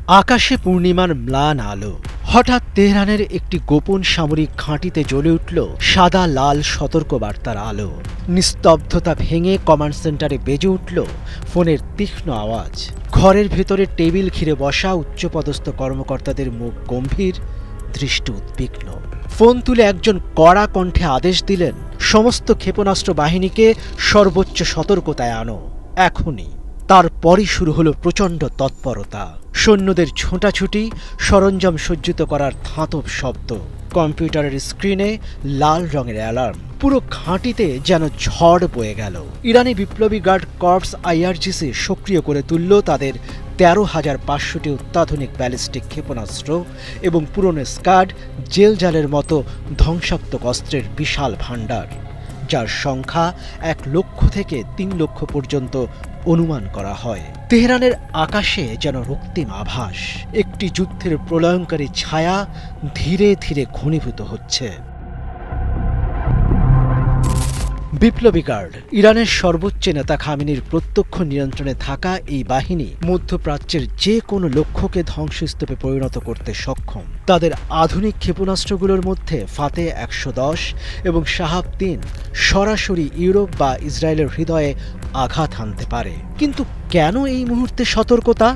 আকাশে পূর্ণিমার ম্লান আলো। হঠাৎ তেহরানের একটি গোপন সামরিক ঘাঁটিতে জ্বলে উঠল সাদা লাল সতর্কবার্তার আলো। নিস্তব্ধতা ভেঙে কমান্ড সেন্টারে বেজে উঠল ফোনের তীক্ষ্ণ আওয়াজ। ঘরের ভেতরে টেবিল ঘিরে বসা উচ্চপদস্থ কর্মকর্তাদের মুখ গম্ভীর, দৃষ্টি উদ্বিগ্ন। ফোন তুলে একজন কড়া কণ্ঠে আদেশ দিলেন, সমস্ত ক্ষেপণাস্ত্র বাহিনীকে সর্বোচ্চ সতর্কতায় আনো, এখনই। তারপরই শুরু হলো প্রচণ্ড তৎপরতা। সৈন্যদের ছোটাছুটি, সরঞ্জাম সজ্জিত করার ধাতব শব্দ, কম্পিউটারের স্ক্রিনে লাল রঙের অ্যালার্ম। পুরো ঘাঁটিতে যেন ঝড় বয়ে গেল। ইরানি বিপ্লবী গার্ড কর্পস আইআরজিসি সক্রিয় করে তুলল তাদের ১৩,৫০০টি অত্যাধুনিক ব্যালিস্টিক ক্ষেপণাস্ত্র এবং পুরনো স্কাড, জেলজালের মতো ধ্বংসাত্মক অস্ত্রের বিশাল ভাণ্ডার, যার সংখ্যা ১ লক্ষ থেকে ৩ লক্ষ পর্যন্ত অনুমান করা হয়। তেহরানের আকাশে যেন রক্তিম আভাস। একটি যুদ্ধের প্রলয়ঙ্কারী ছায়া ধীরে ধীরে ঘনীভূত হচ্ছে। বিপ্লবী গার্ড, ইরানের সর্বোচ্চ নেতা খামেনির প্রত্যক্ষ নিয়ন্ত্রণে থাকা এই বাহিনী মধ্যপ্রাচ্যের যে কোনো লক্ষ্যকে ধ্বংসস্তূপে পরিণত করতে সক্ষম। তাদের আধুনিক ক্ষেপণাস্ত্রগুলোর মধ্যে ফাতে ১১০ এবং শাহাব ৩ সরাসরি ইউরোপ বা ইসরায়েলের হৃদয়ে আঘাত হানতে পারে। কিন্তু কেন এই মুহূর্তে সতর্কতা?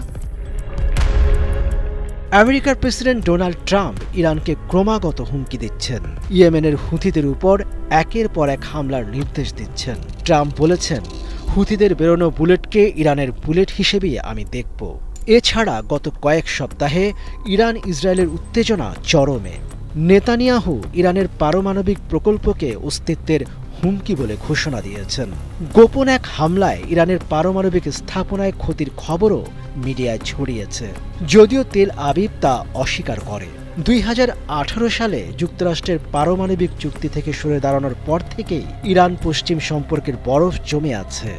আমেরিকার প্রেসিডেন্ট ডোনাল্ড ট্রাম্প ইরানকে ক্রমাগত হুমকি দিচ্ছেন। ইয়েমেনের হুথিদের উপর একের পর এক হামলার নির্দেশ দিচ্ছেন। ট্রাম্প বলেছেন, হুথিদের বেরোনো বুলেটকে ইরানের বুলেট হিসেবেই আমি দেখব। এছাড়া গত কয়েক সপ্তাহে ইরান ইসরায়েলের উত্তেজনা চরমে। নেতানিয়াহু ইরানের পারমাণবিক প্রকল্পকে অস্তিত্বের হুমকি বলে ঘোষণা দিয়েছেন। গোপন এক হামলায় ইরানের পারমাণবিক স্থাপনায় ক্ষতির খবরও মিডিয়ায় ছড়িয়েছে, যদিও তেল আবিব তা অস্বীকার করে। ২০১৮ সালে যুক্তরাষ্ট্রের পারমাণবিক চুক্তি থেকে সরে দাঁড়ানোর পর থেকেই ইরান পশ্চিম সম্পর্কের বরফ জমে আছে।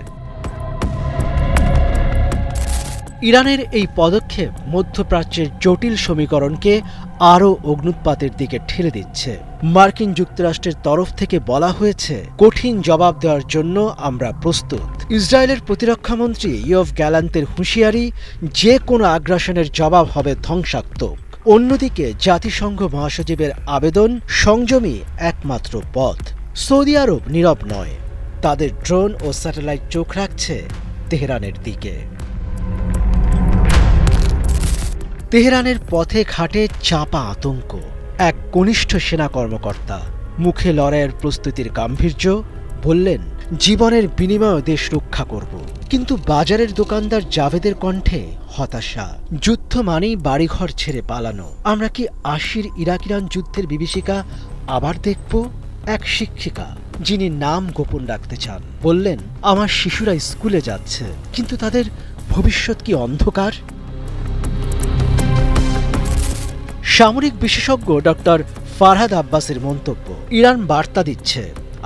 ইরানের এই পদক্ষেপ মধ্যপ্রাচ্যের জটিল সমীকরণকে আরও অগ্ন্যুৎপাতের দিকে ঠেলে দিচ্ছে। মার্কিন যুক্তরাষ্ট্রের তরফ থেকে বলা হয়েছে, কঠিন জবাব দেওয়ার জন্য আমরা প্রস্তুত। ইসরায়েলের প্রতিরক্ষামন্ত্রী ইয়োভ গ্যালান্তের হুঁশিয়ারি, যে কোনো আগ্রাসনের জবাব হবে ধ্বংসাত্মক। অন্যদিকে জাতিসংঘ মহাসচিবের আবেদন, সংযমী একমাত্র পথ। সৌদি আরব নীরব নয়, তাদের ড্রোন ও স্যাটেলাইট চোখ রাখছে তেহরানের দিকে। তেহরানের পথে ঘাটে চাপা আতঙ্ক। এক কনিষ্ঠ সেনা কর্মকর্তা, মুখে লড়াইয়ের প্রস্তুতির গাম্ভীর্য, বললেন, জীবনের বিনিময়ে দেশ রক্ষা করব। কিন্তু বাজারের দোকানদার জাভেদের কণ্ঠে হতাশা। যুদ্ধ মানেই বাড়িঘর ছেড়ে পালানো। আমরা কি ৮০-র ইরাক ইরান যুদ্ধের বিভীষিকা আবার দেখব? এক শিক্ষিকা, যিনি নাম গোপন রাখতে চান, বললেন, আমার শিশুরা স্কুলে যাচ্ছে, কিন্তু তাদের ভবিষ্যৎ কি অন্ধকার? সামরিক বিশেষজ্ঞ ডক্টর ফারহাদ আব্বাসের মন্তব্য, ইরান বার্তা দিচ্ছে,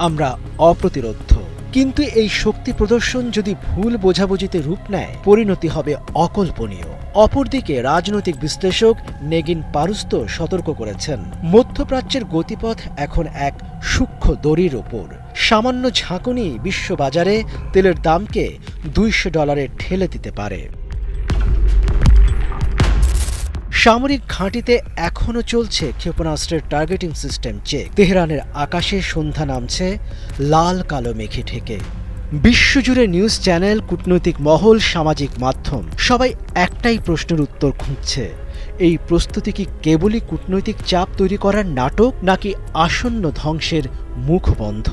আমরা অপ্রতিরোধ্য। কিন্তু এই শক্তি প্রদর্শন যদি ভুল বোঝাবুঝিতে রূপ নেয়, পরিণতি হবে অকল্পনীয়। অপরদিকে রাজনৈতিক বিশ্লেষক নেগিন পারুস্তো সতর্ক করেছেন, মধ্যপ্রাচ্যের গতিপথ এখন এক সূক্ষ্ম দড়ির ওপর। সামান্য ঝাঁকুনি বিশ্ববাজারে তেলের দামকে $200 ঠেলে দিতে পারে। সামরিক ঘাঁটিতে এখনও চলছে ক্ষেপণাস্ত্রের টার্গেটিং সিস্টেম চেক। তেহরানের আকাশে সন্ধ্যা নামছে লাল কালো মেঘে ঢেকে। বিশ্বজুড়ে নিউজ চ্যানেল, কূটনৈতিক মহল, সামাজিক মাধ্যম সবাই একটাই প্রশ্নের উত্তর খুঁজছে, এই প্রস্তুতি কি কেবলই কূটনৈতিক চাপ তৈরি করার নাটক, নাকি আসন্ন ধ্বংসের মুখ বন্ধ?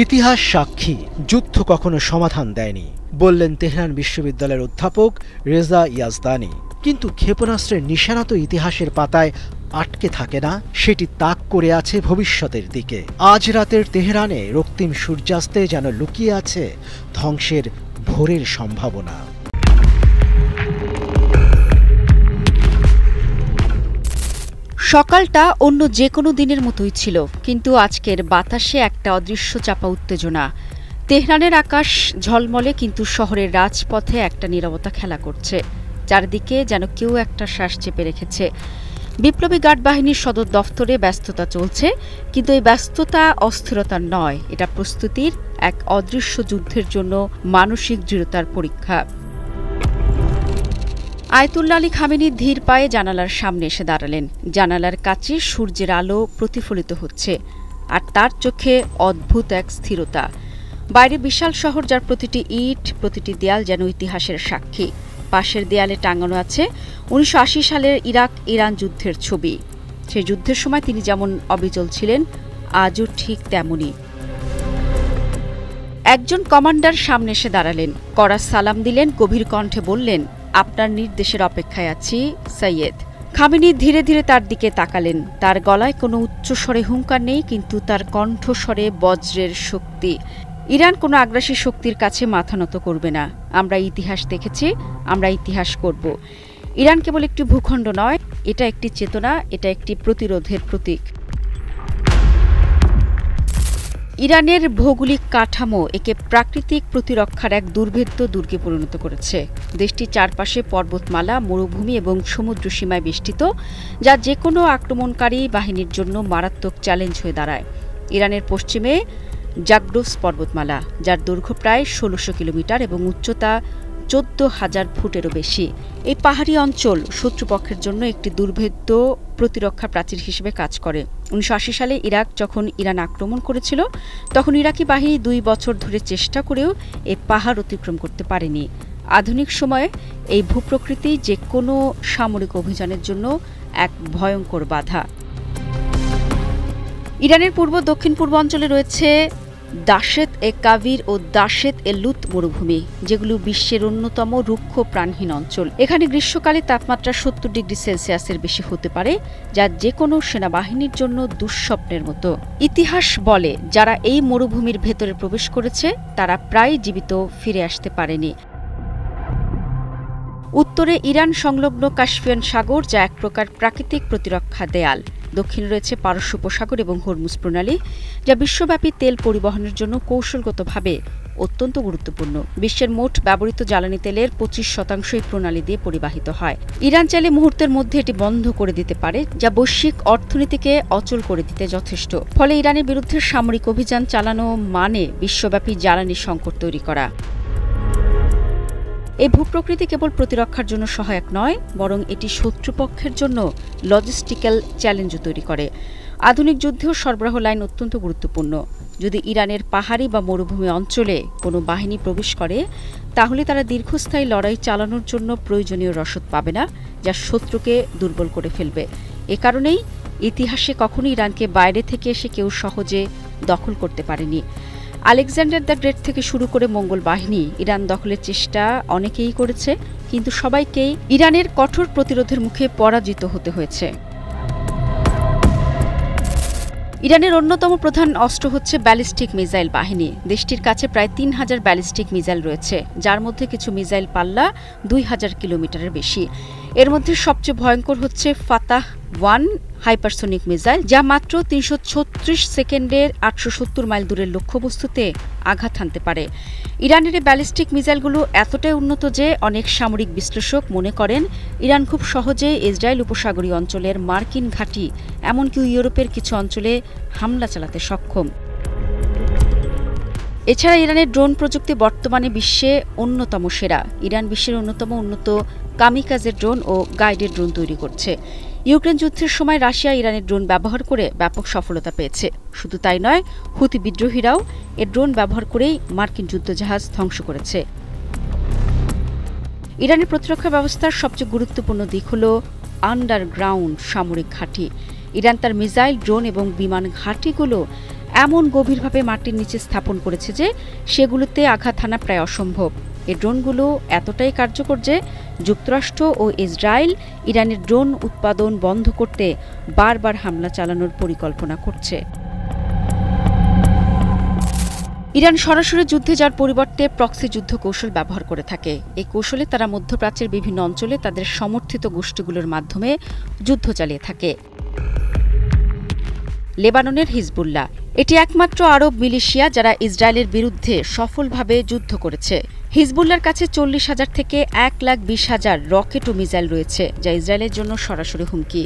ইতিহাস সাক্ষী, যুদ্ধ কখনো সমাধান দেয়নি, বললেন তেহরান বিশ্ববিদ্যালয়ের অধ্যাপক রেজা ইয়াজদানি। কিন্তু ক্ষেপণাস্ত্রের নিশানা তো ইতিহাসের পাতায় আটকে থাকে না, সেটি তাক করে আছে ভবিষ্যতের দিকে। আজ রাতের তেহরানে রক্তিম সূর্যাস্তে যেন লুকিয়ে আছে ধ্বংসের ভোরের সম্ভাবনা। সকালটা অন্য যে কোনো দিনের মতোই ছিল, কিন্তু আজকের বাতাসে একটা অদৃশ্য চাপা উত্তেজনা। তেহরানের আকাশ ঝলমলে, কিন্তু শহরের রাজপথে একটা নীরবতা খেলা করছে। চারদিকে যেন কেউ একটা শ্বাস চেপে রেখেছে। বিপ্লবী গার্ড বাহিনীর সদর দফতরে ব্যস্ততা চলছে, কিন্তু এই ব্যস্ততা অস্থিরতার নয়, এটা প্রস্তুতির, এক অদৃশ্য যুদ্ধের জন্য মানসিক দৃঢ়তার পরীক্ষা। আয়াতুল্লাহ আলী খামেনি ধীর পায়ে জানালার সামনে এসে দাঁড়ালেন। জানালার কাছে সূর্যের আলো প্রতিফলিত হচ্ছে, আর তার চোখে অদ্ভুত এক স্থিরতা। বাইরে বিশাল শহর, যার প্রতিটি ইট, প্রতিটি দেয়াল যেন ইতিহাসের সাক্ষী। পাশের দেয়ালে টাঙানো আছে 1980 সালের ইরাক-ইরান যুদ্ধের ছবি। সেই যুদ্ধের সময় তিনি যেমন অবিচল ছিলেন, আজও ঠিক তেমনই। একজন কমান্ডার সামনে এসে দাঁড়ালেন, কড়া সালাম দিলেন, গভীর কণ্ঠে বললেন, আপনার নির্দেশের অপেক্ষায় আছি সৈয়দ। খামেনি ধীরে ধীরে তার দিকে তাকালেন। তার গলায় কোনো উচ্চস্বরে হুঙ্কার নেই, কিন্তু তার কণ্ঠস্বরে বজ্রের শক্তি। ইরান কোনো আগ্রাসী শক্তির কাছে মাথা নত করবে না। আমরা ইতিহাস দেখেছি, আমরা ইতিহাস করব। ইরান কেবল একটি ভূখণ্ড নয়, এটা একটি চেতনা, এটা একটি প্রতিরোধের প্রতীক। ইরানের ভৌগোলিক কাঠামো একে প্রাকৃতিক প্রতিরক্ষার এক দুর্ভেদ্য দুর্গে পরিণত করেছে। দেশটির চারপাশে পর্বতমালা, মরুভূমি এবং সমুদ্র সীমায় বেষ্টিত, যা যে কোনো আক্রমণকারী বাহিনীর জন্য মারাত্মক চ্যালেঞ্জ হয়ে দাঁড়ায়। ইরানের পশ্চিমে জাগ্রোস পর্বতমালা, যার দৈর্ঘ্য প্রায় 1600 কিলোমিটার এবং উচ্চতা 14,000 ফুটেরও বেশি। এই পাহাড়ি অঞ্চল শত্রুপক্ষের জন্য একটি দুর্ভেদ্য প্রতিরক্ষা প্রাচীর হিসেবে কাজ করে। 1980 সালে ইরাক যখন ইরান আক্রমণ করেছিল, তখন ইরাকি বাহিনী 2 বছর ধরে চেষ্টা করেও এই পাহাড় অতিক্রম করতে পারেনি। আধুনিক সময়ে এই ভূপ্রকৃতি যে কোনো সামরিক অভিযানের জন্য এক ভয়ঙ্কর বাধা। ইরানের পূর্ব দক্ষিণ পূর্ব অঞ্চলে রয়েছে দাশেত এ কাবির ও দাশেত এ লুত মরুভূমি, যেগুলো বিশ্বের অন্যতম রুক্ষ প্রাণহীন অঞ্চল। এখানে গ্রীষ্মকালে তাপমাত্রা 70 ডিগ্রি সেলসিয়াসের বেশি হতে পারে, যা যে কোনো সেনাবাহিনীর জন্য দুঃস্বপ্নের মতো। ইতিহাস বলে, যারা এই মরুভূমির ভেতরে প্রবেশ করেছে তারা প্রায় জীবিত ফিরে আসতে পারেনি। উত্তরে ইরান সংলগ্ন কাস্পিয়ান সাগর, যা এক প্রকার প্রাকৃতিক প্রতিরক্ষা দেয়াল। দক্ষিণে রয়েছে পারস্য উপসাগর এবং হরমুজ প্রণালী, যা বিশ্বব্যাপী তেল পরিবহনের জন্য কৌশলগতভাবে অত্যন্ত গুরুত্বপূর্ণ। বিশ্বের মোট ব্যবহৃত জ্বালানি তেলের 25% এই প্রণালী দিয়ে পরিবাহিত হয়। ইরান চাইলে মুহূর্তের মধ্যে এটি বন্ধ করে দিতে পারে, যা বৈশ্বিক অর্থনীতিকে অচল করে দিতে যথেষ্ট। ফলে ইরানের বিরুদ্ধে সামরিক অভিযান চালানো মানে বিশ্বব্যাপী জ্বালানি সংকট তৈরি করা। এই ভূপ্রকৃতি কেবল প্রতিরক্ষার জন্য সহায়ক নয়, বরং এটি শত্রুপক্ষের জন্য লজিস্টিক্যাল চ্যালেঞ্জও তৈরি করে। আধুনিক যুদ্ধেও সরবরাহ লাইন অত্যন্ত গুরুত্বপূর্ণ। যদি ইরানের পাহাড়ি বা মরুভূমি অঞ্চলে কোনো বাহিনী প্রবেশ করে, তাহলে তারা দীর্ঘস্থায়ী লড়াই চালানোর জন্য প্রয়োজনীয় রসদ পাবে না, যা শত্রুকে দুর্বল করে ফেলবে। এ কারণেই ইতিহাসে কখনো ইরানকে বাইরে থেকে এসে কেউ সহজে দখল করতে পারেনি। আলেকজান্ডার দ্য গ্রেট থেকে শুরু করে মঙ্গল বাহিনী ইরান দখলের চেষ্টা অনেকেই করেছে, কিন্তু সবাইকেই ইরানের কঠোর প্রতিরোধের মুখে পরাজিত হতে হয়েছে। ইরানের অন্যতম প্রধান অস্ত্র হচ্ছে ব্যালিস্টিক মিসাইল বাহিনী। দেশটির কাছে প্রায় 3000 ব্যালিস্টিক মিসাইল রয়েছে, যার মধ্যে কিছু মিসাইল পাল্লা 2000 কিলোমিটারের বেশি। এর মধ্যে সবচেয়ে ভয়ঙ্কর হচ্ছে ফাতাহ 1 হাইপারসোনিক মিসাইল, যা মাত্র 336 সেকেন্ডের 870 মাইল দূরের লক্ষ্যবস্তুতে আঘাত হানতে পারে। ইরানের এই ব্যালিস্টিক মিসাইলগুলো এতটাই উন্নত যে অনেক সামরিক বিশ্লেষক মনে করেন ইরান খুব সহজেই ইসরায়েল উপসাগরীয় অঞ্চলের মার্কিন ঘাঁটি, এমনকি ইউরোপের কিছু অঞ্চলে হামলা চালাতে সক্ষম। এছাড়া ইরানের ড্রোন প্রযুক্তি বর্তমানে বিশ্বে অন্যতম সেরা। ইরান বিশ্বের অন্যতম উন্নত কামিকাজে ড্রোন ও গাইডেড ড্রোন তৈরি করছে। ইউক্রেন যুদ্ধের সময় রাশিয়া ইরানের ড্রোন ব্যবহার করে ব্যাপক সফলতা পেয়েছে। শুধু তাই নয়, হুতি বিদ্রোহীরাও এ ড্রোন ব্যবহার করেই মার্কিন যুদ্ধজাহাজ ধ্বংস করেছে। ইরানের প্রতিরক্ষা ব্যবস্থার সবচেয়ে গুরুত্বপূর্ণ দিক হল আন্ডারগ্রাউন্ড সামরিক ঘাঁটি। ইরান তার মিসাইল, ড্রোন এবং বিমান ঘাঁটিগুলো এমন গভীরভাবে মাটির নিচে স্থাপন করেছে যে সেগুলোতে আঘাত হানা প্রায় অসম্ভব। এই ড্রোনগুলো এতটাই কার্যকর যে যুক্তরাষ্ট্র ও ইসরায়েল ইরানের ড্রোন উৎপাদন বন্ধ করতে বারবার হামলা চালানোর পরিকল্পনা করছে। ইরান সরাসরি যুদ্ধে যাওয়ার পরিবর্তে প্রক্সি যুদ্ধ কৌশল ব্যবহার করে থাকে। এই কৌশলে তারা মধ্যপ্রাচ্যের বিভিন্ন অঞ্চলে তাদের সমর্থিত গোষ্ঠীগুলোর মাধ্যমে যুদ্ধ চালিয়ে থাকে। লেবাননের হিজবুল্লাহ, এটি একমাত্র আরব মিলিশিয়া যারা ইসরায়েলের বিরুদ্ধে সফলভাবে যুদ্ধ করেছে। হিজবুল্লাহর কাছে 40,000 থেকে 1,20,000 রকেট ও মিসাইল রয়েছে, যা ইসরায়েলের জন্য সরাসরি হুমকি।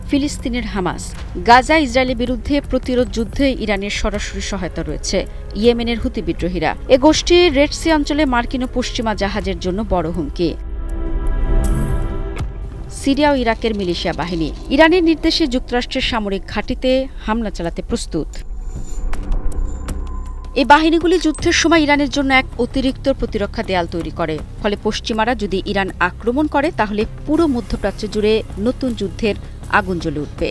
ফিলিস্তিনের হামাস। গাজা ইসরায়েলের বিরুদ্ধে প্রতিরোধ যুদ্ধে ইরানের সরাসরি সহায়তা রয়েছে ইয়েমেনের হুতি বিদ্রোহীরা। এ গোষ্ঠী রেড সি অঞ্চলে মার্কিন ও পশ্চিমা জাহাজের জন্য বড় হুমকি। সিরিয়া ও ইরাকের মিলিশিয়া বাহিনী ইরানের নির্দেশে যুক্তরাষ্ট্রের সামরিক ঘাঁটিতে হামলা চালাতে প্রস্তুত। এই বাহিনীগুলি যুদ্ধের সময় ইরানের জন্য এক অতিরিক্ত প্রতিরক্ষা দেয়াল তৈরি করে, ফলে পশ্চিমারা যদি ইরান আক্রমণ করে তাহলে পুরো মধ্যপ্রাচ্য জুড়ে নতুন যুদ্ধের আগুন জ্বলে উঠবে।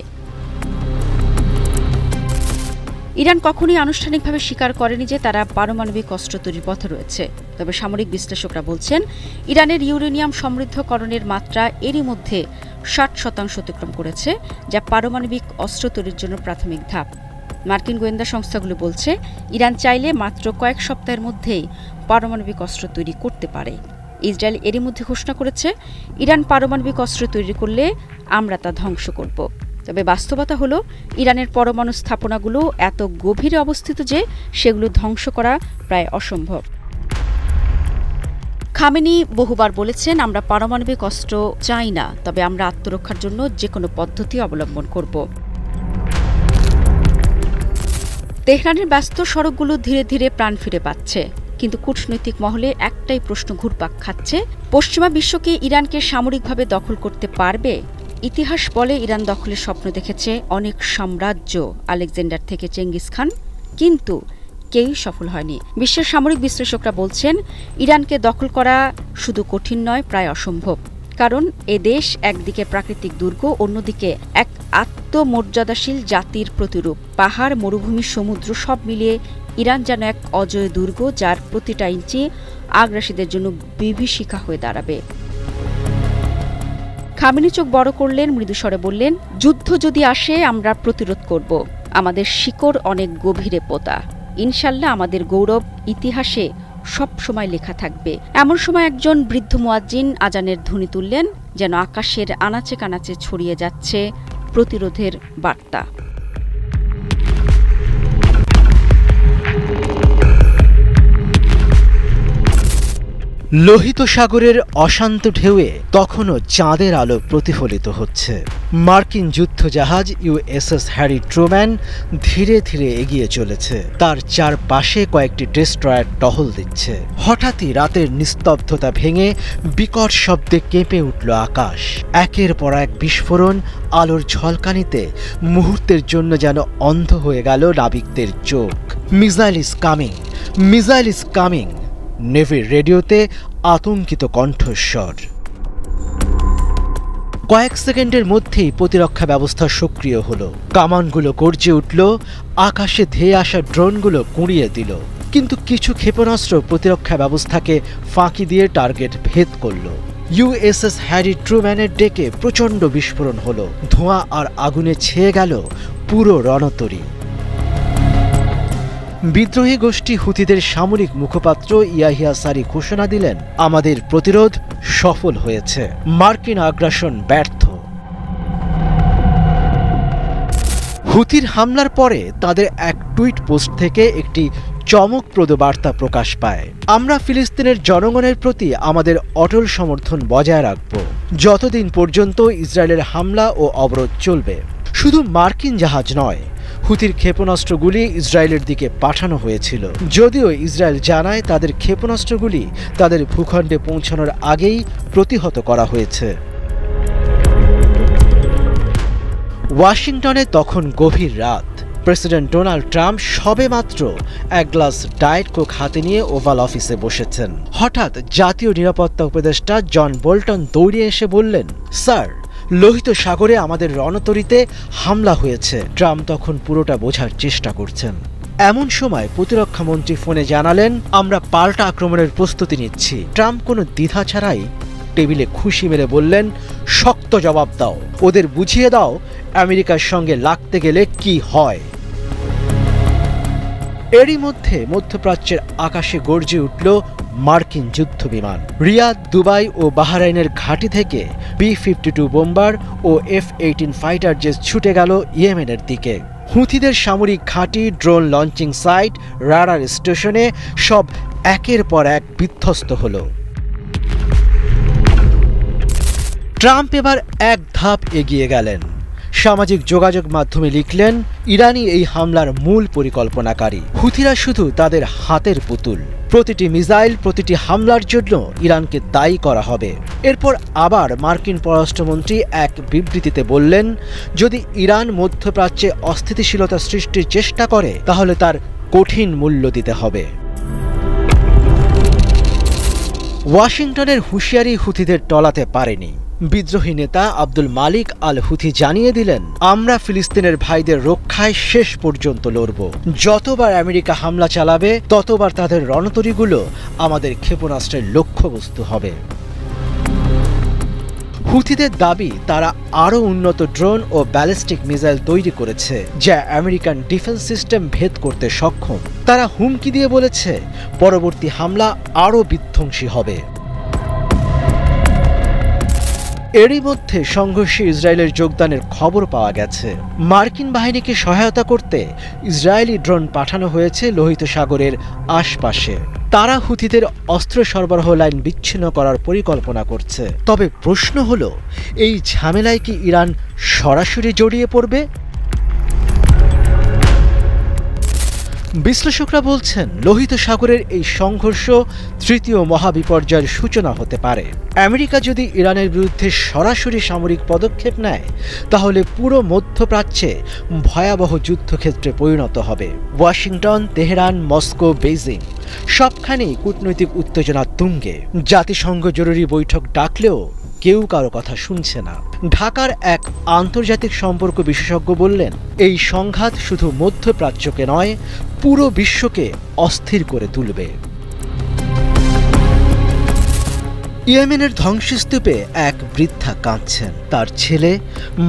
ইরান কখনোই আনুষ্ঠানিকভাবে স্বীকার করেনি যে তারা পারমাণবিক অস্ত্র তৈরির পথে রয়েছে, তবে সামরিক বিশ্লেষকরা বলছেন ইরানের ইউরেনিয়াম সমৃদ্ধকরণের মাত্রা এরই মধ্যে 60% অতিক্রম করেছে, যা পারমাণবিক অস্ত্র তৈরির জন্য প্রাথমিক ধাপ। মার্কিন গোয়েন্দা সংস্থাগুলো বলছে ইরান চাইলে মাত্র কয়েক সপ্তাহের মধ্যেই পারমাণবিক অস্ত্র তৈরি করতে পারে। ইসরায়েল এরই মধ্যে ঘোষণা করেছে ইরান পারমাণবিক অস্ত্র তৈরি করলে আমরা তা ধ্বংস করব। তবে বাস্তবতা হলো ইরানের পরমাণু স্থাপনাগুলো এত গভীরে অবস্থিত যে সেগুলো ধ্বংস করা প্রায় অসম্ভব। খামেনি বহুবার বলেছেন, আমরা পারমাণবিক অস্ত্র চাই না, তবে আমরা আত্মরক্ষার জন্য যে কোনো পদ্ধতি অবলম্বন করব। তেহরানের ব্যস্ত সড়কগুলো ধীরে ধীরে প্রাণ ফিরে পাচ্ছে, কিন্তু কূটনৈতিক মহলে একটাই প্রশ্ন ঘুরপাক খাচ্ছে, পশ্চিমা বিশ্বকে ইরানকে সামরিকভাবে দখল করতে পারবে? ইতিহাস বলে ইরান দখলের স্বপ্ন দেখেছে অনেক সাম্রাজ্য, আলেকজান্ডার থেকে চেঙ্গিস খান, কিন্তু কেউই সফল হয়নি। বিশ্বের সামরিক বিশ্লেষকরা বলছেন ইরানকে দখল করা শুধু কঠিন নয়, প্রায় অসম্ভব। কারণ এ দেশ একদিকে প্রাকৃতিক দুর্গ, অন্যদিকে এক আত্মমর্যাদাশীল জাতির প্রতিরূপ। পাহাড়, মরুভূমি, সমুদ্র সব মিলিয়ে ইরান যেন এক অজয় দুর্গ, যার প্রতিটা ইঞ্চি আগ্রাসীদের জন্য বিভীষিকা হয়ে দাঁড়াবে। খামেনি চোখ বড় করলেন, মৃদুস্বরে বললেন, যুদ্ধ যদি আসে আমরা প্রতিরোধ করব। আমাদের শিকড় অনেক গভীরে পোতা। ইনশাল্লাহ আমাদের গৌরব ইতিহাসে সব সময় লেখা থাকবে। এমন সময় একজন বৃদ্ধ মুয়াজ্জিন আজানের ধ্বনি তুললেন, যেন আকাশের আনাচে কানাচে ছড়িয়ে যাচ্ছে প্রতিরোধের বার্তা। লোহিত সাগরের অশান্ত ঢেউয়ে তখনও চাঁদের আলো প্রতিফলিত হচ্ছে। মার্কিন যুদ্ধজাহাজ ইউএসএস হ্যারি ট্রুম্যান ধীরে ধীরে এগিয়ে চলেছে, তার চারপাশে কয়েকটি ডেস্ট্রয়ার টহল দিচ্ছে। হঠাৎই রাতের নিস্তব্ধতা ভেঙে বিকট শব্দে কেঁপে উঠল আকাশ। একের পর এক বিস্ফোরণ, আলোর ঝলকানিতে মুহূর্তের জন্য যেন অন্ধ হয়ে গেল নাবিকদের চোখ। Missile is coming, missile is coming, নেভির রেডিওতে আতঙ্কিত কণ্ঠস্বর। কয়েক সেকেন্ডের মধ্যেই প্রতিরক্ষা ব্যবস্থা সক্রিয় হলো। কামানগুলো গর্জে উঠল, আকাশে ধেয়ে আসা ড্রোনগুলো কুঁড়িয়ে দিল, কিন্তু কিছু ক্ষেপণাস্ত্র প্রতিরক্ষা ব্যবস্থাকে ফাঁকি দিয়ে টার্গেট ভেদ করল। ইউএসএস হ্যারি ট্রুম্যানের ডেকে প্রচণ্ড বিস্ফোরণ হলো, ধোঁয়া আর আগুনে ছেয়ে গেল পুরো রণতরী। বিদ্রোহী গোষ্ঠী হুতিদের সামরিক মুখপাত্র ইয়াহিয়া সারি ঘোষণা দিলেন, আমাদের প্রতিরোধ সফল হয়েছে, মার্কিন আগ্রাসন ব্যর্থ। হুতির হামলার পরে তাদের এক টুইট পোস্ট থেকে একটি চমকপ্রদ বার্তা প্রকাশ পায়, আমরা ফিলিস্তিনের জনগণের প্রতি আমাদের অটল সমর্থন বজায় রাখব যতদিন পর্যন্ত ইসরায়েলের হামলা ও অবরোধ চলবে। শুধু মার্কিন জাহাজ নয়, হুতির ক্ষেপণাস্ত্রগুলি ইসরায়েলের দিকে পাঠানো হয়েছিল, যদিও ইসরায়েল জানায় তাদের ক্ষেপণাস্ত্রগুলি তাদের ভূখণ্ডে পৌঁছানোর আগেই প্রতিহত করা হয়েছে। ওয়াশিংটনে তখন গভীর রাত। প্রেসিডেন্ট ডোনাল্ড ট্রাম্প সবেমাত্র এক গ্লাস ডায়েট কোক হাতে নিয়ে ওভাল অফিসে বসেছেন। হঠাৎ জাতীয় নিরাপত্তা উপদেষ্টা জন বোল্টন দৌড়ে এসে বললেন, স্যার, লোহিত সাগরে আমাদের রণতরীতে হামলা হয়েছে। ট্রাম্প তখন পুরোটা বোঝার চেষ্টা করছেন। এমন সময় প্রতিরক্ষা মন্ত্রী ফোনে জানালেন, আমরা পাল্টা আক্রমণের প্রস্তুতি নিচ্ছি। ট্রাম্প কোনো দ্বিধা ছাড়াই টেবিলে খুশি মেরে বললেন, শক্ত জবাব দাও, ওদের বুঝিয়ে দাও আমেরিকার সঙ্গে লাগতে গেলে কি হয়। এরই মধ্যে মধ্যপ্রাচ্যের আকাশে গর্জে উঠল মার্কিন যুদ্ধ বিমান। রিয়াদ, দুবাই ও বাহরাইনের ঘাঁটি থেকে B-52 বোম্বার ও F-18 ফাইটার জেট ছুটে গেল ইয়েমেনের দিকে। হুথিদের সামরিক ঘাঁটি, ড্রোন লঞ্চিং সাইট, রাডার স্টেশনে সব একের পর এক বিধ্বস্ত হল। ট্রাম্প এবার এক ধাপ এগিয়ে গেলেন। সামাজিক যোগাযোগ মাধ্যমে লিখলেন, ইরানই এই হামলার মূল পরিকল্পনাকারী, হুথিরা শুধু তাদের হাতের পুতুল। প্রতিটি মিসাইল, প্রতিটি হামলার জন্য ইরানকে দায়ী করা হবে। এরপর আবার মার্কিন পররাষ্ট্রমন্ত্রী এক বিবৃতিতে বললেন, যদি ইরান মধ্যপ্রাচ্যে অস্থিতিশীলতা সৃষ্টির চেষ্টা করে তাহলে তার কঠিন মূল্য দিতে হবে। ওয়াশিংটনের হুঁশিয়ারি হুথিদের টলাতে পারেনি। বিদ্রোহী নেতা আব্দুল মালিক আল হুথি জানিয়ে দিলেন, আমরা ফিলিস্তিনের ভাইদের রক্ষায় শেষ পর্যন্ত লড়ব। যতবার আমেরিকা হামলা চালাবে ততবার তাদের রণতরীগুলো আমাদের ক্ষেপণাস্ত্রের লক্ষ্যবস্তু হবে। হুথিদের দাবি, তারা আরও উন্নত ড্রোন ও ব্যালিস্টিক মিসাইল তৈরি করেছে যা আমেরিকান ডিফেন্স সিস্টেম ভেদ করতে সক্ষম। তারা হুমকি দিয়ে বলেছে, পরবর্তী হামলা আরও বিধ্বংসী হবে। এরই মধ্যে সংঘর্ষে ইসরায়েলের যোগদানের খবর পাওয়া গেছে। মার্কিন বাহিনীকে সহায়তা করতে ইসরায়েলি ড্রোন পাঠানো হয়েছে লোহিত সাগরের আশপাশে। তারা হুথিদের অস্ত্র সরবরাহ লাইন বিচ্ছিন্ন করার পরিকল্পনা করছে। তবে প্রশ্ন হলো, এই ঝামেলায় কি ইরান সরাসরি জড়িয়ে পড়বে? বিশ্লেষকরা বলছেন, লোহিত সাগরের এই সংঘর্ষ তৃতীয় মহাবিপর্যয়ের সূচনা হতে পারে। আমেরিকা যদি ইরানের বিরুদ্ধে সরাসরি সামরিক পদক্ষেপ নেয় তাহলে পুরো মধ্যপ্রাচ্যে ভয়াবহ যুদ্ধক্ষেত্রে পরিণত হবে। ওয়াশিংটন, তেহরান, মস্কো, বেইজিং সবখানেই কূটনৈতিক উত্তেজনা তুঙ্গে। জাতিসংঘ জরুরি বৈঠক ডাকলেও কেউ কারো কথা শুনছে না। ঢাকার এক আন্তর্জাতিক সম্পর্ক বিশেষজ্ঞ বললেন, এই সংঘাত শুধু মধ্যপ্রাচ্যকে নয়, পুরো বিশ্বকে অস্থির করে তুলবে। ইয়েমেনের ধ্বংসস্তূপে এক বৃদ্ধা কাঁদছেন। তার ছেলে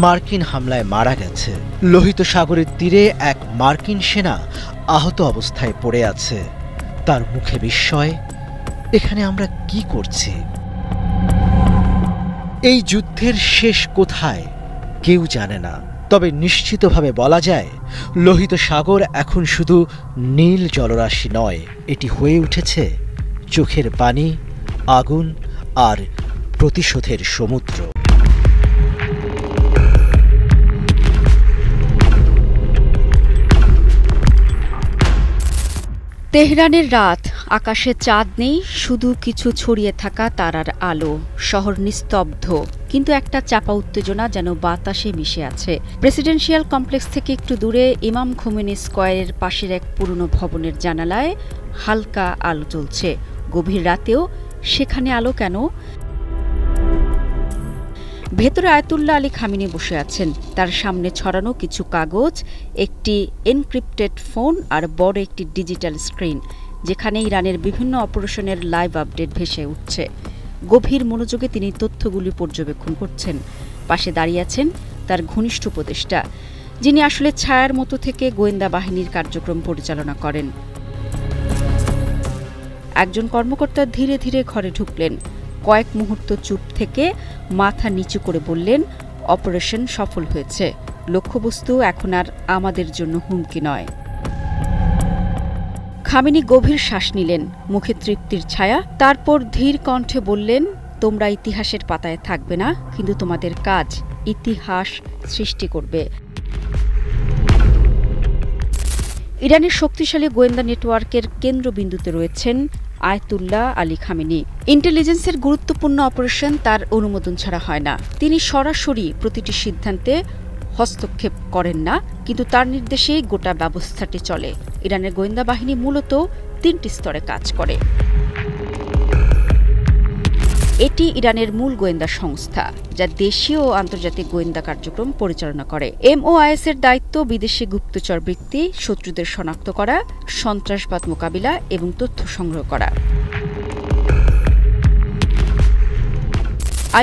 মার্কিন হামলায় মারা গেছে। লোহিত সাগরের তীরে এক মার্কিন সেনা আহত অবস্থায় পড়ে আছে। তার মুখে বিস্ময়, এখানে আমরা কি করছি? এই যুদ্ধের শেষ কোথায় কেউ জানে না। তবে নিশ্চিতভাবে বলা যায়, লোহিত সাগর এখন শুধু নীল জলরাশি নয়, এটি হয়ে উঠেছে চোখের পানি, আগুন আর প্রতিশোধের সমুদ্র। তেহরানের রাত, আকাশে চাঁদ নেই, শুধু কিছু ছড়িয়ে থাকা তারার আলো। শহর নিস্তব্ধ, কিন্তু একটা চাপা উত্তেজনা যেন বাতাসে মিশে আছে। প্রেসিডেন্সিয়াল কমপ্লেক্স থেকে একটু দূরে ইমাম খোমেনি স্কয়ারের পাশের এক পুরনো ভবনের জানালায় হালকা আলো জ্বলছে। গভীর রাতেও সেখানে আলো কেন? ভেতরে আয়াতুল্লাহ আলী খামিনি বসে আছেন। তার সামনে ছড়ানো কিছু কাগজ, একটি এনক্রিপ্টেড ফোন আর বড় একটি ডিজিটাল স্ক্রিন, যেখানে ইরানের বিভিন্ন অপারেশনের লাইভ আপডেট ভেসে উঠছে। গভীর মনোযোগে তিনি তথ্যগুলি পর্যবেক্ষণ করছেন। পাশে দাঁড়িয়ে আছেন তার ঘনিষ্ঠ উপদেষ্টা, যিনি আসলে ছায়ার মতো থেকে গোয়েন্দা বাহিনীর কার্যক্রম পরিচালনা করেন। একজন কর্মকর্তা ধীরে ধীরে ঘরে ঢুকলেন। কয়েক মুহূর্ত চুপ থেকে মাথা নিচু করে বললেন, অপারেশন সফল হয়েছে। লক্ষ্যবস্তু এখন আর আমাদের জন্য হুমকি নয়। খামেনি গভীর শ্বাস নিলেন, মুখে তৃপ্তির ছায়া। তারপর ধীর কণ্ঠে বললেন, তোমরা ইতিহাসের পাতায় থাকবে না, কিন্তু তোমাদের কাজ ইতিহাস সৃষ্টি করবে। ইরানের শক্তিশালী গোয়েন্দা নেটওয়ার্কের কেন্দ্রবিন্দুতে রয়েছেন আয়াতুল্লাহ আলী খামেনি। ইন্টেলিজেন্সের গুরুত্বপূর্ণ অপারেশন তার অনুমোদন ছাড়া হয় না। তিনি সরাসরি প্রতিটি সিদ্ধান্তে হস্তক্ষেপ করেন না, কিন্তু তার নির্দেশেই গোটা ব্যবস্থাটি চলে। ইরানের গোয়েন্দা বাহিনী মূলত 3টি স্তরে কাজ করে। এটি ইরানের মূল গোয়েন্দা সংস্থা, যা দেশীয় ও আন্তর্জাতিক গোয়েন্দা কার্যক্রম পরিচালনা করে। MOIS এর দায়িত্ব বিদেশি গুপ্তচর ব্যক্তি, শত্রুদের শনাক্ত করা, সন্ত্রাসবাদ মোকাবিলা এবং তথ্য সংগ্রহ করা।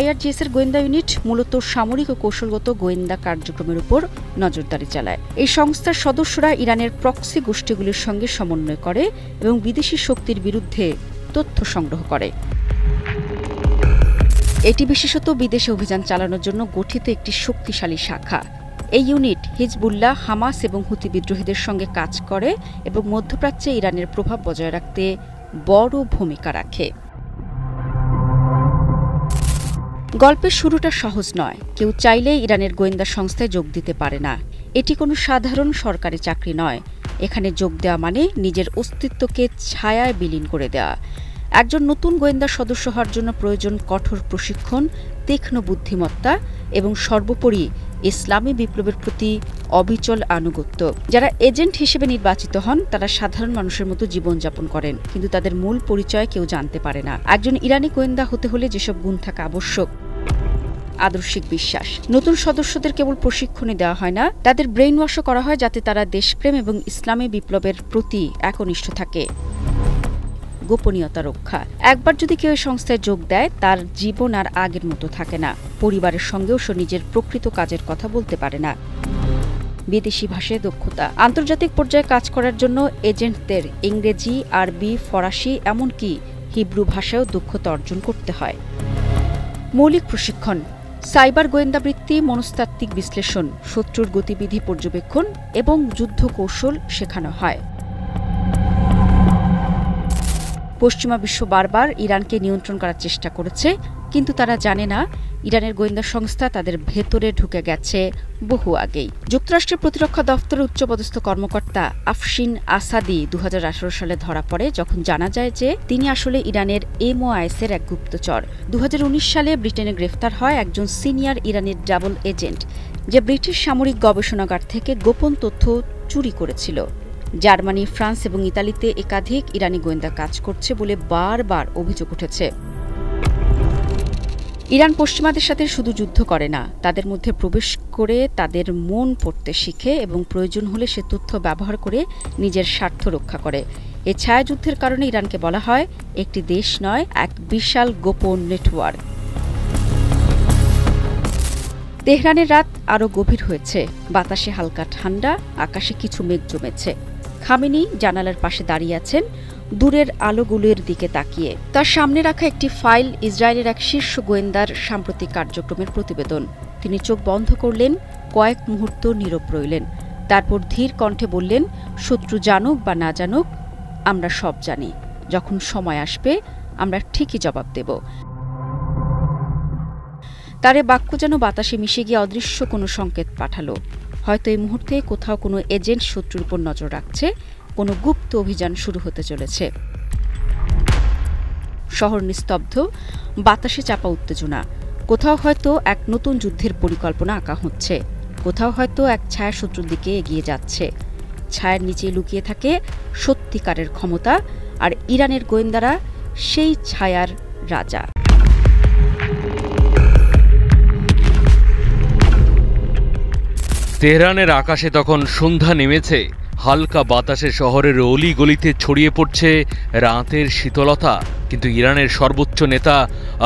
IRGS এর গোয়েন্দা ইউনিট মূলত সামরিক ও কৌশলগত গোয়েন্দা কার্যক্রমের উপর নজরদারি চালায়। এই সংস্থার সদস্যরা ইরানের প্রক্সি গোষ্ঠীগুলির সঙ্গে সমন্বয় করে এবং বিদেশি শক্তির বিরুদ্ধে তথ্য সংগ্রহ করে। এটি বিশেষত বিদেশে অভিযান চালানোর জন্য গঠিত একটি শক্তিশালী শাখা। এই ইউনিট হিজবুল্লাহ, হামাস এবং হুতি বিদ্রোহীদের সঙ্গে কাজ করে এবং মধ্যপ্রাচ্যে ইরানের প্রভাব বজায় রাখতে বড় ভূমিকা রাখে। গল্পের শুরুটা সহজ নয়। কেউ চাইলেই ইরানের গোয়েন্দা সংস্থায় যোগ দিতে পারে না। এটি কোনো সাধারণ সরকারি চাকরি নয়। এখানে যোগ দেওয়া মানে নিজের অস্তিত্বকে ছায়ায় বিলীন করে দেওয়া। একজন নতুন গোয়েন্দা সদস্য হওয়ার জন্য প্রয়োজন কঠোর প্রশিক্ষণ, তীক্ষ্ণ বুদ্ধিমত্তা এবং সর্বোপরি ইসলামী বিপ্লবের প্রতি অবিচল আনুগত্য। যারা এজেন্ট হিসেবে নির্বাচিত হন তারা সাধারণ মানুষের মতো জীবনযাপন করেন, কিন্তু তাদের মূল পরিচয় কেউ জানতে পারে না। একজন ইরানি গোয়েন্দা হতে হলে যেসব গুণ থাকা আবশ্যক: আদর্শিক বিশ্বাস। নতুন সদস্যদের কেবল প্রশিক্ষণে দেওয়া হয় না, তাদের ব্রেইন ওয়াশও করা হয় যাতে তারা দেশপ্রেম এবং ইসলামী বিপ্লবের প্রতি একনিষ্ঠ থাকে। গোপনীয়তা রক্ষা। একবার যদি কেউ এই সংস্থায় যোগ দেয় তার জীবন আর আগের মতো থাকে না। পরিবারের সঙ্গেও সে নিজের প্রকৃত কাজের কথা বলতে পারে না। বিদেশি ভাষায় দক্ষতা। আন্তর্জাতিক পর্যায়ে কাজ করার জন্য এজেন্টদের ইংরেজি, আরবি, ফরাসি এমনকি হিব্রু ভাষায়ও দক্ষতা অর্জন করতে হয়। মৌলিক প্রশিক্ষণ। সাইবার গোয়েন্দাবৃত্তি, মনস্তাত্ত্বিক বিশ্লেষণ, শত্রুর গতিবিধি পর্যবেক্ষণ এবং যুদ্ধ কৌশল শেখানো হয়। পশ্চিমা বিশ্ব বারবার ইরানকে নিয়ন্ত্রণ করার চেষ্টা করেছে, কিন্তু তারা জানে না ইরানের গোয়েন্দা সংস্থা তাদের ভেতরে ঢুকে গেছে বহু আগেই। যুক্তরাষ্ট্রের প্রতিরক্ষা দফতরের উচ্চপদস্থ কর্মকর্তা আফশিন আসাদি 2018 সালে ধরা পড়ে, যখন জানা যায় যে তিনি আসলে ইরানের MI6-এর এক গুপ্তচর। 2019 সালে ব্রিটেনে গ্রেফতার হয় একজন সিনিয়র ইরানের ডাবল এজেন্ট, যে ব্রিটিশ সামরিক গবেষণাগার থেকে গোপন তথ্য চুরি করেছিল। জার্মানি, ফ্রান্স এবং ইতালিতে একাধিক ইরানি গোয়েন্দা কাজ করছে বলে বারবার অভিযোগ উঠেছে। ইরান পশ্চিমাদের সাথে শুধু যুদ্ধ করে না, তাদের মধ্যে প্রবেশ করে তাদের মন পড়তে শিখে এবং প্রয়োজন হলে সে তথ্য ব্যবহার করে নিজের স্বার্থ রক্ষা করে। এই ছায়াযুদ্ধের কারণে ইরানকে বলা হয় একটি দেশ নয়, এক বিশাল গোপন নেটওয়ার্ক। তেহরানের রাত আরও গভীর হয়েছে। বাতাসে হালকা ঠান্ডা, আকাশে কিছু মেঘ জমেছে। খামেনি জানালার পাশে দাঁড়িয়ে আছেন, দূরের আলোগুলোর দিকে তাকিয়ে। তার সামনে রাখা একটি ফাইল ইসরায়েলের এক শীর্ষ গোয়েন্দার সাম্প্রতিক কার্যক্রমের প্রতিবেদন। তিনি চোখ বন্ধ করলেন, কয়েক মুহূর্ত নীরব রইলেন। তারপর ধীর কণ্ঠে বললেন, শত্রু জানুক বা না জানুক, আমরা সব জানি। যখন সময় আসবে আমরা ঠিকই জবাব দেব। তার এ বাক্য যেন বাতাসে মিশে গিয়ে অদৃশ্য কোনো সংকেত পাঠালো। হয়তো এই মুহূর্তে কোথাও কোনো এজেন্ট শত্রুর উপর নজর রাখছে, কোনো গুপ্ত অভিযান শুরু হতে চলেছে। শহর নিস্তব্ধ, বাতাসে চাপা উত্তেজনা। কোথাও হয়তো এক নতুন যুদ্ধের পরিকল্পনা আঁকা হচ্ছে, কোথাও হয়তো এক ছায়া শত্রুর দিকে এগিয়ে যাচ্ছে। ছায়ার নিচে লুকিয়ে থাকে সত্যিকারের ক্ষমতা, আর ইরানের গোয়েন্দারা সেই ছায়ার রাজা। তেহরানের আকাশে তখন সন্ধ্যা নেমেছে। হালকা বাতাসে শহরের অলি গলিতে ছড়িয়ে পড়ছে রাতের শীতলতা। কিন্তু ইরানের সর্বোচ্চ নেতা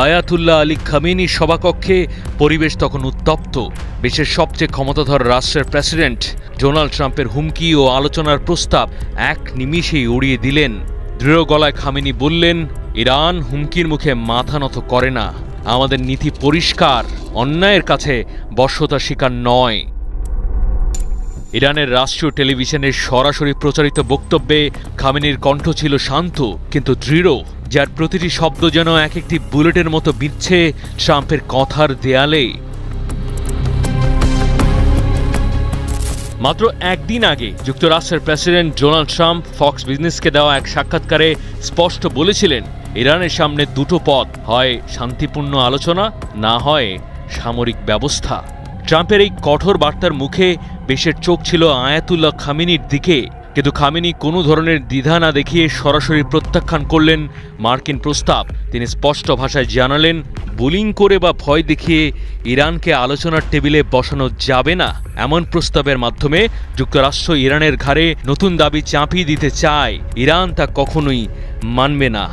আয়াতুল্লাহ আলী খামেনির সভাকক্ষে পরিবেশ তখন উত্তপ্ত। বিশ্বের সবচেয়ে ক্ষমতাধর রাষ্ট্রের প্রেসিডেন্ট ডোনাল্ড ট্রাম্পের হুমকি ও আলোচনার প্রস্তাব এক নিমিষেই উড়িয়ে দিলেন। দৃঢ় গলায় খামেনি বললেন, ইরান হুমকির মুখে মাথা নত করে না। আমাদের নীতি পরিষ্কার, অন্যায়ের কাছে বশ্যতা স্বীকার নয়। ইরানের রাষ্ট্রীয় টেলিভিশনের সরাসরি প্রচারিত বক্তব্যে খামেনির কণ্ঠ ছিল শান্ত কিন্তু দৃঢ়, যার প্রতিটি শব্দ যেন এক একটি বুলেটের মতো বিঁধছে ট্রাম্পের কথার দেয়ালে। মাত্র একদিন আগে যুক্তরাষ্ট্রের প্রেসিডেন্ট ডোনাল্ড ট্রাম্প ফক্স বিজনেসকে দেওয়া এক সাক্ষাৎকারে স্পষ্ট বলেছিলেন, ইরানের সামনে দুটো পথ, হয় শান্তিপূর্ণ আলোচনা, না হয় সামরিক ব্যবস্থা। ট্রাম্পের এই কঠোর বার্তার মুখে বিশ্বের চোখ ছিল আয়াতুল্লাহ খামেনির দিকে, কিন্তু খামেনি কোনো ধরনের দ্বিধা না দেখিয়ে সরাসরি প্রত্যাখ্যান করলেন মার্কিন প্রস্তাব। তিনি স্পষ্ট ভাষায় জানালেন, বুলিং করে বা ভয় দেখিয়ে ইরানকে আলোচনার টেবিলে বসানো যাবে না। এমন প্রস্তাবের মাধ্যমে যুক্তরাষ্ট্র ইরানের ঘাড়ে নতুন দাবি চাপিয়ে দিতে চায়, ইরান তা কখনোই মানবে না।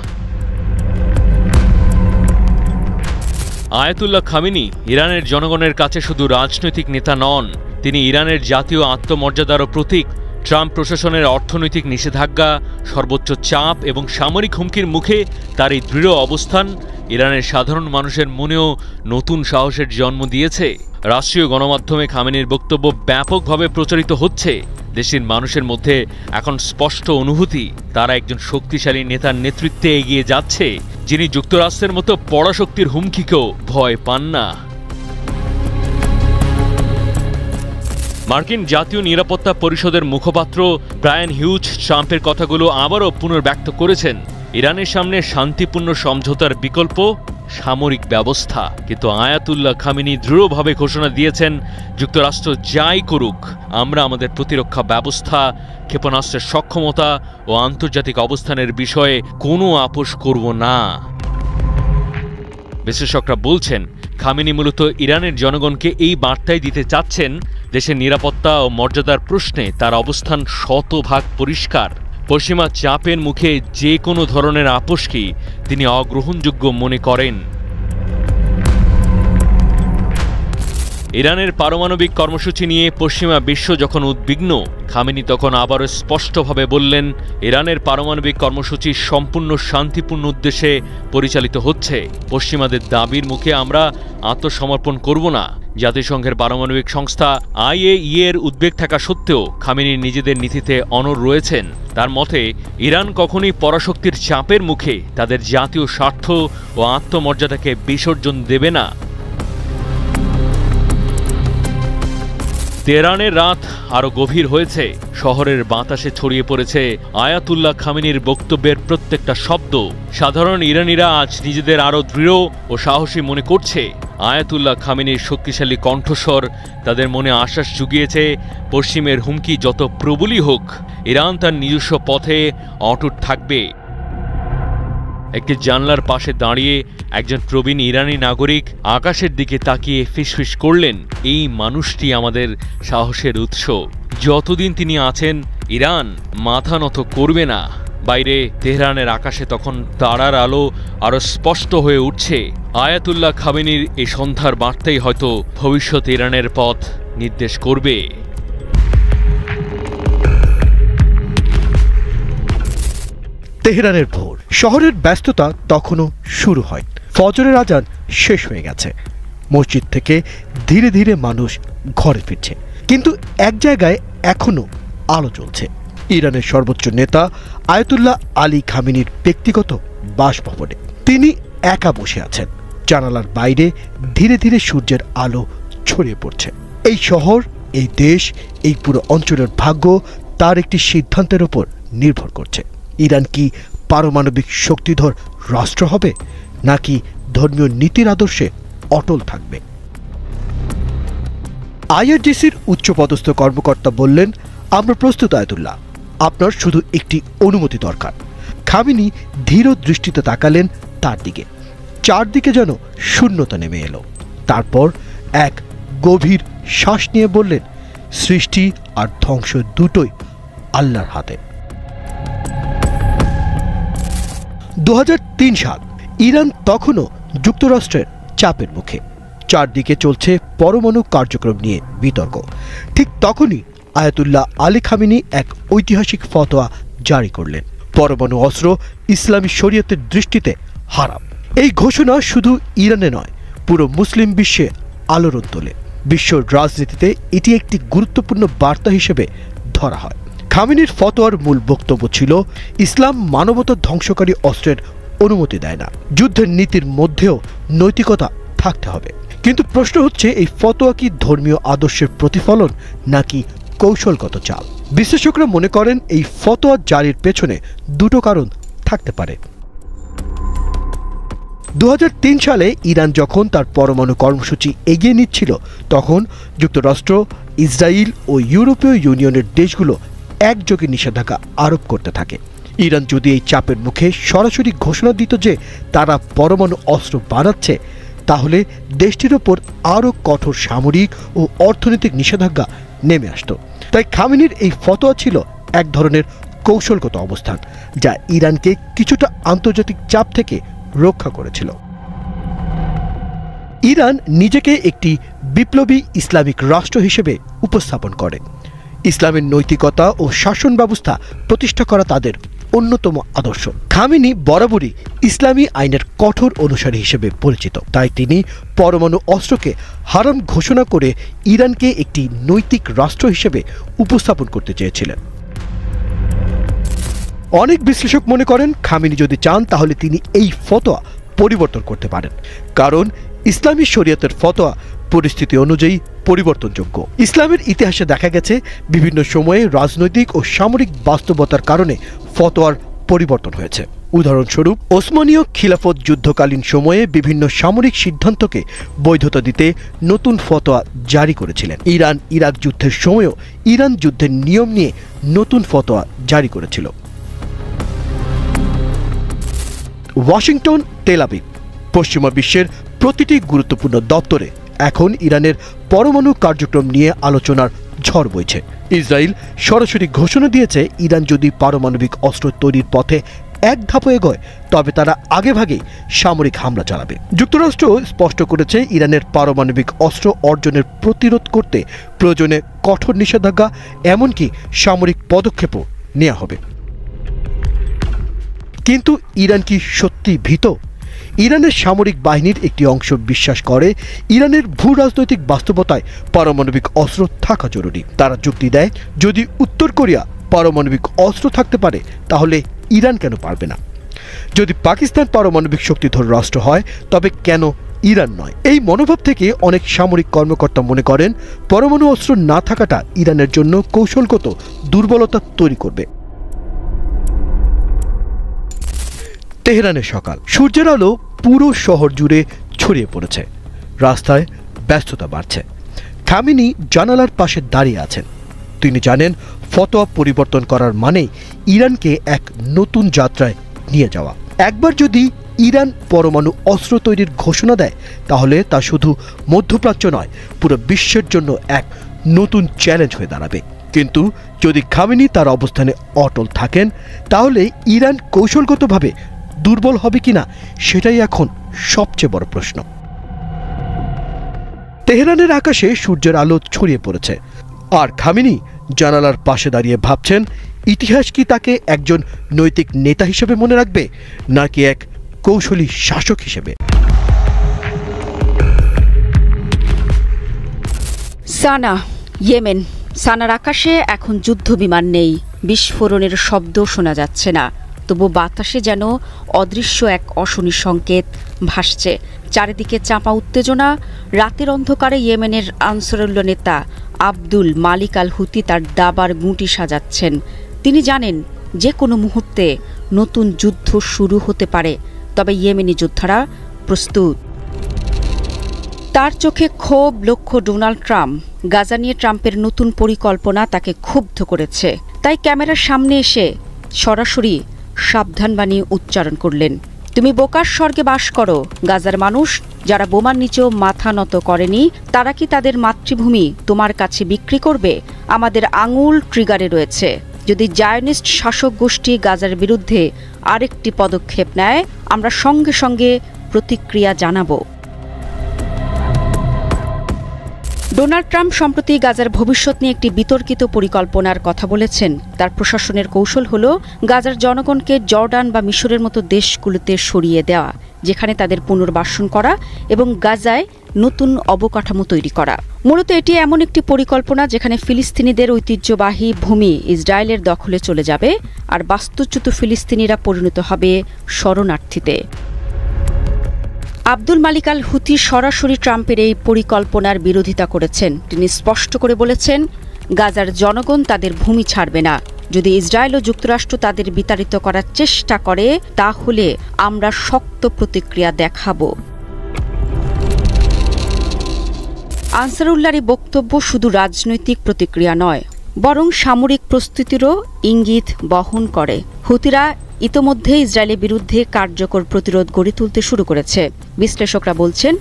আয়াতুল্লাহ খামেনি ইরানের জনগণের কাছে শুধু রাজনৈতিক নেতা নন, তিনি ইরানের জাতীয় আত্মমর্যাদারও প্রতীক। ট্রাম্প প্রশাসনের অর্থনৈতিক নিষেধাজ্ঞা, সর্বোচ্চ চাপ এবং সামরিক হুমকির মুখে তার এই দৃঢ় অবস্থান ইরানের সাধারণ মানুষের মনেও নতুন সাহসের জন্ম দিয়েছে। রাষ্ট্রীয় গণমাধ্যমে খামেনির বক্তব্য ব্যাপকভাবে প্রচারিত হচ্ছে। দেশের মানুষের মধ্যে এখন স্পষ্ট অনুভূতি, তারা একজন শক্তিশালী নেতার নেতৃত্বে এগিয়ে যাচ্ছে, যিনি যুক্তরাষ্ট্রের মতো পরাশক্তির হুমকিকেও ভয় পান না। মার্কিন জাতীয় নিরাপত্তা পরিষদের মুখপাত্র ব্রায়ান হিউজ ট্রাম্পের কথাগুলো আবারও পুনর্ব্যক্ত করেছেন। ইরানের সামনে শান্তিপূর্ণ সমঝোতার বিকল্প সামরিক ব্যবস্থা। কিন্তু আয়াতুল্লাহ খামেনি দৃঢ়ভাবে ঘোষণা দিয়েছেন, যুক্তরাষ্ট্র যাই করুক, আমরা আমাদের প্রতিরক্ষা ব্যবস্থা, ক্ষেপণাস্ত্রের সক্ষমতা ও আন্তর্জাতিক অবস্থানের বিষয়ে কোনো আপোষ করব না। বিশেষজ্ঞরা বলছেন, খামেনি মূলত ইরানের জনগণকে এই বার্তাই দিতে চাচ্ছেন, দেশের নিরাপত্তা ও মর্যাদার প্রশ্নে তার অবস্থান শতভাগ পরিষ্কার। পশ্চিমা চাপের মুখে যে কোনো ধরনের আপোষকেই তিনি অগ্রহণযোগ্য মনে করেন। ইরানের পারমাণবিক কর্মসূচি নিয়ে পশ্চিমা বিশ্ব যখন উদ্বিগ্ন, খামেনি তখন আবারও স্পষ্টভাবে বললেন, ইরানের পারমাণবিক কর্মসূচি সম্পূর্ণ শান্তিপূর্ণ উদ্দেশ্যে পরিচালিত হচ্ছে। পশ্চিমাদের দাবির মুখে আমরা আত্মসমর্পণ করব না। জাতিসংঘের পারমাণবিক সংস্থা IAEA এর উদ্বেগ থাকা সত্ত্বেও খামেনি নিজেদের নীতিতে অনড় রয়েছেন। তার মতে, ইরান কখনোই পরাশক্তির চাপের মুখে তাদের জাতীয় স্বার্থ ও আত্মমর্যাদাকে বিসর্জন দেবে না। তেহরানের রাত আরো গভীর হয়েছে। শহরের বাতাসে ছড়িয়ে পড়েছে আয়াতুল্লাহ খামেনির বক্তব্যের প্রত্যেকটা শব্দ। সাধারণ ইরানিরা আজ নিজেদের আরো দৃঢ় ও সাহসী মনে করছে। আয়াতুল্লাহ খামেনির শক্তিশালী কণ্ঠস্বর তাদের মনে আশ্বাস জুগিয়েছে, পশ্চিমের হুমকি যত প্রবলই হোক, ইরান তার নিজস্ব পথে অটুট থাকবে। একটি জানলার পাশে দাঁড়িয়ে একজন প্রবীণ ইরানি নাগরিক আকাশের দিকে তাকিয়ে ফিসফিস করলেন, এই মানুষটি আমাদের সাহসের উৎস। যতদিন তিনি আছেন, ইরান মাথা নত করবে না। বাইরে তেহরানের আকাশে তখন তারার আলো আরো স্পষ্ট হয়ে উঠছে। আয়াতুল্লাহ খামেনির এই সন্ধ্যার বার্তাই হয়তো ভবিষ্যৎ ইরানের পথ নির্দেশ করবে। তেহরানের ভোর, শহরের ব্যস্ততা তখনও শুরু হয়। ফজরের আজান শেষ হয়ে গেছে। মসজিদ থেকে ধীরে ধীরে মানুষ ঘরে ফিরছে, কিন্তু এক জায়গায় এখনো আলো জ্বলছে। ইরানের সর্বোচ্চ নেতা আয়াতুল্লাহ আলী খামেনির ব্যক্তিগত বাসভবনে তিনি একা বসে আছেন। জানালার বাইরে ধীরে ধীরে সূর্যের আলো ছড়িয়ে পড়ছে। এই শহর, এই দেশ, এই পুরো অঞ্চলের ভাগ্য তার একটি সিদ্ধান্তের উপর নির্ভর করছে। ইরান কি পারমাণবিক শক্তিধর রাষ্ট্র হবে, নাকি ধর্মীয় নীতির আদর্শে অটল থাকবে? আইআরজিসির উচ্চপদস্থ কর্মকর্তা বললেন, আমরা প্রস্তুত আয়াতুল্লাহ, আপনার শুধু একটি অনুমতি দরকার। খামেনি ধীর দৃষ্টিতে তাকালেন তার দিকে। চারদিকে যেন শূন্যতা নেমে এলো। তারপর এক গভীর শ্বাস নিয়ে বললেন, সৃষ্টি আর ধ্বংস দুটোই আল্লাহর হাতে। 2003 সাল। ইরান তখনও যুক্তরাষ্ট্রের চাপের মুখে। চারদিকে চলছে পরমাণু কার্যক্রম নিয়ে বিতর্ক। ঠিক তখনই আয়াতুল্লাহ আলী খামেনি এক ঐতিহাসিক ফতোয়া জারি করলেন, পরমাণু অস্ত্র ইসলামী শরীয়তের দৃষ্টিতে হারাম। এই ঘোষণা শুধু ইরানে নয়, পুরো মুসলিম বিশ্বে আলোড়ন তোলে। বিশ্ব রাজনীতিতে এটি একটি গুরুত্বপূর্ণ বার্তা হিসেবে ধরা হয়। খামেনির ফতোয়ার মূল বক্তব্য ছিল, ইসলাম মানবতা ধ্বংসকারী অস্ত্রের অনুমতি দেয় না। যুদ্ধের নীতির মধ্যেও নৈতিকতা থাকতে হবে। কিন্তু প্রশ্ন হচ্ছে, এই ফতোয়া কি ধর্মীয় আদর্শের প্রতিফলন নাকি কৌশলগত চাল? বিশ্লেষকরা মনে করেন, এই ফতোয়া জারির পেছনে দুটো কারণ থাকতে পারে। 2003 সালে ইরান যখন তার পরমাণু কর্মসূচি এগিয়ে নিচ্ছিল, তখন যুক্তরাষ্ট্র, ইসরায়েল ও ইউরোপীয় ইউনিয়নের দেশগুলো একযোগে নিষেধাজ্ঞা আরোপ করতে থাকে। ইরান যদি এই চাপের মুখে সরাসরি ঘোষণা দিত যে তারা পরমাণু অস্ত্র বানাচ্ছে, তাহলে দেশটির ওপর আরও কঠোর সামরিক ও অর্থনৈতিক নিষেধাজ্ঞা নেমে আসত। তাই খামেনির এই ফতোয়া ছিল এক ধরনের কৌশলগত অবস্থান, যা ইরানকে কিছুটা আন্তর্জাতিক চাপ থেকে রক্ষা করেছিল। ইরান নিজেকে একটি বিপ্লবী ইসলামিক রাষ্ট্র হিসেবে উপস্থাপন করে। ইসলামের নৈতিকতা ও শাসন ব্যবস্থা প্রতিষ্ঠা করা তাদের অন্যতম আদর্শ। খামেনি বরাবরই ইসলামী আইনের কঠোর অনুসারী হিসেবে পরিচিত। তাই তিনি পরমাণু অস্ত্রকে হারাম ঘোষণা করে ইরানকে একটি নৈতিক রাষ্ট্র হিসেবে উপস্থাপন করতে চেয়েছিলেন। অনেক বিশ্লেষক মনে করেন খামেনি যদি চান তাহলে তিনি এই ফতোয়া পরিবর্তন করতে পারেন, কারণ ইসলামী শরীয়তের ফতোয়া পরিস্থিতি অনুযায়ী পরিবর্তনযোগ্য। ইসলামের ইতিহাসে দেখা গেছে বিভিন্ন সময়ে রাজনৈতিক ও সামরিক বাস্তবতার কারণে ফতোয়ার পরিবর্তন হয়েছে। উদাহরণস্বরূপ ওসমানীয় খিলাফত যুদ্ধকালীন সময়ে বিভিন্ন সামরিক সিদ্ধান্তকে বৈধতা দিতে নতুন ফতোয়া জারি করেছিলেন। ইরান ইরাক যুদ্ধের সময়ও ইরান যুদ্ধের নিয়ম নিয়ে নতুন ফতোয়া জারি করেছিল। ওয়াশিংটন, তেল আবিব, পশ্চিমা বিশ্বের প্রতিটি গুরুত্বপূর্ণ দপ্তরে এখন ইরানের পরমাণু কার্যক্রম নিয়ে আলোচনার ঝড় বইছে। ইসরায়েল সরাসরি ঘোষণা দিয়েছে ইরান যদি পারমাণবিক অস্ত্র তৈরির পথে এক ধাপ এগোয় তবে তারা আগেভাগেই সামরিক হামলা চালাবে। যুক্তরাষ্ট্র স্পষ্ট করেছে ইরানের পারমাণবিক অস্ত্র অর্জনের প্রতিরোধ করতে প্রয়োজনে কঠোর নিষেধাজ্ঞা এমনকি সামরিক পদক্ষেপও নেওয়া হবে। কিন্তু ইরান কি সত্যি ভীত? ইরানের সামরিক বাহিনীর একটি অংশ বিশ্বাস করে ইরানের ভূ রাজনৈতিক বাস্তবতায় পারমাণবিক অস্ত্র থাকা জরুরি। তারা যুক্তি দেয়, যদি উত্তর কোরিয়া পারমাণবিক অস্ত্র থাকতে পারে তাহলে ইরান কেন পারবে না? যদি পাকিস্তান পারমাণবিক শক্তিধর রাষ্ট্র হয় তবে কেন ইরান নয়? এই মনোভাব থেকে অনেক সামরিক কর্মকর্তা মনে করেন পরমাণু অস্ত্র না থাকাটা ইরানের জন্য কৌশলগত দুর্বলতা তৈরি করবে। তেহরানের সকাল, সূর্যের আলো পুরো শহর জুড়ে ছড়িয়ে পড়েছে, রাস্তায় ব্যস্ততা বাড়ছে। খামেনি জানালার পাশে দাঁড়িয়ে আছেন। তিনি জানেন ফতোয়া পরিবর্তন করার মানে ইরানকে এক নতুন যাত্রায় নিয়ে যাওয়া। একবার যদি ইরান পরমাণু অস্ত্র তৈরির ঘোষণা দেয় তাহলে তা শুধু মধ্যপ্রাচ্য নয়, পুরো বিশ্বের জন্য এক নতুন চ্যালেঞ্জ হয়ে দাঁড়াবে। কিন্তু যদি খামেনি তার অবস্থানে অটল থাকেন তাহলে ইরান কৌশলগতভাবে দুর্বল হবে কিনা সেটাই এখন সবচেয়ে বড় প্রশ্ন। তেহরানের আকাশে সূর্যের আলো ছড়িয়ে পড়েছে, আর খামেনি জানালার পাশে দাঁড়িয়ে ভাবছেন ইতিহাস কি তাকে একজন নৈতিক নেতা হিসেবে মনে রাখবে নাকি এক কৌশলী শাসক হিসেবে। সানা, ইয়েমেন। সানার আকাশে এখন যুদ্ধ বিমান নেই, বিস্ফোরণের শব্দ শোনা যাচ্ছে না, তবু বাতাসে যেন অদৃশ্য এক অশনি সংকেত ভাসছে। চারিদিকে চাপা উত্তেজনা। রাতের অন্ধকারে ইয়েমেনের আনসারুল্লাহ নেতা আব্দুল মালিক আল হুতি তার দাবার গুঁটি সাজাচ্ছেন। তিনি জানেন যে কোনো মুহূর্তে নতুন যুদ্ধ শুরু হতে পারে, তবে ইয়েমেনি যোদ্ধারা প্রস্তুত। তার চোখে ক্ষোভ লক্ষ্য ডোনাল্ড ট্রাম্প। গাজা নিয়ে ট্রাম্পের নতুন পরিকল্পনা তাকে ক্ষুব্ধ করেছে, তাই ক্যামেরার সামনে এসে সরাসরি সাবধানবাণী উচ্চারণ করলেন। তুমি বোকার স্বর্গে বাস করো। গাজার মানুষ যারা বোমার নিচেও মাথা নত করেনি, তারা কি তাদের মাতৃভূমি তোমার কাছে বিক্রি করবে? আমাদের আঙুল ট্রিগারে রয়েছে। যদি জায়নিস্ট শাসক গোষ্ঠী গাজার বিরুদ্ধে আরেকটি পদক্ষেপ নেয়, আমরা সঙ্গে সঙ্গে প্রতিক্রিয়া জানাবো। ডোনাল্ড ট্রাম্প সম্প্রতি গাজার ভবিষ্যৎ নিয়ে একটি বিতর্কিত পরিকল্পনার কথা বলেছেন। তার প্রশাসনের কৌশল হল গাজার জনগণকে জর্ডান বা মিশরের মতো দেশগুলোতে সরিয়ে দেওয়া, যেখানে তাদের পুনর্বাসন করা এবং গাজায় নতুন অবকাঠামো তৈরি করা। মূলত এটি এমন একটি পরিকল্পনা যেখানে ফিলিস্তিনিদের ঐতিহ্যবাহী ভূমি ইসরায়েলের দখলে চলে যাবে আর বাস্তুচ্যুত ফিলিস্তিনিরা পরিণত হবে শরণার্থীতে। আব্দুল মালিক আল হুতি সরাসরি ট্রাম্পের এই পরিকল্পনার বিরোধিতা করেছেন। তিনি স্পষ্ট করে বলেছেন, গাজার জনগণ তাদের ভূমি ছাড়বে না। যদি ইসরায়েল ও যুক্তরাষ্ট্র তাদের বিতাড়িত করার চেষ্টা করে তাহলে আমরা শক্ত প্রতিক্রিয়া দেখাব। আনসারুল্লাহর এই বক্তব্য শুধু রাজনৈতিক প্রতিক্রিয়া নয়, বরং সামরিক প্রস্তুতিরও ইঙ্গিত বহন করে। হুতিরা ইতোমধ্যে ইসরায়েলের বিরুদ্ধে কার্যকর প্রতিরোধ গড়ে তুলতে শুরু করেছে। বিশ্লেষকরা বলছেন,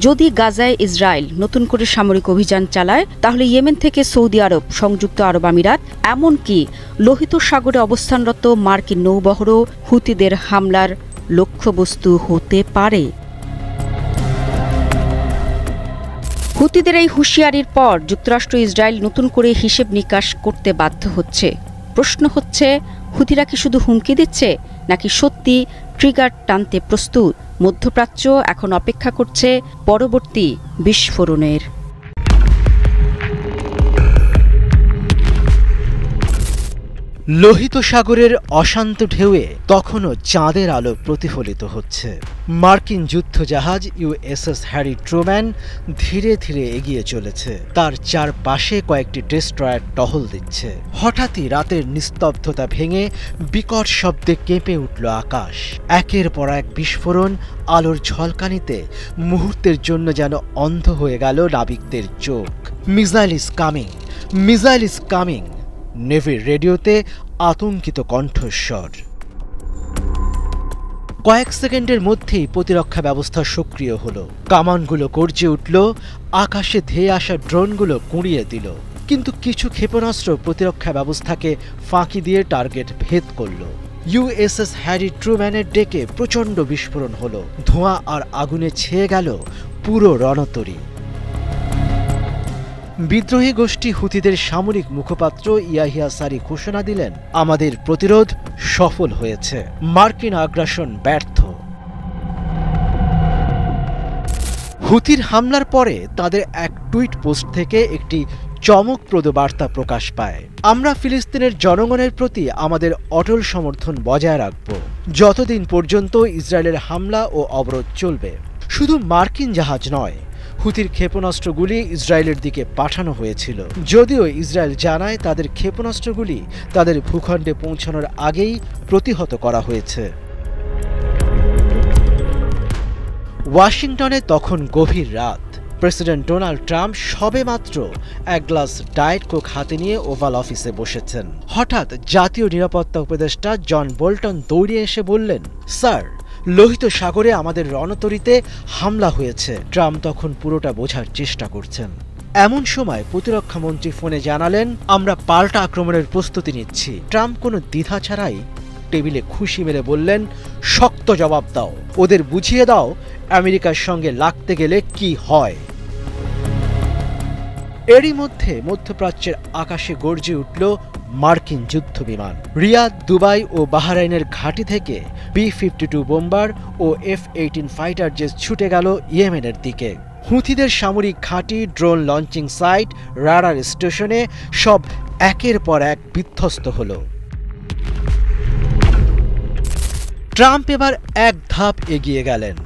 যদি গাজায় ইসরায়েল নতুন করে সামরিক অভিযান চালায় তাহলে ইয়েমেন থেকে সৌদি আরব, সংযুক্ত আরব আমিরাত, এমনকি লোহিত সাগরে অবস্থানরত মার্কিন নৌবহরও হুতিদের হামলার লক্ষ্যবস্তু হতে পারে। হুতিদের এই হুঁশিয়ারির পর যুক্তরাষ্ট্র ইসরায়েল নতুন করে হিসেব নিকাশ করতে বাধ্য হচ্ছে। প্রশ্ন হচ্ছে, হুতিরা কি শুধু হুমকি দিচ্ছে নাকি সত্যি ট্রিগার টানতে প্রস্তুত? মধ্যপ্রাচ্য এখন অপেক্ষা করছে পরবর্তী বিস্ফোরণের। লোহিত সাগরের অশান্ত ঢেউয়ে তখনও চাঁদের আলো প্রতিফলিত হচ্ছে। মার্কিন যুদ্ধজাহাজ ইউএসএস হ্যারি ট্রুম্যান ধীরে ধীরে এগিয়ে চলেছে। তার চারপাশে কয়েকটি ডেস্ট্রয়ার টহল দিচ্ছে। হঠাৎই রাতের নিস্তব্ধতা ভেঙে বিকট শব্দে কেঁপে উঠল আকাশ। একের পর এক বিস্ফোরণ, আলোর ঝলকানিতে মুহূর্তের জন্য যেন অন্ধ হয়ে গেল নাবিকদের চোখ। Missile is coming, missile is coming, নেভির রেডিওতে আতঙ্কিত কণ্ঠস্বর। কয়েক সেকেন্ডের মধ্যেই প্রতিরক্ষা ব্যবস্থা সক্রিয় হলো। কামানগুলো গর্জে উঠল, আকাশে ধেয়ে আসা ড্রোনগুলো কুঁড়িয়ে দিল। কিন্তু কিছু ক্ষেপণাস্ত্র প্রতিরক্ষা ব্যবস্থাকে ফাঁকি দিয়ে টার্গেট ভেদ করল। ইউএসএস হ্যারি ট্রুম্যানের ডেকে প্রচণ্ড বিস্ফোরণ হলো। ধোঁয়া আর আগুনে ছেয়ে গেল পুরো রণতরী। বিদ্রোহী গোষ্ঠী হুতিদের সামরিক মুখপাত্র ইয়াহিয়া সারি ঘোষণা দিলেন, আমাদের প্রতিরোধ সফল হয়েছে, মার্কিন আগ্রাসন ব্যর্থ। হুতির হামলার পরে তাদের এক টুইট পোস্ট থেকে একটি চমকপ্রদ বার্তা প্রকাশ পায়। আমরা ফিলিস্তিনের জনগণের প্রতি আমাদের অটল সমর্থন বজায় রাখব যতদিন পর্যন্ত ইসরায়েলের হামলা ও অবরোধ চলবে। শুধু মার্কিন জাহাজ নয়, হুতির ক্ষেপণাস্ত্রগুলি ইসরায়েলের দিকে পাঠানো হয়েছিল। যদিও ইসরায়েল জানায় তাদের ক্ষেপণাস্ত্রগুলি তাদের ভূখণ্ডে পৌঁছানোর আগেই প্রতিহত করা হয়েছে। ওয়াশিংটনে তখন গভীর রাত। প্রেসিডেন্ট ডোনাল্ড ট্রাম্প সবেমাত্র এক গ্লাস ডায়েট কোক হাতে নিয়ে ওভাল অফিসে বসেছেন। হঠাৎ জাতীয় নিরাপত্তা উপদেষ্টা জন বোল্টন দৌড়ে এসে বললেন, স্যার, লোহিত সাগরে আমাদের রণতরীতে হামলা হয়েছে। ট্রাম্প তখন পুরোটা বোঝার চেষ্টা করছেন। এমন সময় প্রতিরক্ষা মন্ত্রী ফোনে জানালেন, আমরা পাল্টা আক্রমণের প্রস্তুতি নিচ্ছি। ট্রাম্প কোনো দ্বিধা ছাড়াই টেবিলে খুশি মেরে বললেন, শক্ত জবাব দাও, ওদের বুঝিয়ে দাও আমেরিকার সঙ্গে লাগতে গেলে কি হয়। এরই মধ্যে মধ্যপ্রাচ্যের আকাশে গর্জে উঠল মার্কিন যুদ্ধ বিমান। রিয়াদ, দুবাই ও বাহরাইনের ঘাঁটি থেকে B-52 বোম্বার ও F-18 ফাইটার জেট ছুটে গেল ইয়েমেনের দিকে। হুথিদের সামরিক ঘাঁটি, ড্রোন লঞ্চিং সাইট, রাডার স্টেশনে সব একের পর এক বিধ্বস্ত হল। ট্রাম্প এবার এক ধাপ এগিয়ে গেলেন।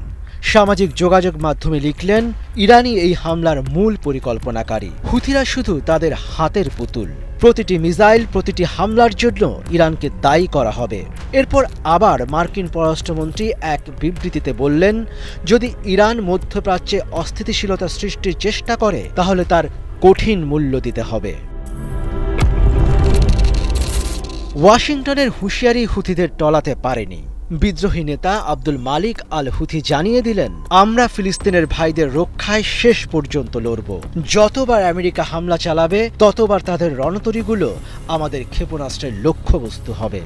সামাজিক যোগাযোগ মাধ্যমে লিখলেন, ইরানি এই হামলার মূল পরিকল্পনাকারী। হুথিরা শুধু তাদের হাতের পুতুল। প্রতিটি মিসাইল, প্রতিটি হামলার জন্য ইরানকে দায়ী করা হবে। এরপর আবার মার্কিন পররাষ্ট্রমন্ত্রী এক বিবৃতিতে বললেন, যদি ইরান মধ্যপ্রাচ্যে অস্থিতিশীলতা সৃষ্টির চেষ্টা করে তাহলে তার কঠিন মূল্য দিতে হবে। ওয়াশিংটনের হুঁশিয়ারি হুথিদের টলাতে পারেনি। বিদ্রোহী নেতা আব্দুল মালিক আল হুথি জানিয়ে দিলেন, আমরা ফিলিস্তিনের ভাইদের রক্ষায় শেষ পর্যন্ত লড়ব। যতবার আমেরিকা হামলা চালাবে ততবার তাদের রণতরীগুলো আমাদের ক্ষেপণাস্ত্রের লক্ষ্যবস্তু হবে।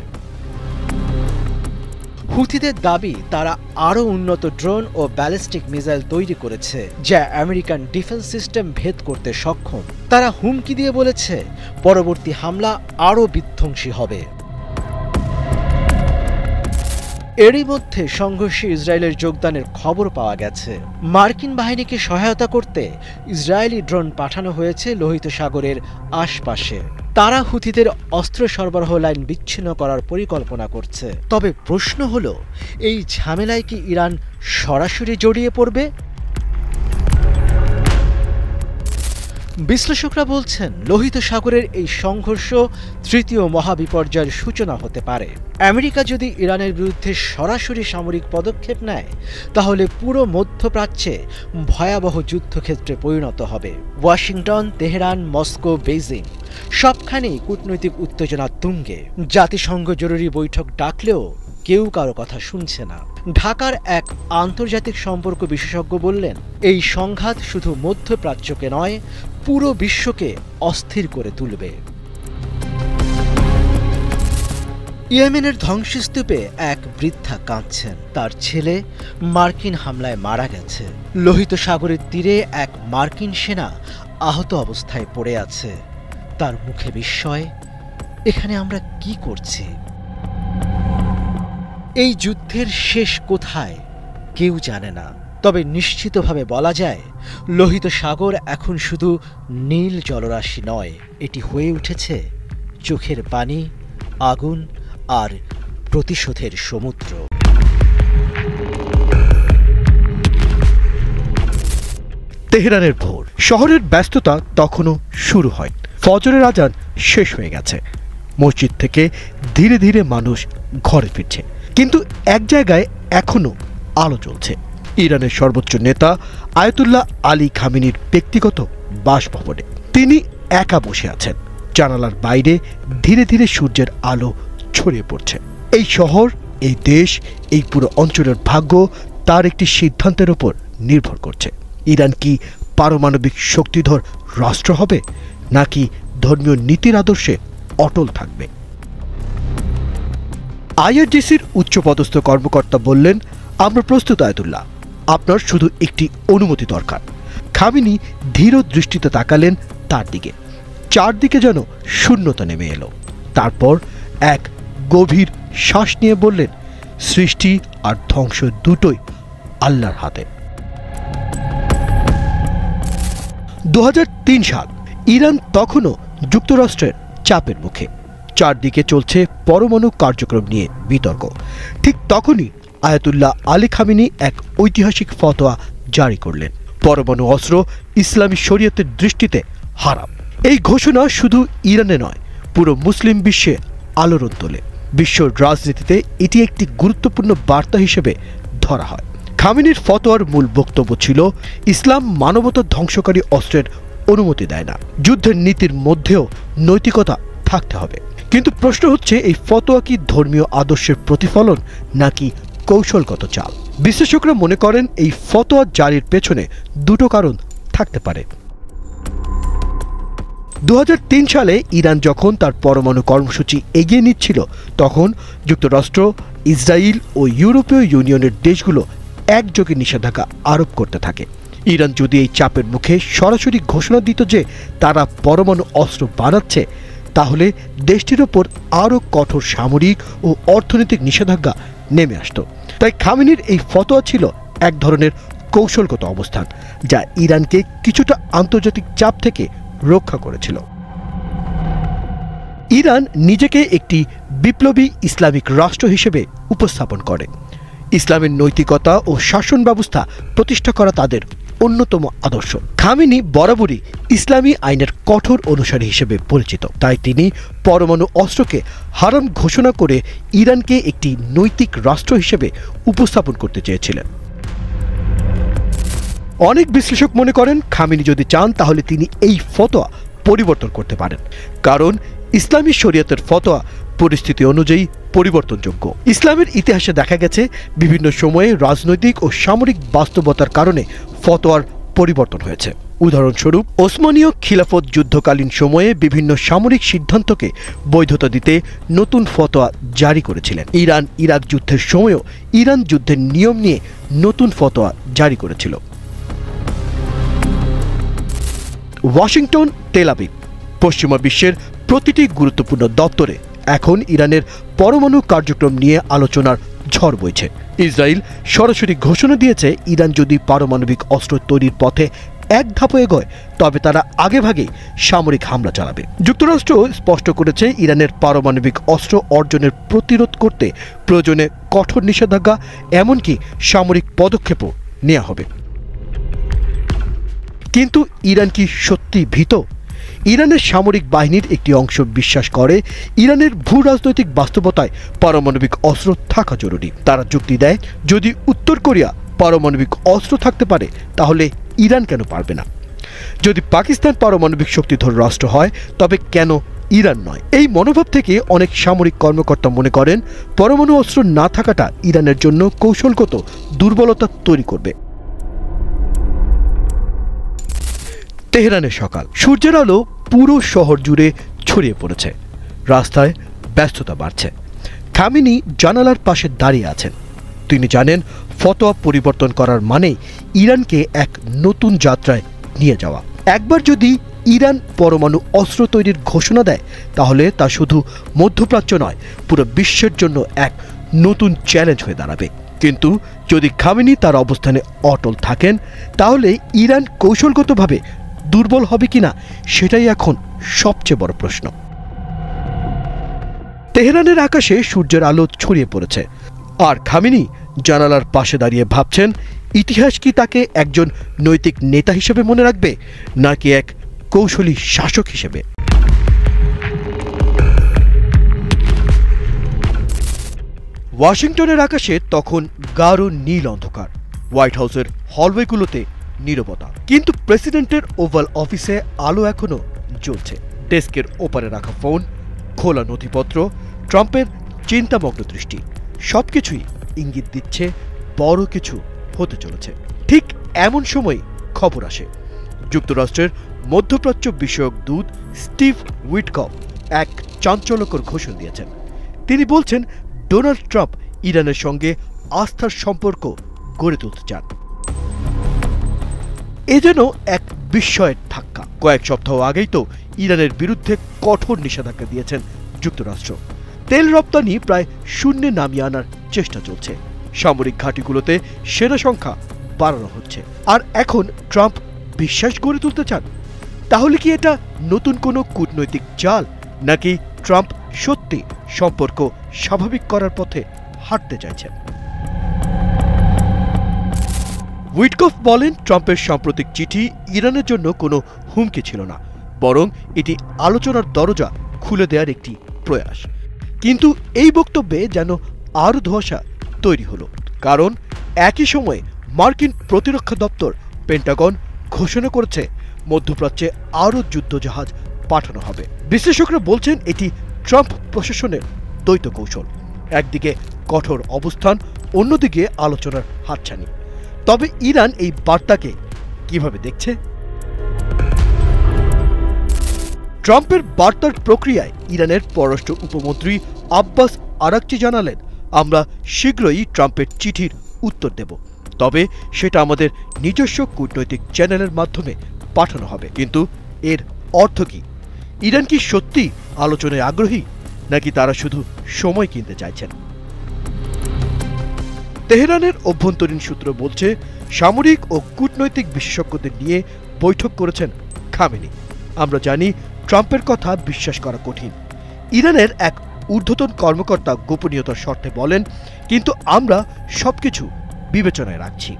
হুথিদের দাবি, তারা আরও উন্নত ড্রোন ও ব্যালিস্টিক মিসাইল তৈরি করেছে যা আমেরিকান ডিফেন্স সিস্টেম ভেদ করতে সক্ষম। তারা হুমকি দিয়ে বলেছে, পরবর্তী হামলা আরও বিধ্বংসী হবে। এরই মধ্যে সংঘর্ষে ইসরায়েলের যোগদানের খবর পাওয়া গেছে। মার্কিন বাহিনীকে সহায়তা করতে ইসরায়েলি ড্রোন পাঠানো হয়েছে লোহিত সাগরের আশপাশে। তারা হুথিদের অস্ত্র সরবরাহ লাইন বিচ্ছিন্ন করার পরিকল্পনা করছে। তবে প্রশ্ন হলো, এই ঝামেলায় কি ইরান সরাসরি জড়িয়ে পড়বে? বিশ্লেষকরা বলছেন, লোহিত সাগরের এই সংঘর্ষ তৃতীয় মহাবিপর্যয়ের সূচনা হতে পারে। আমেরিকা যদি ইরানের বিরুদ্ধে সরাসরি সামরিক পদক্ষেপ নেয় তাহলে পুরো মধ্যপ্রাচ্যে ভয়াবহ যুদ্ধক্ষেত্রে পরিণত হবে। ওয়াশিংটন, তেহরান, মস্কো, বেইজিং সবখানেই কূটনৈতিক উত্তেজনা তুঙ্গে। জাতিসংঘ জরুরি বৈঠক ডাকলেও কেউ কারো কথা শুনছে না। ঢাকার এক আন্তর্জাতিক সম্পর্ক বিশেষজ্ঞ বললেন, এই সংঘাত শুধু মধ্যপ্রাচ্যকে নয়, পুরো বিশ্বকে অস্থির করে তুলবে। ইয়েমেনের ধ্বংসস্তূপে এক বৃদ্ধা কাঁদছেন। তার ছেলে মার্কিন হামলায় মারা গেছে। লোহিত সাগরের তীরে এক মার্কিন সেনা আহত অবস্থায় পড়ে আছে। তার মুখে বিস্ময়, এখানে আমরা কি করছি? এই যুদ্ধের শেষ কোথায় কেউ জানে না। তবে নিশ্চিতভাবে বলা যায়, লোহিত সাগর এখন শুধু নীল জলরাশি নয়, এটি হয়ে উঠেছে চোখের পানি আগুন আর প্রতিশোধের সমুদ্র। তেহরানের ভোর, শহরের ব্যস্ততা তখনও শুরু হয়। ফজরের আজান শেষ হয়ে গেছে। মসজিদ থেকে ধীরে ধীরে মানুষ ঘরে ফিরছে, কিন্তু এক জায়গায় এখনো আলো জ্বলছে। ইরানের সর্বোচ্চ নেতা আয়াতুল্লাহ আলী খামেনির ব্যক্তিগত বাসভবনে তিনি একা বসে আছেন। জানালার বাইরে ধীরে ধীরে সূর্যের আলো ছড়িয়ে পড়ছে। এই শহর, এই দেশ, এই পুরো অঞ্চলের ভাগ্য তার একটি সিদ্ধান্তের উপর নির্ভর করছে। ইরান কি পারমাণবিক শক্তিধর রাষ্ট্র হবে, নাকি ধর্মীয় নীতির আদর্শে অটল থাকবে? আইআরজিসির উচ্চপদস্থ কর্মকর্তা বললেন, আমরা প্রস্তুত আয়াতুল্লাহ, আপনার শুধু একটি অনুমতি দরকার। খামেনি ধীর দৃষ্টিতে তাকালেন তার দিকে। চারদিকে যেন শূন্যতা নেমে এলো। তারপর এক গভীর শ্বাস নিয়ে বললেন, সৃষ্টি আর ধ্বংস দুটোই আল্লাহর হাতে। 2003 সাল। ইরান তখনও যুক্তরাষ্ট্রের চাপের মুখে। চারদিকে চলছে পরমাণু কার্যক্রম নিয়ে বিতর্ক। ঠিক তখনই আয়াতুল্লাহ আলী খামেনি এক ঐতিহাসিক ফতোয়া জারি করলেন। পরমাণু অস্ত্র ইসলামী শরীয়তের দৃষ্টিতে হারাম। এই ঘোষণা শুধু ইরানে নয়, পুরো মুসলিম বিশ্বে আলোড়ন তোলে। বিশ্ব রাজনীতিতে এটি একটি গুরুত্বপূর্ণ বার্তা হিসেবে ধরা হয়। খামেনির ফতোয়ার মূল বক্তব্য ছিল, ইসলাম মানবতা ধ্বংসকারী অস্ত্রের অনুমতি দেয় না। যুদ্ধের নীতির মধ্যেও নৈতিকতা থাকতে হবে। কিন্তু প্রশ্ন হচ্ছে, এই ফতোয়া কি ধর্মীয় আদর্শের প্রতিফলন নাকি কৌশলগত চাল? বিশ্লেষকরা মনে করেন এই ফতোয়া জারির পেছনে দুটো কারণ থাকতে পারে। 2003 সালে ইরান যখন তার পরমাণু কর্মসূচি এগিয়ে নিচ্ছিল, তখন যুক্তরাষ্ট্র, ইসরায়েল ও ইউরোপীয় ইউনিয়নের দেশগুলো একযোগে নিষেধাজ্ঞা আরোপ করতে থাকে। ইরান যদি এই চাপের মুখে সরাসরি ঘোষণা দিত যে তারা পরমাণু অস্ত্র বানাচ্ছে, তাহলে দেশটির ওপর আরও কঠোর সামরিক ও অর্থনৈতিক নিষেধাজ্ঞা নেমে আসত। তাই খামেনির এই ফতোয়া ছিল এক ধরনের কৌশলগত অবস্থান, যা ইরানকে কিছুটা আন্তর্জাতিক চাপ থেকে রক্ষা করেছিল। ইরান নিজেকে একটি বিপ্লবী ইসলামিক রাষ্ট্র হিসেবে উপস্থাপন করে। ইসলামের নৈতিকতা ও শাসন ব্যবস্থা প্রতিষ্ঠা করা তাদের অন্যতম আদর্শ। খামেনি বরাবরই ইসলামী আইনের কঠোর অনুসারী হিসেবে পরিচিত। তাই তিনি পরমাণু অস্ত্রকে হারাম ঘোষণা করে ইরানকে একটি নৈতিক রাষ্ট্র হিসেবে উপস্থাপন করতে চেয়েছিলেন। অনেক বিশ্লেষক মনে করেন, খামেনি যদি চান তাহলে তিনি এই ফতোয়া পরিবর্তন করতে পারেন, কারণ ইসলামী শরীয়তের ফতোয়া পরিস্থিতি অনুযায়ী পরিবর্তনযোগ্য। ইসলামের ইতিহাসে দেখা গেছে, বিভিন্ন সময়ে রাজনৈতিক ও সামরিক বাস্তবতার কারণে ফতোয়ার পরিবর্তন হয়েছে। উদাহরণস্বরূপ, ওসমানীয় খিলাফত যুদ্ধকালীন সময়ে বিভিন্ন সামরিক সিদ্ধান্তকে বৈধতা দিতে নতুন ফতোয়া জারি করেছিলেন। ইরান ইরাক যুদ্ধের সময়ও ইরান যুদ্ধের নিয়ম নিয়ে নতুন ফতোয়া জারি করেছিল। ওয়াশিংটন, তেল আবিব, পশ্চিমা বিশ্বের প্রতিটি গুরুত্বপূর্ণ দপ্তরে এখন ইরানের পরমাণু কার্যক্রম নিয়ে আলোচনার ঝড় বইছে। ইসরায়েল সরাসরি ঘোষণা দিয়েছে, ইরান যদি পারমাণবিক অস্ত্র তৈরির পথে এক ধাপ এগোয়, তবে তারা আগেভাগেই সামরিক হামলা চালাবে। যুক্তরাষ্ট্র স্পষ্ট করেছে, ইরানের পারমাণবিক অস্ত্র অর্জনের প্রতিরোধ করতে প্রয়োজনে কঠোর নিষেধাজ্ঞা, এমনকি সামরিক পদক্ষেপও নেওয়া হবে। কিন্তু ইরান কি সত্যি ভীত? ইরানের সামরিক বাহিনীর একটি অংশ বিশ্বাস করে, ইরানের ভূ রাজনৈতিক বাস্তবতায় পারমাণবিক অস্ত্র থাকা জরুরি। তারা যুক্তি দেয়, যদি উত্তর কোরিয়া পারমাণবিক অস্ত্র থাকতে পারে, তাহলে ইরান কেন পারবে না? যদি পাকিস্তান পারমাণবিক শক্তিধর রাষ্ট্র হয়, তবে কেন ইরান নয়? এই মনোভাব থেকে অনেক সামরিক কর্মকর্তা মনে করেন, পরমাণু অস্ত্র না থাকাটা ইরানের জন্য কৌশলগত দুর্বলতা তৈরি করবে। তেহরানের সকাল। সূর্যের আলো পুরো শহর জুড়ে ছড়িয়ে পড়েছে। রাস্তায় ব্যস্ততা বাড়ছে। খামেনি জানালার পাশে দাঁড়িয়ে আছেন। তিনি জানেন, ফতোয়া পরিবর্তন করার মানে ইরানকে এক নতুন যাত্রায় নিয়ে যাওয়া। একবার যদি ইরান পরমাণু অস্ত্র তৈরির ঘোষণা দেয়, তাহলে তা শুধু মধ্যপ্রাচ্য নয়, পুরো বিশ্বের জন্য এক নতুন চ্যালেঞ্জ হয়ে দাঁড়াবে। কিন্তু যদি খামেনি তার অবস্থানে অটল থাকেন, তাহলে ইরান কৌশলগতভাবে দুর্বল হবে কিনা, সেটাই এখন সবচেয়ে বড় প্রশ্ন। তেহরানের আকাশে সূর্যের আলো ছড়িয়ে পড়েছে, আর খামেনি জানালার পাশে দাঁড়িয়ে ভাবছেন ইতিহাস কি তাকে একজন নৈতিক নেতা হিসেবে মনে রাখবে নাকি এক কৌশলী শাসক হিসেবে। ওয়াশিংটনের আকাশে তখন গাঢ় নীল অন্ধকার। হোয়াইট হাউসের হলওয়েগুলোতে নীরবতা, কিন্তু প্রেসিডেন্টের ওভাল অফিসে আলো এখনো জ্বলছে। ডেস্কের ওপারে রাখা ফোন, খোলা নথিপত্র, ট্রাম্পের চিন্তামগ্ন দৃষ্টি, সবকিছুই ইঙ্গিত দিচ্ছে বড় কিছু হতে চলেছে। ঠিক এমন সময় খবর আসে, যুক্তরাষ্ট্রের মধ্যপ্রাচ্য বিষয়ক দূত স্টিভ উইটকফ এক চাঞ্চল্যকর ঘোষণা দিয়েছেন। তিনি বলছেন ডোনাল্ড ট্রাম্প ইরানের সঙ্গে আস্থার সম্পর্ক গড়ে তুলতে চান। এ যেন এক বিস্ময়ের ধাক্কা। কয়েক সপ্তাহ আগেই তো ইরানের বিরুদ্ধে কঠোর নিষেধাজ্ঞা দিয়েছেন যুক্তরাষ্ট্র। তেল রপ্তানি প্রায় শূন্যে নামিয়ে আনার চেষ্টা চলছে। সামরিক ঘাঁটিগুলোতে সেনা সংখ্যা বাড়ানো হচ্ছে। আর এখন ট্রাম্প বিশ্বাস গড়ে তুলতে চান। তাহলে কি এটা নতুন কোনো কূটনৈতিক চাল, নাকি ট্রাম্প সত্যি সম্পর্ক স্বাভাবিক করার পথে হাঁটতে চাইছেন? উইটকফ বলেন, ট্রাম্পের সাম্প্রতিক চিঠি ইরানের জন্য কোনো হুমকি ছিল না, বরং এটি আলোচনার দরজা খুলে দেওয়ার একটি প্রয়াস। কিন্তু এই বক্তব্যে যেন আরও ধোঁয়াশা তৈরি হলো, কারণ একই সময়ে মার্কিন প্রতিরক্ষা দপ্তর পেন্টাগন ঘোষণা করেছে মধ্যপ্রাচ্যে আরও যুদ্ধজাহাজ পাঠানো হবে। বিশ্লেষকরা বলছেন এটি ট্রাম্প প্রশাসনের দ্বৈত কৌশল, একদিকে কঠোর অবস্থান, অন্যদিকে আলোচনার হাতছানি। তবে ইরান এই বার্তাকে কিভাবে দেখছে? ট্রাম্পের বার্তার প্রক্রিয়ায় ইরানের পররাষ্ট্র উপমন্ত্রী আব্বাস আরাকচি জানালেন, আমরা শীঘ্রই ট্রাম্পের চিঠির উত্তর দেব, তবে সেটা আমাদের নিজস্ব কূটনৈতিক চ্যানেলের মাধ্যমে পাঠানো হবে। কিন্তু এর অর্থ কি? ইরান কি সত্যি আলোচনায় আগ্রহী, নাকি তারা শুধু সময় কিনতে চাইছেন? তেহরানের অভ্যন্তরীণ সূত্র বলছে, সামরিক ও কূটনৈতিক বিশেষজ্ঞদের নিয়ে বৈঠক করেছেন খামেনি। আমরা জানি ট্রাম্পের কথা বিশ্বাস করা কঠিন। ইরানের এক ঊর্ধ্বতন কর্মকর্তা গোপনীয়তার শর্তে বলেন, কিন্তু আমরা সবকিছু বিবেচনায় রাখছি।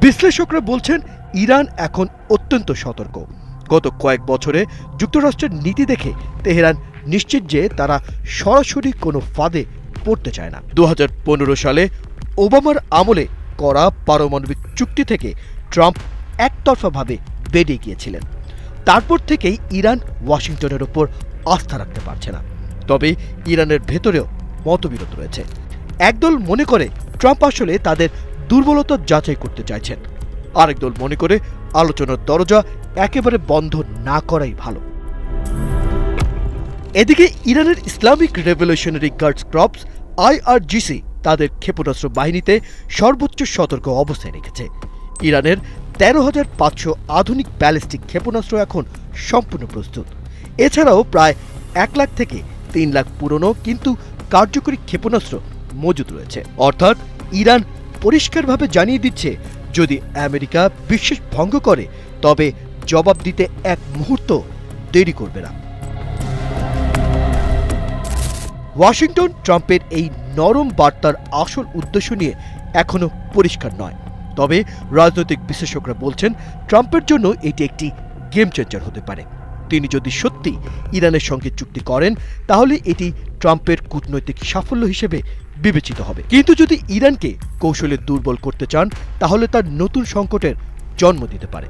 বিশ্লেষকরা বলছেন ইরান এখন অত্যন্ত সতর্ক। গত কয়েক বছরে যুক্তরাষ্ট্রের নীতি দেখে তেহরান নিশ্চিত যে তারা সরাসরি কোনো ফাঁদে পড়তে চায় না। 2015 সালে ওবামার আমলে করা পারমাণবিক চুক্তি থেকে ট্রাম্প একতরফাভাবে বেরিয়ে গিয়েছিলেন। তারপর থেকেই ইরান ওয়াশিংটনের ওপর আস্থা রাখতে পারছে না। তবে ইরানের ভেতরেও মতবিরোধ রয়েছে। একদল মনে করে ট্রাম্প আসলে তাদের দুর্বলতা যাচাই করতে চাইছেন, আরেক দল মনে করে আলোচনার দরজা একেবারে বন্ধ না করাই ভালো। এদিকে ইরানের Islamic revolutionary guards corps IRGC তাদের ক্ষেপণাস্ত্র বাহিনীতে সর্বোচ্চ সতর্ক অবস্থায় রেখেছে। ইরানের 13,500 আধুনিক ব্যালিস্টিক ক্ষেপণাস্ত্র এখন সম্পূর্ণ প্রস্তুত। এছাড়াও প্রায় 1 লাখ থেকে 3 লাখ পুরনো কিন্তু কার্যকরী ক্ষেপণাস্ত্র মজুদ রয়েছে। অর্থাৎ ইরান পরিষ্কারভাবে জানিয়ে দিচ্ছে, যদি আমেরিকা বিশ্বাস ভঙ্গ করে তবে জবাব দিতে এক মুহূর্ত দেরি করবে না। ওয়াশিংটন ট্রাম্পের এই নরম বার্তার আসল উদ্দেশ্য নিয়ে এখনো পরিষ্কার নয়। তবে রাজনৈতিক বিশ্লেষকরা বলছেন, ট্রাম্পের জন্য এটি একটি গেম চেঞ্জার হতে পারে। তিনি যদি সত্যি ইরানের সঙ্গে চুক্তি করেন তাহলে এটি ট্রাম্পের কূটনৈতিক সাফল্য হিসেবে বিবেচিত হবে। কিন্তু যদি ইরানকে কৌশলে দুর্বল করতে চান তাহলে তার নতুন সংকটের জন্ম দিতে পারে।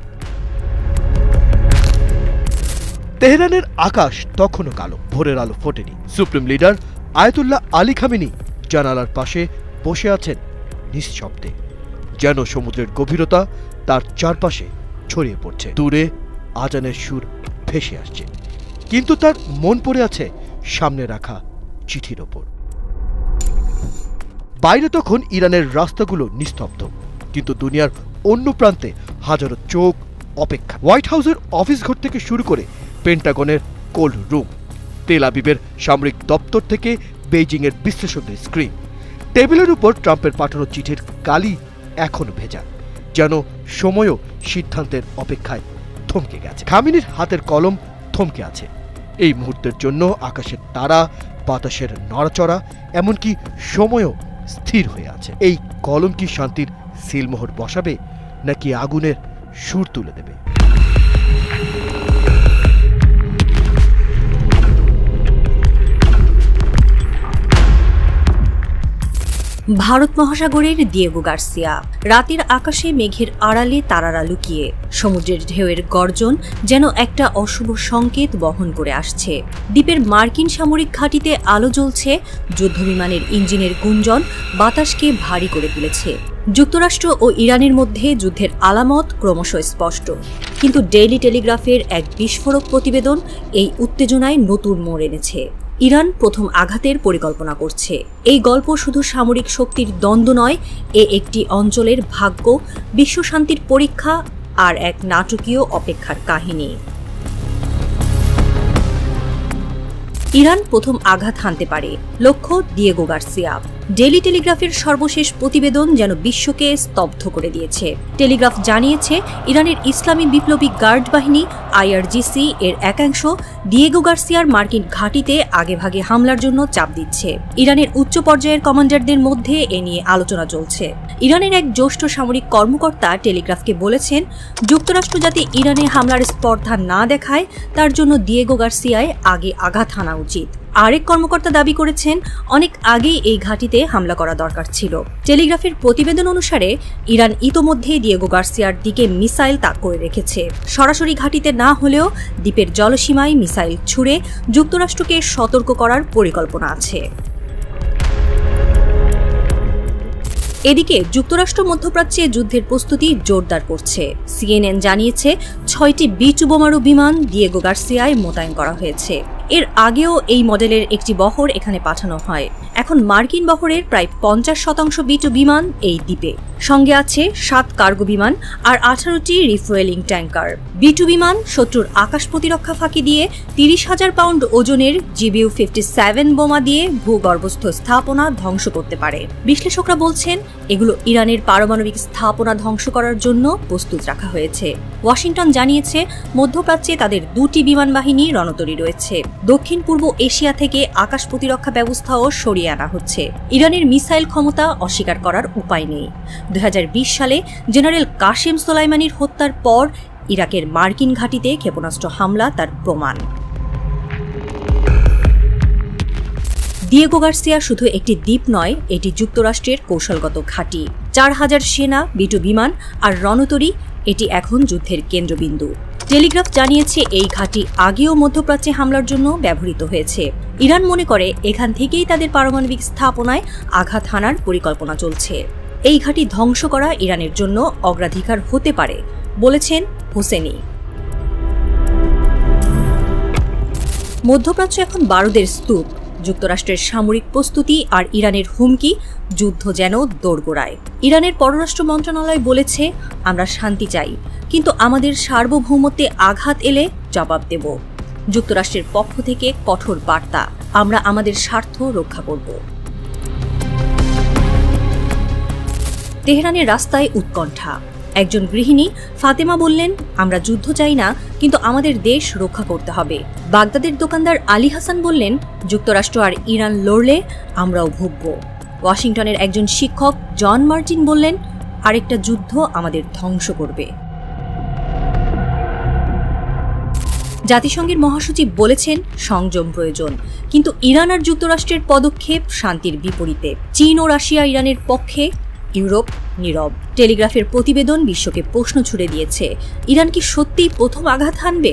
তেহরানের আকাশ তখনও কালো, ভোরের আলো ফোটেনি। Supreme leader Ayatollah Ali Khamenei জানালার পাশে বসে আছেন নিঃশব্দে, যেন সমুদ্রের গভীরতা তার চারপাশে ছড়িয়ে পড়ছে। দূরে আজানের সুর ভেসে আসছে, কিন্তু তার মন পড়ে আছে সামনে রাখা চিঠির ওপর। বাইরে তখন ইরানের রাস্তাগুলো নিস্তব্ধ, কিন্তু দুনিয়ার অন্য প্রান্তে হাজারো চোখ অপেক্ষা। হোয়াইট হাউসের অফিস ঘর থেকে শুরু করে পেন্টাগনের কোল্ড রুম, তেল আবিবের সামরিক দপ্তর থেকে বেইজিংয়ের বিশ্লেষকদের স্ক্রিন, টেবিলের উপর ট্রাম্পের পাঠানো চিঠির কালি এখনো ভেজা, যেন সময়ও সিদ্ধান্তের অপেক্ষায় থমকে গেছে। খামেনির হাতের কলম থমকে আছে, এই মুহূর্তের জন্য আকাশের তারা, বাতাসের নড়াচড়া, এমনকি সময়ও স্থির হয়ে আছে। এই কলম কি শান্তির সিলমোহর বসাবে নাকি আগুনের সুর তুলে দেবে? ভারত মহাসাগরের দিয়েগো গার্সিয়া। রাতের আকাশে মেঘের আড়ালে তারারা লুকিয়ে, সমুদ্রের ঢেউয়ের গর্জন যেন একটা অশুভ সংকেত বহন করে আসছে। দ্বীপের মার্কিন সামরিক ঘাঁটিতে আলো জ্বলছে, যুদ্ধবিমানের ইঞ্জিনের গুঞ্জন বাতাসকে ভারী করে তুলেছে। যুক্তরাষ্ট্র ও ইরানের মধ্যে যুদ্ধের আলামত ক্রমশ স্পষ্ট, কিন্তু ডেইলি টেলিগ্রাফের এক বিস্ফোরক প্রতিবেদন এই উত্তেজনায় নতুন মোড় এনেছে। ইরান প্রথম আঘাতের পরিকল্পনা করছে। এই গল্প শুধু সামরিক শক্তির দ্বন্দ্ব নয়, একটি অঞ্চলের ভাগ্য, বিশ্বশান্তির পরীক্ষা আর এক নাটকীয় অপেক্ষার কাহিনী। ইরান প্রথম আঘাত হানতে পারে, লক্ষ্য দিয়েগো গার্সিয়া। ডেইলি টেলিগ্রাফের সর্বশেষ প্রতিবেদন যেন বিশ্বকে স্তব্ধ করে দিয়েছে। টেলিগ্রাফ জানিয়েছে, ইরানের ইসলামী বিপ্লবী গার্ড বাহিনী IRGC এর একাংশ দিয়েগো গার্সিয়ার মার্কিন ঘাঁটিতে আগেভাগে হামলার জন্য চাপ দিচ্ছে। ইরানের উচ্চ পর্যায়ের কমান্ডারদের মধ্যে এ নিয়ে আলোচনা চলছে। ইরানের এক জ্যেষ্ঠ সামরিক কর্মকর্তা টেলিগ্রাফকে বলেছেন, যুক্তরাষ্ট্র যাতে ইরানে হামলার স্পর্ধা না দেখায় তার জন্য দিয়েগো গার্সিয়ায় আগে আঘাত হানা উচিত। আরেক কর্মকর্তা দাবি করেছেন, অনেক আগেই এই ঘাঁটিতে হামলা করা দরকার ছিল। টেলিগ্রাফের প্রতিবেদন অনুসারে ইরান ইতোমধ্যে দিয়েগো গার্সিয়ার দিকে মিসাইল তাক করে রেখেছে। সরাসরি ঘাঁটিতে না হলেও দ্বীপের জলসীমায় মিসাইল ছুড়ে যুক্তরাষ্ট্রকে সতর্ক করার পরিকল্পনা আছে। এদিকে যুক্তরাষ্ট্র মধ্যপ্রাচ্যে যুদ্ধের প্রস্তুতি জোরদার করছে। CNN জানিয়েছে, 6টি B-2 বোমারু বিমান দিয়েগো গার্সিয়ায় মোতায়েন করা হয়েছে। এর আগেও এই মডেলের একটি বহর এখানে পাঠানো হয়। এখন মার্কিন বহরের প্রায় 50% B-2 বিমান এই দ্বীপে। সঙ্গে আছে 7 কার্গো বিমান আর 18টি রিফুয়েলিং ট্যাঙ্কার। B-2 বিমান শত্রুর আকাশ প্রতিরক্ষা ফাঁকি দিয়ে 30,000 পাউন্ড ওজনের GBU-57 বোমা দিয়ে ভূগর্ভস্থ স্থাপনা ধ্বংস করতে পারে। বিশ্লেষকরা বলছেন, এগুলো ইরানের পারমাণবিক স্থাপনা ধ্বংস করার জন্য প্রস্তুত রাখা হয়েছে। ওয়াশিংটন জানিয়েছে, মধ্যপ্রাচ্যে তাদের 2টি বিমান বাহিনী রণতরী রয়েছে। দক্ষিণ পূর্ব এশিয়া থেকে আকাশ প্রতিরক্ষা ব্যবস্থাও সরিয়ে আনা হচ্ছে। ইরানের মিসাইল ক্ষমতা অস্বীকার করার উপায় নেই। 2020 সালে জেনারেল কাশেম সোলাইমানির হত্যার পর ইরাকের মার্কিন ঘাঁটিতে ক্ষেপণাস্ত্র হামলা তার প্রমাণ। দিয়েগো গার্সিয়া শুধু একটি দ্বীপ নয়, এটি যুক্তরাষ্ট্রের কৌশলগত ঘাঁটি। 4000 সেনা, B-2 বিমান আর রণতরী, এটি এখন যুদ্ধের কেন্দ্রবিন্দু। টেলিগ্রাফ জানিয়েছে, এই ঘাঁটি আগেও মধ্যপ্রাচ্যে হামলার জন্য ব্যবহৃত হয়েছে। ইরান মনে করে এখান থেকেই তাদের পারমাণবিক স্থাপনায় আঘাত হানার পরিকল্পনা চলছে। এই ঘাঁটি ধ্বংস করা ইরানের জন্য অগ্রাধিকার হতে পারে, বলেছেন হোসেনি। মধ্যপ্রাচ্য এখন বারুদের স্তূপ। যুক্তরাষ্ট্রের সামরিক প্রস্তুতি আর ইরানের হুমকি, যুদ্ধ যেন দোরগোড়ায়। ইরানের পররাষ্ট্র মন্ত্রণালয় বলেছে, আমরা শান্তি চাই, কিন্তু আমাদের সার্বভৌমত্বে আঘাত এলে জবাব দেব। যুক্তরাষ্ট্রের পক্ষ থেকে কঠোর বার্তা, আমরা আমাদের স্বার্থ রক্ষা করব। তেহরানের রাস্তায় উৎকণ্ঠা। একজন গৃহিণী ফাতেমা বললেন, আমরা যুদ্ধ চাই না, কিন্তু আমাদের দেশ রক্ষা করতে হবে। বাগদাদের দোকানদার আলী হাসান বললেন, যুক্তরাষ্ট্র আর ইরান লড়লে আমরাও ভুগব। ওয়াশিংটনের একজন শিক্ষক জন মার্টিন বললেন, আরেকটা যুদ্ধ আমাদের ধ্বংস করবে। জাতিসংঘের মহাসচিব বলেছেন, সংযম প্রয়োজন, কিন্তু ইরান আর যুক্তরাষ্ট্রের পদক্ষেপ শান্তির বিপরীতে। চীন ও রাশিয়া ইরানের পক্ষে, ইউরোপ নীরব। টেলিগ্রাফের প্রতিবেদন বিশ্বকে প্রশ্ন ছুড়ে দিয়েছে, ইরান কি সত্যিই প্রথম আঘাত হানবে?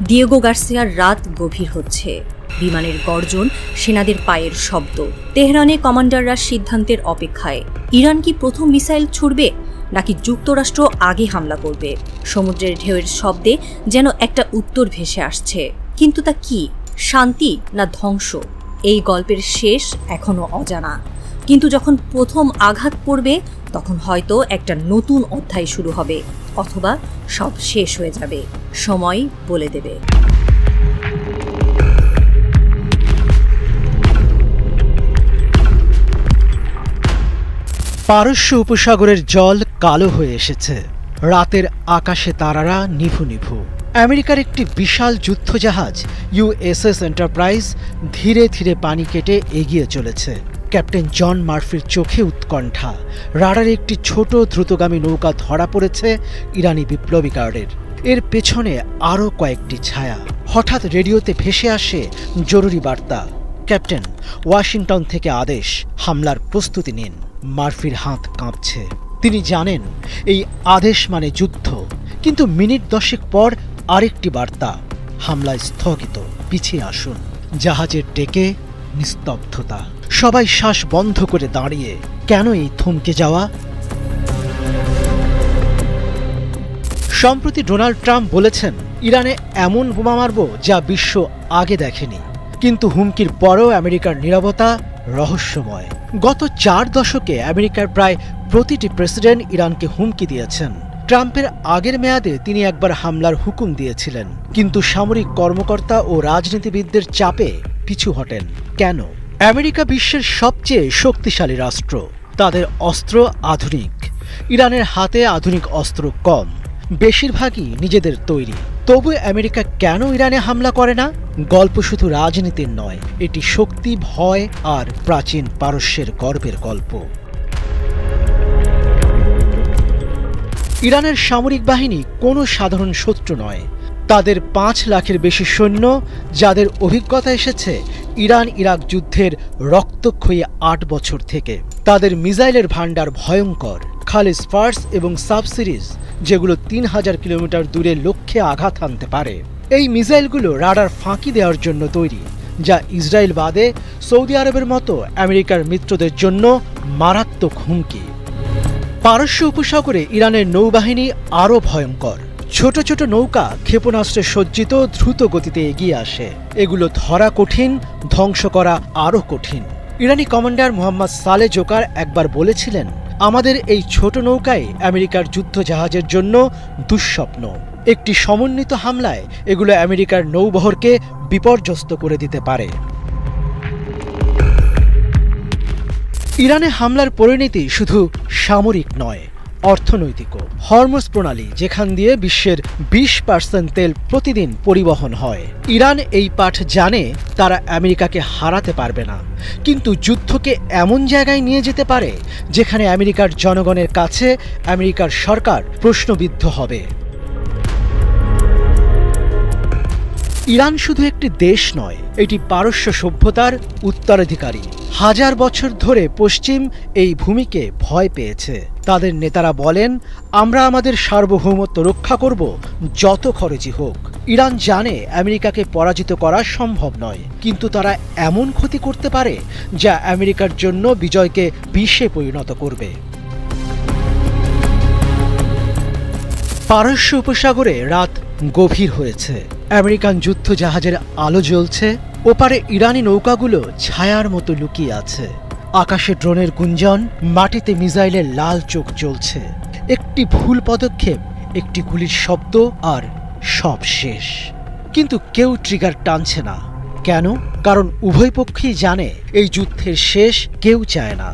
দিয়েগো গার্সিয়ার রাত গভীর হচ্ছে। বিমানের গর্জন, সেনাদের পায়ের শব্দ। তেহরানে কমান্ডাররা সিদ্ধান্তের অপেক্ষায়। ইরান কি প্রথম মিসাইল ছুড়বে নাকি যুক্তরাষ্ট্র আগে হামলা করবে? সমুদ্রের ঢেউয়ের শব্দে যেন একটা উত্তর ভেসে আসছে, কিন্তু তা কি? শান্তি না ধ্বংস? এই গল্পের শেষ এখনো অজানা, কিন্তু যখন প্রথম আঘাত পড়বে তখন হয়তো একটা নতুন অধ্যায় শুরু হবে, অথবা সব শেষ হয়ে যাবে। সময় বলে দেবে। পারস্য উপসাগরের জল কালো হয়ে এসেছে। রাতের আকাশে তারারা নিভু নিভু। আমেরিকার একটি বিশাল যুদ্ধজাহাজ ইউএসএস এন্টারপ্রাইজ ধীরে ধীরে পানি কেটে এগিয়ে চলেছে। ক্যাপ্টেন জন মার্ফির চোখে উৎকণ্ঠা। রাডারে একটি ছোট দ্রুতগামী নৌকা ধরা পড়েছে ইরানি বিপ্লবী গার্ডের। এর পেছনে আরও কয়েকটি ছায়া। হঠাৎ রেডিওতে ভেসে আসে জরুরি বার্তা, ক্যাপ্টেন, ওয়াশিংটন থেকে আদেশ, হামলার প্রস্তুতি নিন। মার্ফির হাত কাঁপছে। তিনি জানেন এই আদেশ মানে যুদ্ধ। কিন্তু মিনিট 10 পর আরেকটি বার্তা, হামলা স্থগিত, পিছিয়ে আসুন। জাহাজের ডেকে নিস্তব্ধতা। সবাই শ্বাস বন্ধ করে দাঁড়িয়ে। কেন এই থমকে যাওয়া? সম্প্রতি ডোনাল্ড ট্রাম্প বলেছেন, ইরানে এমন বোমা মারব যা বিশ্ব আগে দেখেনি। কিন্তু হুমকির পরও আমেরিকার নীরবতা রহস্যময়। গত 4 দশকে আমেরিকার প্রায় প্রতিটি প্রেসিডেন্ট ইরানকে হুমকি দিয়েছেন। ট্রাম্পের আগের মেয়াদে তিনি একবার হামলার হুকুম দিয়েছিলেন, কিন্তু সামরিক কর্মকর্তা ও রাজনীতিবিদদের চাপে পিছু হটেন। কেন? আমেরিকা বিশ্বের সবচেয়ে শক্তিশালী রাষ্ট্র। তাদের অস্ত্র আধুনিক। ইরানের হাতে আধুনিক অস্ত্র কম, বেশিরভাগই নিজেদের তৈরি। তবু আমেরিকা কেন ইরানে হামলা করে না? গল্প শুধু রাজনীতির নয়, এটি শক্তি, ভয় আর প্রাচীন পারস্যের গর্বের গল্প। ইরানের সামরিক বাহিনী কোনো সাধারণ শত্রু নয়। তাদের 5 লাখের বেশি সৈন্য, যাদের অভিজ্ঞতা এসেছে ইরান ইরাক যুদ্ধের রক্তক্ষয়ী 8 বছর থেকে। তাদের মিসাইলের ভান্ডার ভয়ঙ্কর। খালিজ ফার্স এবং সাব সিরিজ, যেগুলো 3000 কিলোমিটার দূরে লক্ষ্যে আঘাত হানতে পারে। এই মিসাইলগুলো রাডার ফাঁকি দেওয়ার জন্য তৈরি, যা ইসরায়েল বাদে সৌদি আরবের মতো আমেরিকার মিত্রদের জন্য মারাত্মক হুমকি। পারস্য উপসাগরে ইরানের নৌবাহিনী আরও ভয়ঙ্কর। ছোট ছোট নৌকা ক্ষেপণাস্ত্রে সজ্জিত, দ্রুত গতিতে এগিয়ে আসে। এগুলো ধরা কঠিন, ধ্বংস করা আরও কঠিন। ইরানি কমান্ডার মোহাম্মদ সালে জোকার একবার বলেছিলেন, আমাদের এই ছোট নৌকায় আমেরিকার যুদ্ধ জাহাজের জন্য দুঃস্বপ্ন। একটি সমন্বিত হামলায় এগুলো আমেরিকার নৌবহরকে বিপর্যস্ত করে দিতে পারে। ইরানে হামলার পরিণতি শুধু সামরিক নয়, অর্থনৈতিকও। হরমুজ প্রণালী, যেখান দিয়ে বিশ্বের 20% তেল প্রতিদিন পরিবহন হয়। ইরান এই পাঠ জানে, তারা আমেরিকাকে হারাতে পারবে না, কিন্তু যুদ্ধকে এমন জায়গায় নিয়ে যেতে পারে যেখানে আমেরিকার জনগণের কাছে আমেরিকার সরকার প্রশ্নবিদ্ধ হবে। ইরান শুধু একটি দেশ নয়, এটি পারস্য সভ্যতার উত্তরাধিকারী। 1000 বছর ধরে পশ্চিম এই ভূমিকে ভয় পেয়েছে। তাদের নেতারা বলেন, আমরা আমাদের সার্বভৌমত্ব রক্ষা করব, যত খরচই হোক। ইরান জানে আমেরিকাকে পরাজিত করা সম্ভব নয়, কিন্তু তারা এমন ক্ষতি করতে পারে যা আমেরিকার জন্য বিজয়কে বিষে পরিণত করবে। পারস্য উপসাগরে রাত গভীর হয়েছে। আমেরিকান যুদ্ধ জাহাজের আলো জ্বলছে। ওপারে ইরানি নৌকাগুলো ছায়ার মতো লুকিয়ে আছে। আকাশে ড্রোনের গুঞ্জন, মাটিতে মিসাইলের লাল চোখ জ্বলছে। একটি ভুল পদক্ষেপ, একটি গুলির শব্দ, আর সব শেষ। কিন্তু কেউ ট্রিগার টানছে না। কেন? কারণ উভয় পক্ষই জানে এই যুদ্ধের শেষ কেউ চায় না।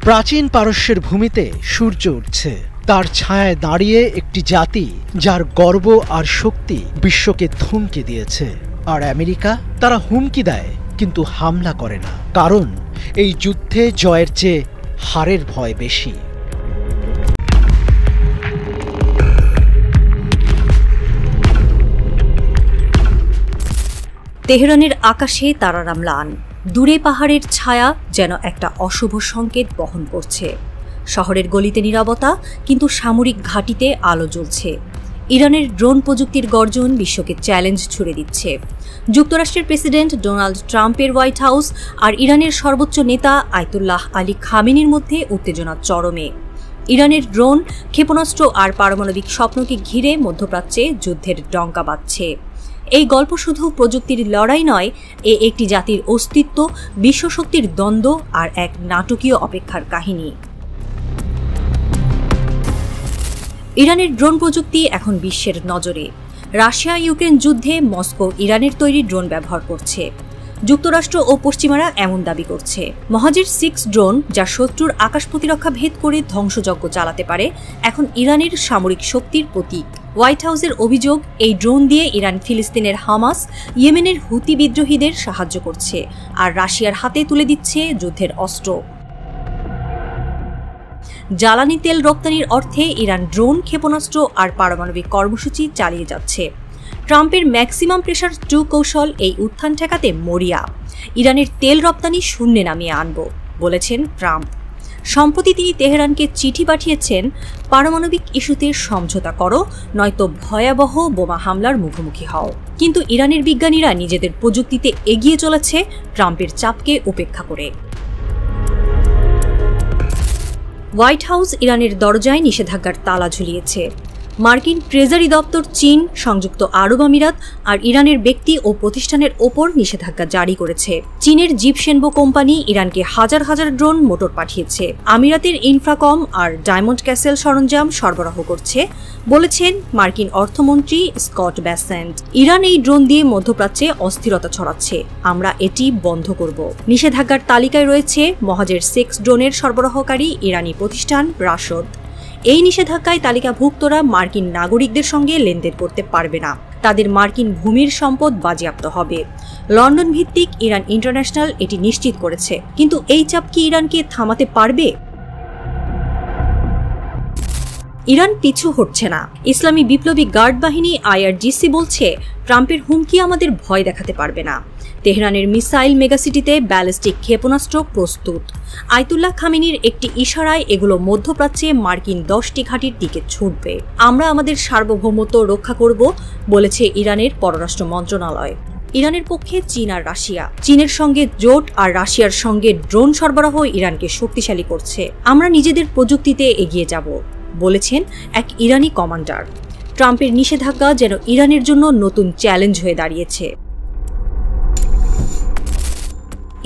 প্রাচীন পারস্যের ভূমিতে সূর্য উঠছে। তার ছায়ায় দাঁড়িয়ে একটি জাতি যার গর্ব আর শক্তি বিশ্বকে থমকে দিয়েছে। আর আমেরিকা, তারা হুমকি দেয় কিন্তু হামলা করে না, কারণ এই যুদ্ধে জয়ের চেয়ে হারের ভয় বেশি। তেহরানের আকাশে তারারা ম্লান। দূরে পাহাড়ের ছায়া যেন একটা অশুভ সংকেত বহন করছে। শহরের গলিতে নীরবতা, কিন্তু সামরিক ঘাঁটিতে আলো জ্বলছে। ইরানের ড্রোন প্রযুক্তির গর্জন বিশ্বকে চ্যালেঞ্জ ছুড়ে দিচ্ছে। যুক্তরাষ্ট্রের প্রেসিডেন্ট ডোনাল্ড ট্রাম্পের হোয়াইট হাউস আর ইরানের সর্বোচ্চ নেতা আয়াতুল্লাহ আলী খামেনির মধ্যে উত্তেজনা চরমে। ইরানের ড্রোন, ক্ষেপণাস্ত্র আর পারমাণবিক স্বপ্নকে ঘিরে মধ্যপ্রাচ্যে যুদ্ধের ডঙ্কা বাজছে। এই গল্প শুধু প্রযুক্তির লড়াই নয়, একটি জাতির অস্তিত্ব, বিশ্বশক্তির দ্বন্দ্ব আর এক নাটকীয় অপেক্ষার কাহিনী। ইরানের ড্রোন প্রযুক্তি এখন বিশ্বের নজরে। রাশিয়া ইউক্রেন যুদ্ধে মস্কো ইরানের তৈরি ড্রোন ব্যবহার করছে। যুক্তরাষ্ট্র ও পশ্চিমারা এমন দাবি করছে। মহাজের 6 ড্রোন, যা শত্রুর আকাশ প্রতিরক্ষা ভেদ করে ধ্বংসযজ্ঞ চালাতে পারে, এখন ইরানের সামরিক শক্তির প্রতীক। হোয়াইট হাউসের অভিযোগ, এই ড্রোন দিয়ে ইরান ফিলিস্তিনের হামাস, ইয়েমেনের হুতি বিদ্রোহীদের সাহায্য করছে আর রাশিয়ার হাতে তুলে দিচ্ছে যুদ্ধের অস্ত্র। জ্বালানি তেল রপ্তানির অর্থে ইরান ড্রোন, ক্ষেপণাস্ত্র আর পারমাণবিক কর্মসূচি চালিয়ে যাচ্ছে। ট্রাম্পের ম্যাক্সিমাম প্রেশার 2 কৌশল এই উত্থান ঠেকাতে মরিয়া। ইরানের তেল রপ্তানি শূন্যে নামিয়ে আনব, বলেছেন ট্রাম্প। সম্প্রতি তিনি তেহরানকে চিঠি পাঠিয়েছেন, পারমাণবিক ইস্যুতে সমঝোতা করো, নয়তো ভয়াবহ বোমা হামলার মুখোমুখি হও। কিন্তু ইরানের বিজ্ঞানীরা নিজেদের প্রযুক্তিতে এগিয়ে চলেছে ট্রাম্পের চাপকে উপেক্ষা করে। হোয়াইট হাউস ইরানের দরজায় নিষেধাজ্ঞার তালা ঝুলিয়েছে। মার্কিন ট্রেজারি দপ্তর চীন, সংযুক্ত আরব আমিরাত আর ইরানের ব্যক্তি ও প্রতিষ্ঠানের ওপর নিষেধাজ্ঞা জারি করেছে। চীনের জিপশেনবো কোম্পানি ইরানকে হাজার হাজার ড্রোন, মোটর পাঠিয়েছে। আমিরাতের ইনফ্রাকম আর ডায়মন্ড ক্যাসেল সরঞ্জাম সরবরাহ করছে, বলেছেন মার্কিন অর্থমন্ত্রী স্কট ব্যাসেন্ট। ইরান এই ড্রোন দিয়ে মধ্যপ্রাচ্যে অস্থিরতা ছড়াচ্ছে, আমরা এটি বন্ধ করব। নিষেধাজ্ঞার তালিকায় রয়েছে মহাজের 6 ড্রোনের সরবরাহকারী ইরানি প্রতিষ্ঠান রাশদ। এই নিষেধাজ্ঞায় তালিকাভুক্তরা মার্কিন নাগরিকদের সঙ্গে লেনদেন করতে পারবে না, তাদের মার্কিন ভূমির সম্পদ বাজেয়াপ্ত হবে। লন্ডন ভিত্তিক ইরান ইন্টারন্যাশনাল এটি নিশ্চিত করেছে। কিন্তু এই চাপ কি ইরানকে থামাতে পারবে? ইরান পিছু হটছে না। ইসলামী বিপ্লবী গার্ড বাহিনী IRGC বলছে, ট্রাম্পের হুমকি আমাদের ভয় দেখাতে পারবে না। তেহরানের মিসাইল মেগাসিটিতে ব্যালিস্টিক ক্ষেপণাস্ত্র প্রস্তুত। আয়াতুল্লাহ খামেনির একটি ইশারায় এগুলো মধ্যপ্রাচ্যে মার্কিন 10টি ঘাঁটির দিকে ছুটবে। আমরা আমাদের সার্বভৌমত্ব রক্ষা করব, বলেছে ইরানের পররাষ্ট্র মন্ত্রণালয়। ইরানের পক্ষে চীন আর রাশিয়া। চীনের সঙ্গে জোট আর রাশিয়ার সঙ্গে ড্রোন সরবরাহ ইরানকে শক্তিশালী করছে। আমরা নিজেদের প্রযুক্তিতে এগিয়ে যাব, বলেছেন এক ইরানি কমান্ডার। ট্রাম্পের নিষেধাজ্ঞা যেন ইরানের জন্য নতুন চ্যালেঞ্জ হয়ে দাঁড়িয়েছে।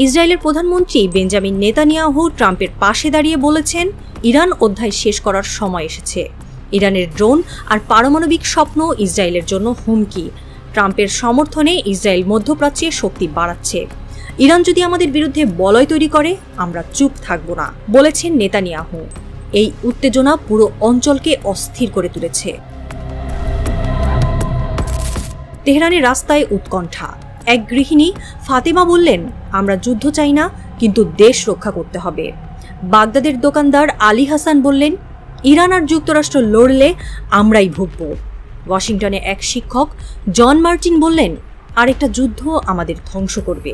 ইসরায়েলের প্রধানমন্ত্রী বেঞ্জামিন নেতানিয়াহু ট্রাম্পের পাশে দাঁড়িয়ে বলেছেন, ইরান অধ্যায় শেষ করার সময় এসেছে। ইরানের ড্রোন আর পারমাণবিক স্বপ্ন ইসরায়েলের জন্য হুমকি। ট্রাম্পের সমর্থনে ইসরায়েল মধ্যপ্রাচ্যে শক্তি বাড়াচ্ছে। ইরান যদি আমাদের বিরুদ্ধে বলয় তৈরি করে, আমরা চুপ থাকব না, বলেছেন নেতানিয়াহু। এই উত্তেজনা পুরো অঞ্চলকে অস্থির করে তুলেছে। তেহরানের রাস্তায় উৎকণ্ঠা। এক গৃহিণী ফাতেমা বললেন, আমরা যুদ্ধ চাই না, কিন্তু দেশ রক্ষা করতে হবে। বাগদাদের দোকানদার আলী হাসান বললেন, ইরান আর যুক্তরাষ্ট্র লড়লে আমরাই ভুগব। ওয়াশিংটনে এক শিক্ষক জন মার্টিন বললেন, আরেকটা যুদ্ধ আমাদের ধ্বংস করবে।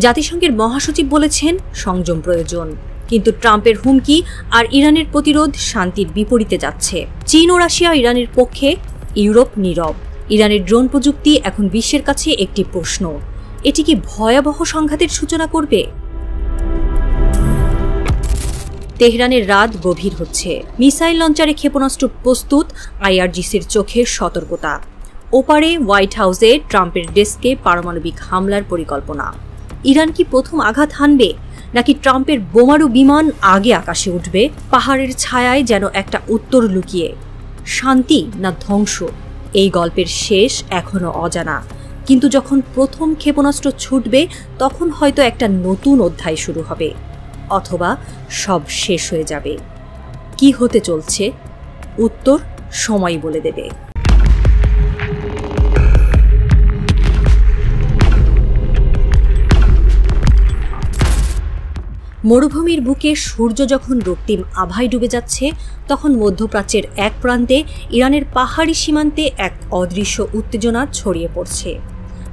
জাতিসংঘের মহাসচিব বলেছেন, সংযম প্রয়োজন। কিন্তু ট্রাম্পের হুমকি আর ইরানের প্রতিরোধ শান্তির বিপরীতে যাচ্ছে। চীন ও রাশিয়া ইরানের পক্ষে, ইউরোপ নীরব। ইরানের ড্রোন প্রযুক্তি এখন বিশ্বের কাছে একটি প্রশ্ন। এটি কি ভয়াবহ সংঘাতের সূচনা করবে? তেহরানের রাত গভীর হচ্ছে। মিসাইল লঞ্চারে ক্ষেপণাস্ত্র প্রস্তুত, IRGCর চোখে সতর্কতা। ওপারে হোয়াইট হাউসে ট্রাম্পের ডেস্কে পারমাণবিক হামলার পরিকল্পনা। ইরান কি প্রথম আঘাত হানবে, নাকি ট্রাম্পের বোমারু বিমান আগে আকাশে উঠবে? পাহাড়ের ছায়ায় যেন একটা উত্তর লুকিয়ে। শান্তি না ধ্বংস, এই গল্পের শেষ এখনো অজানা। কিন্তু যখন প্রথম ক্ষেপণাস্ত্র ছুটবে, তখন হয়তো একটা নতুন অধ্যায় শুরু হবে, অথবা সব শেষ হয়ে যাবে। কি হতে চলছে, উত্তর সময় বলে দেবে। মরুভূমির বুকে সূর্য যখন রক্তিম আভায় ডুবে যাচ্ছে, তখন মধ্যপ্রাচ্যের এক প্রান্তে ইরানের পাহাড়ি সীমান্তে এক অদৃশ্য উত্তেজনা ছড়িয়ে পড়ছে।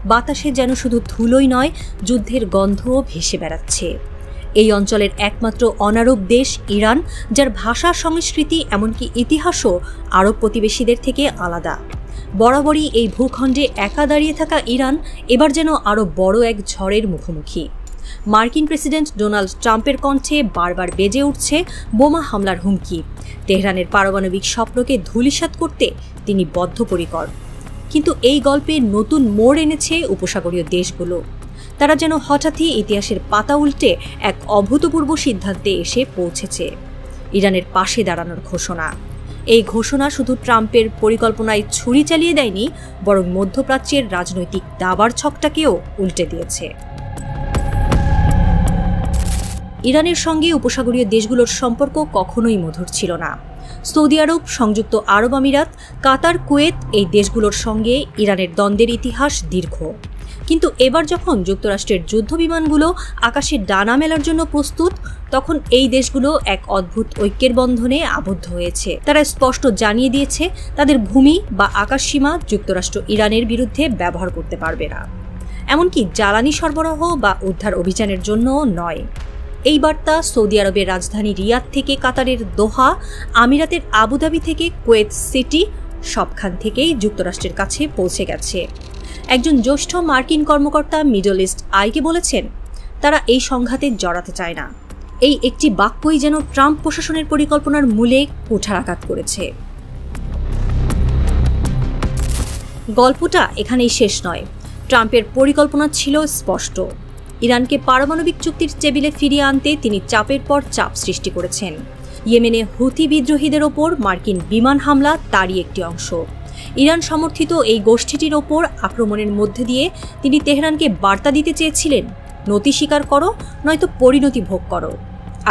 বাতাসে যেন শুধু ধুলোই নয়, যুদ্ধের গন্ধও ভেসে বেড়াচ্ছে। এই অঞ্চলের একমাত্র অনারব দেশ ইরান, যার ভাষা, সংস্কৃতি এমনকি ইতিহাসও আরব প্রতিবেশীদের থেকে আলাদা। বরাবরই এই ভূখণ্ডে একা দাঁড়িয়ে থাকা ইরান এবার যেন আরও বড় এক ঝড়ের মুখোমুখি। মার্কিন প্রেসিডেন্ট ডোনাল্ড ট্রাম্পের কণ্ঠে বারবার বেজে উঠছে বোমা হামলার হুমকি। তেহরানের পারমাণবিক স্বপ্নকে ধূলিসাৎ করতে তিনি বদ্ধপরিকর। কিন্তু এই গল্পে নতুন মোড় এনেছে উপসাগরীয় দেশগুলো। তারা যেন হঠাৎই ইতিহাসের পাতা উল্টে এক অভূতপূর্ব সিদ্ধান্তে এসে পৌঁছেছে। ইরানের পাশে দাঁড়ানোর ঘোষণা। এই ঘোষণা শুধু ট্রাম্পের পরিকল্পনায় ছুরি চালিয়ে দেয়নি, বরং মধ্যপ্রাচ্যের রাজনৈতিক দাবার ছকটাকেও উল্টে দিয়েছে। ইরানের সঙ্গে উপসাগরীয় দেশগুলোর সম্পর্ক কখনোই মধুর ছিল না। সৌদি আরব, সংযুক্ত আরব আমিরাত, কাতার, কুয়েত এই দেশগুলোর সঙ্গে ইরানের দ্বন্দ্বের ইতিহাস দীর্ঘ। কিন্তু এবার যখন যুক্তরাষ্ট্রের যুদ্ধবিমানগুলো আকাশে ডানা মেলার জন্য প্রস্তুত, তখন এই দেশগুলো এক অদ্ভুত ঐক্যের বন্ধনে আবদ্ধ হয়েছে। তারা স্পষ্ট জানিয়ে দিয়েছে তাদের ভূমি বা আকাশসীমা যুক্তরাষ্ট্র ইরানের বিরুদ্ধে ব্যবহার করতে পারবে না, এমনকি জ্বালানি সরবরাহ বা উদ্ধার অভিযানের জন্য নয়। এই বার্তা সৌদি আরবের রাজধানী রিয়াদ থেকে কাতারের দোহা, আমিরাতের আবুধাবি থেকে কুয়েত সিটি, সবখান থেকেই যুক্তরাষ্ট্রের কাছে পৌঁছে গেছে। একজন জ্যেষ্ঠ মার্কিন কর্মকর্তা মিডল ইস্ট আইকে বলেছেন, তারা এই সংঘাতে জড়াতে চায় না। এই একটি বাক্যই যেন ট্রাম্প প্রশাসনের পরিকল্পনার মূলে কুঠারাঘাত করেছে। গল্পটা এখানেই শেষ নয়। ট্রাম্পের পরিকল্পনা ছিল স্পষ্ট। ইরানকে পারমাণবিক চুক্তির টেবিলে ফিরিয়ে আনতে তিনি চাপের পর চাপ সৃষ্টি করেছেন। ইয়েমেনে হুথি বিদ্রোহীদের ওপর মার্কিন বিমান হামলা তারই একটি অংশ। ইরান সমর্থিত এই গোষ্ঠীটির ওপর আক্রমণের মধ্যে দিয়ে তিনি তেহরানকে বার্তা দিতে চেয়েছিলেন, নতি স্বীকার করো, নয়তো পরিণতি ভোগ করো।